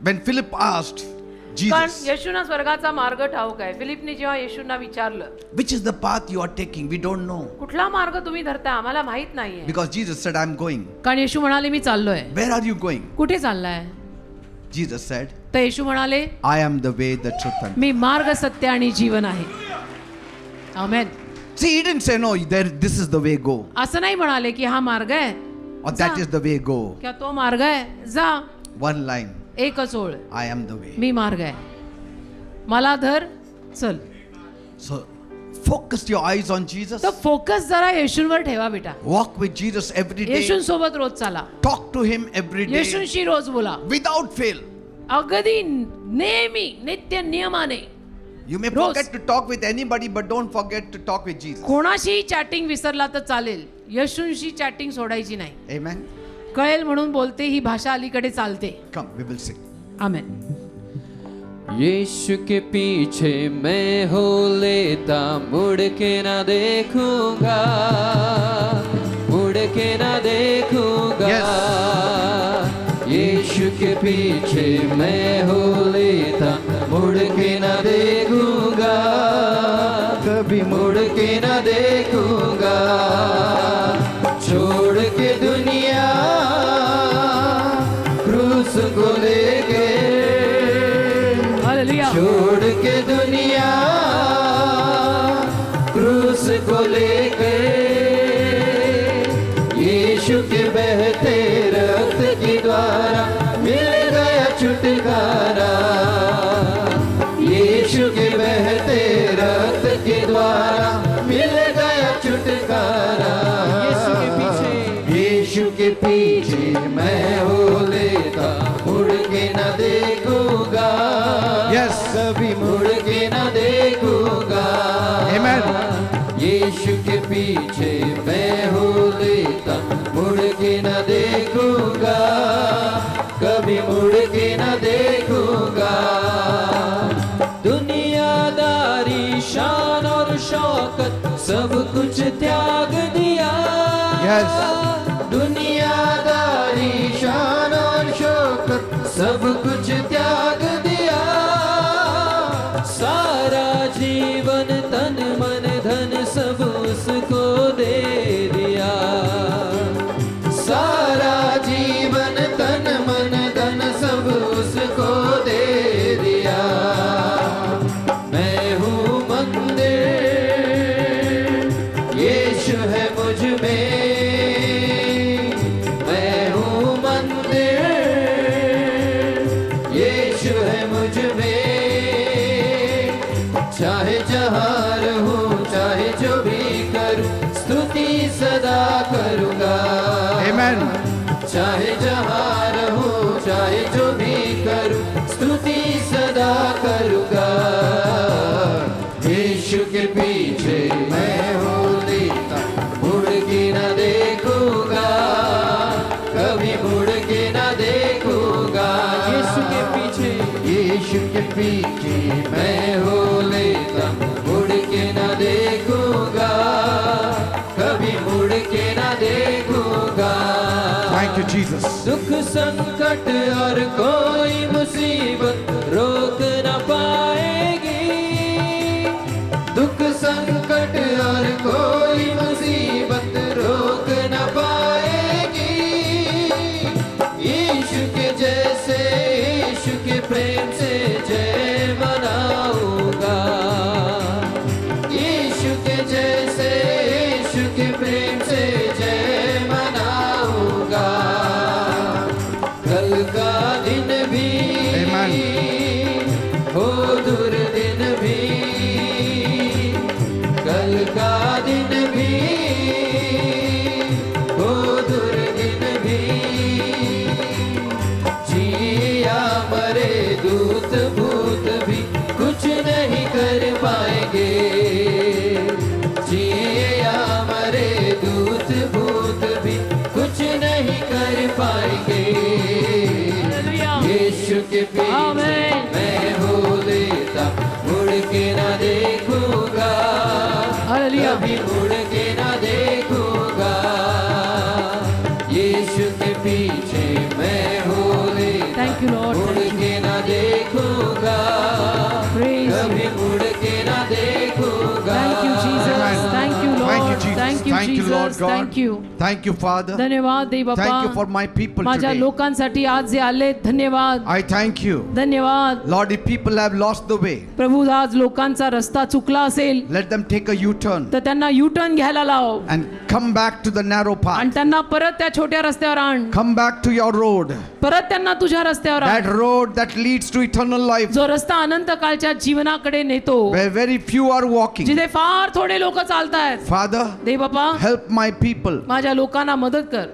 When Philip asked कारण Jesus, येशूना स्वर्गाचा मार्ग ठाऊक आहे. फिलिपने जेव्हा येशूंना विचारलं, which is the path you are taking? We don't know. कुठला मार्ग तुम्ही धरताय आम्हाला माहित नाहीये. Because Jesus said, I'm going. कारण येशू म्हणाले मी चाललोय. Where are you going? कुठे चाललाय? Jesus said, तर येशू म्हणाले I am the way, the truth, and मी मार्ग, सत्य आणि जीवन आहे. आमेन. See, he didn't say, no, this is the way, go. असं नाही म्हणाले की हा मार्ग आहे Or that is the way, go. किंवा तो मार्ग आहे जा. One line, एकच ओळ, I am the way. मी मार्ग आहे, मला धर चल. So, focus your eyes on Jesus. तर फोकस जरा येशूंवर ठेवा बेटा. Walk with Jesus every day. येशूंसोबत रोज चाला. Talk to him every day. येशूंशी रोज बोला. Without fail. अगदी नेहमी नित्य नियमाने. You may रोज. forget to talk with anybody, but don't forget to talk with Jesus. कोणाशी चॅटिंग विसरला तर चालेल, येशूंशी चॅटिंग सोडायची नाही. Amen. कळेल म्हणून बोलते, ही भाषा अलीकडे चालते. Come, we will sing. आमेन. यीशु के पीछे मैं हो लेता, मुड़ के ना देखूंगा, मुड़ के ना देखूंगा. यीशु के पीछे मैं हो लेता, मुड़ के ना देखूंगा, कभी मुड़ के ना देखूंगा. छोड़ के दुनिया क्रूस को लेके, हालेलुया. छोड़ के दुनिया क्रूस को लेके, यीशु के बहते रक्त के द्वारा मिल गया छुटकारा. यीशु के बहते रक्त के द्वारा मिल गया छुटकारा. यीशु के पीछे मैं हो लेता, मुड़ के न देखूंगा. Yes. कभी मुड़ के न देखूंगा. Amen. यीशु के पीछे मैं हो लेता, मुड़ के न देखूंगा, कभी मुड़ के न देखूंगा. दुनियादारी, शान और शौकत सब कुछ त्याग दिया. Yes. दुनियादारी, शान और शौकत सब कुछ त्याग दिया. सारा जीवन तन मन धन सब उसको दे दिया. सारा जीवन तन मन धन सब उसको दे दिया. मैं हूँ मंदिर, यीशु है मुझ में. मैं हूँ मंदिर, यीशु है मुझ में. चाहे जहाँ रहूं, चाहे जो भी करूं, स्तुति सदा करूँगा. Amen. चाहे जहाँ रहूं, चाहे जो भी करूं, स्तुति सदा करूँगा. यीशु के पीछे मैं हो लेता, मुड़ के न देखूंगा, कभी मुड़ के न देखूंगा. यीशु के पीछे, यीशु के पीछे मैं हो लेता, मुड़ के न देखूंगा, कभी मुड़ के न देखूंगा. Thank you, Jesus. दुख संकट और कोई मुसीबत रोक न पाएगी. दुख संकट और कोई मुसीबत रोक न पाएगी. यीशु के जैसे, यीशु के प्रेम से जय मनाऊंगा. यीशु के जैसे, यीशु के प्रेम से जय मनाऊंगा. कल का दिन भी Amen. हो दुर्दिन भी, कल का दिन भी हो दुर्दिन भी. जिया मरे दूत भूत भी कुछ नहीं कर पाएंगे. जिया मरे दूत कभी मुड़ के न देखूंगा, यीशु के पीछे मैं हो लेता, थैंक यू लॉर्ड, मुड़ के न देखूंगा, कभी मुड़ के न देखूंगा। Thank you Jesus, thank you Thank you, Lord, Jesus. Thank you Thank you, Lord Jesus, God. Thank you. Thank you, Father. धन्यवाद देव Thank you for Bappa, my people माझ्या today. लोकांसाठी आज जे आले, धन्यवाद I thank you. धन्यवाद. Lord, if people have lost the way, प्रभू, आज लोकांचा रस्ता चुकला असेल let them take a U-turn तर त्यांना U-turn घ्यायला लाव and come back to the narrow आणि path. त्यांना परत त्या छोट्या रस्त्यावर आण, Come back to your road. परत त्यांना तुझ्या रस्त्यावर आण, That road that leads to eternal life, जो रस्ता अनंत काळच्या जीवनाकडे नेतो, where very few are walking. जिथे फार थोडे लोक चालतायत. Father, Dev Bappa, help my people. माझ्या लोकांना मदत कर,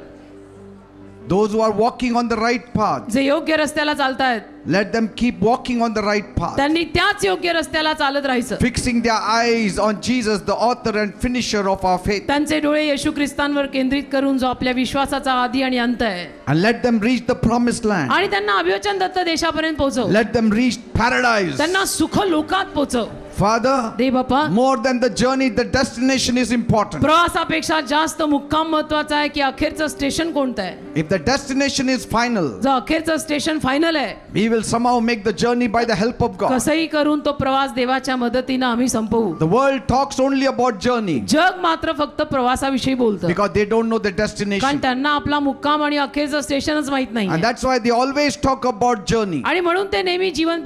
Those who are walking on the right path, जे योग्य रस्त्याला चालतायत let them keep walking on the right path. त्यांनी त्याच योग्य रस्त्याला चालत राहायचं. Fixing their eyes on Jesus, the author and finisher of our faith. त्यांचे डोळे येशू ख्रिस्तांवर केंद्रित करून जो आपल्या विश्वासाचा आदी आणि अंत आहे, And let them reach the promised land. आणि त्यांना अभिवचन Datta देशापर्यंत पोहोचव, Let them reach paradise. त्यांना सुख लोकात पोहोचव. Father, Dev Bappa, more than the journey, the destination is important. प्रवासापेक्षा जास्त मुक्काम महत्वाचा आहे की अखेरचं स्टेशन कोणतं आहे. If the destination is final, जर अखेरचं स्टेशन फायनल आहे, we will somehow make the journey by the help of God. कसंही करून तो प्रवास देवाच्या मदतीनं आम्ही संपवू. The world talks only about journey जग मात्र फक्त प्रवासाविषयी बोलतं, because they don't know the कारण destination. त्यांना आपला मुक्काम आणि अखेरचं स्टेशनच माहित नाही. And that's why they always talk about journey. आणि म्हणून ते नेहमी जीवन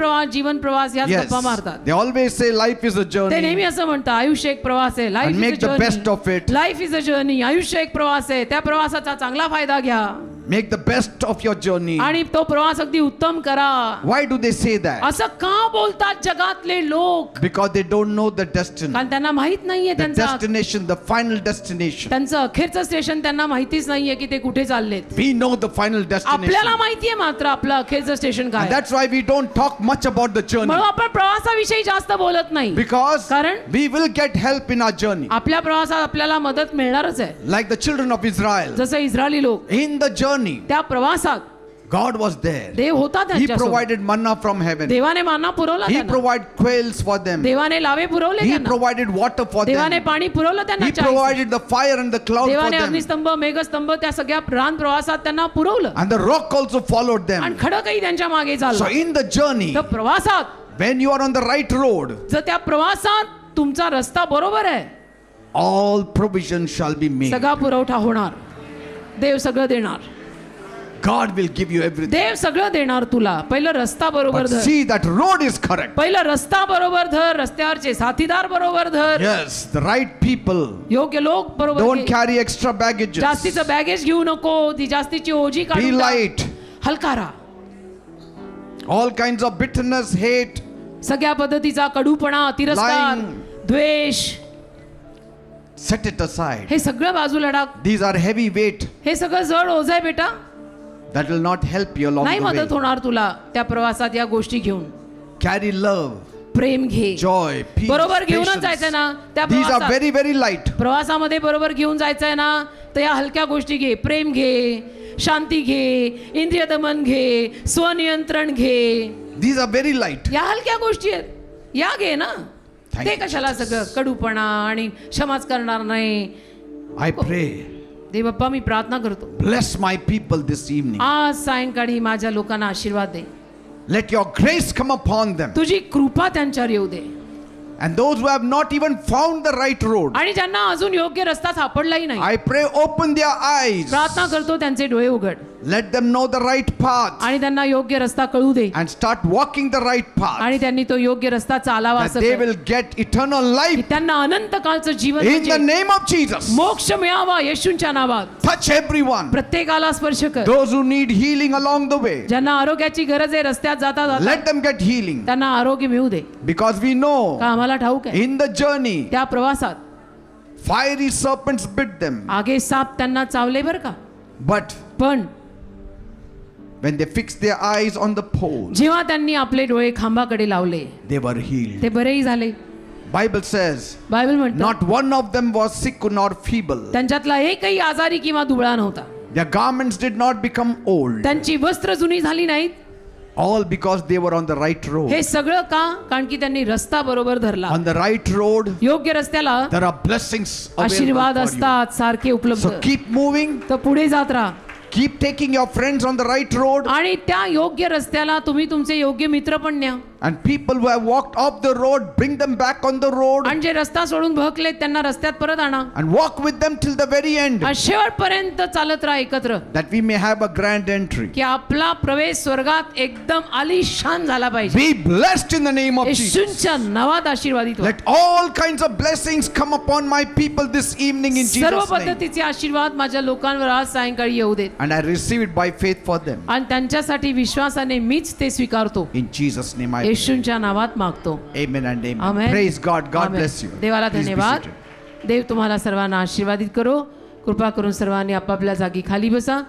प्रवास याच Yes, गप्पा मारतात. they always say life is a ते journey. नेहमी असं म्हणतात, आयुष्य एक प्रवास आहे, And life make is a the best of journey, it. Life is a journey. आयुष्य एक प्रवास आहे, त्या प्रवासाचा चांगला फायदा घ्या Make the best of your journey. आणि तो प्रवास अगदी उत्तम करा. Why do they say that? असं का बोलतात जगातले लोक? Because they don't know the destiny. कारण त्यांना माहित नाहीये The त्यांचं destination, the final destination. त्यांचं अखेरचं स्टेशन त्यांना माहितीच नाहीये की ते कुठे चाललेत. We know the final destination. आपल्याला माहितीये मात्र आपलं अखेरचं स्टेशन And काय. that's why we don't talk much about the journey. म्हणून आपण प्रवासाविषयी जास्त बोलत नाही, Because कारण we will get help in our journey. आपल्या प्रवासात आपल्याला मदत मिळणारच आहे. Like the children of Israel. जसं इस्रायली लोक, In the journey, त्या प्रवासात God was there. देव होता He त्यांच्यासोबत. provided manna from heaven. देवाने माना पुरवला He त्यांना. provided quails for them. देवाने लावे पुरवले He त्यांना. provided water for देवाने them. पाणी पुरवलं त्यांना. He 40. provided the fire and the cloud for देवाने them. अग्निस्तंभ, मेघस्तंभ त्या सगळ्या रान प्रवासात त्यांना पुरवलं And the rock also followed आणि them. खडकही त्यांच्या मागे So चाललं. in the journey, तर प्रवासात, when you are on the right road, जर त्या प्रवासात तुमचा रस्ता बरोबर आहे, all provision shall be made. सगळा पुरवठा होणार. देव सगळं देणार. God will give you everything. देव सगळं देणार तुला. पहिलं रस्ता बरोबर But धर. see that road is correct. पहिलं रस्ता बरोबर धर, रस्त्यावरचे साथीदार बरोबर धर, Yes, the right people. योग्य लोक बरोबर Don't घे. carry extra baggages. जास्तीचं बॅगेज घेऊ नको, ती जास्तीची ओझी Be काढून टाक. light. हलका राहा. All kinds of bitterness, hate, सगळ्या पद्धतीचा कडूपणा, तिरस्कार, Lying. द्वेष, set it aside. हे सगळं बाजूला टाक. These are heavy weight हे सगळं जड ओझ आहे बेटा, that will not help you along नाही the मदत way. होणार तुला त्या प्रवासात. या गोष्टी घेऊन Carry love, प्रेम घे. joy, peace, बरोबर घेऊनच patience. जायचंय ना त्या These are प्रवासात. very, very light. प्रवासामध्ये बरोबर घेऊन जायचंय ना, तर या हलक्या गोष्टी घे. प्रेम घे, शांती घे, इंद्रिय दमन घे, स्वनियंत्रण घे. These are very light. या हलक्या गोष्टी आहेत, या घे ना. Thank ते you, कशाला सगळं कडूपणा आणि क्षमाच करणार नाही. I pray, देव बाप्पा, मी प्रार्थना करतो, bless my people this evening. आज सायंकाळी माझ्या लोकांना आशीर्वाद दे. Let your grace come upon them. तुझी कृपा त्यांच्यावर येऊ दे. And those who have not even found the right road, आणि ज्यांना अजून योग्य रस्ता सापडलाही नाही, I pray open their eyes. प्रार्थना करतो त्यांचे डोळे उघड Let them know the right path आणि त्यांना योग्य रस्ता कळू दे and start walking the right path. आणि त्यांनी तो योग्य रस्ता चालावा That असं they कर. will get eternal की life त्यांना अनंत काळचं जीवन in म्हणजे the name of Jesus. मोक्ष मिळावा येशूंच्या नावात. Touch everyone. प्रत्येकाला स्पर्श कर. Those who need healing along the way, ज्यांना आरोग्याची गरज आहे, रस्त्यात जाता जाता let them get healing. त्यांना आरोग्य मिळू दे. Because we know का आम्हाला ठाऊक आहे in the journey, त्या प्रवासात fiery serpents bit them. आगे साप त्यांना चावले बर का, But पण when they fixed their eyes on the pole, जेव्हा त्यांनी आपले डोळे खांबाकडे लावले, they were healed. ते बरेही झाले. Bible says, बायबल म्हणतो not one of them was sick nor feeble. त्यांच्यातला एकही आजारी किंवा दुबळा नव्हता. Their garments did not become old. त्यांची वस्त्र जुनी झाली नाहीत. All because they were on the right road. हे सगळं का? कारण की त्यांनी रस्ता बरोबर धरला. On the right road, योग्य रस्त्याला there are blessings आशीर्वाद available for you. असतात सारखे उपलब्ध. So keep moving. तर पुढे जात राहा Keep taking your friends on the right road. आणि त्या योग्य रस्त्याला तुम्ही तुमचे योग्य मित्र पण न्या. And people who have walked off the road, bring them back on the road. आणि जे रस्ता सोडून भटकलेत त्यांना रस्त्यात परत आणा. And walk with them till the very end. आणि शेवटपर्यंत चालत राहा एकत्र. That we may have a grand entry. की आपला प्रवेश स्वर्गात एकदम आलिशान झाला पाहिजे. Be blessed in the name of Jesus. येशूच्या नावात आशीर्वादित व्हा. Let all kinds of blessings come upon my people this evening in सर्व Jesus' name. पद्धतीचे आशीर्वाद माझ्या लोकांवर आज सायंकाळी येऊ देत. And I receive it by faith for them. आणि त्यांच्यासाठी विश्वासाने मीच ते स्वीकारतो. In Jesus' name I pray. येशूच्या नावात मागतो. Amen and amen. Amen. Praise God. God Amen. bless you. देवाला Please be धन्यवाद. seated. देव तुम्हाला सर्वांना आशीर्वादित करो. कृपा करून सर्वांनी आपापल्या जागी खाली बसा.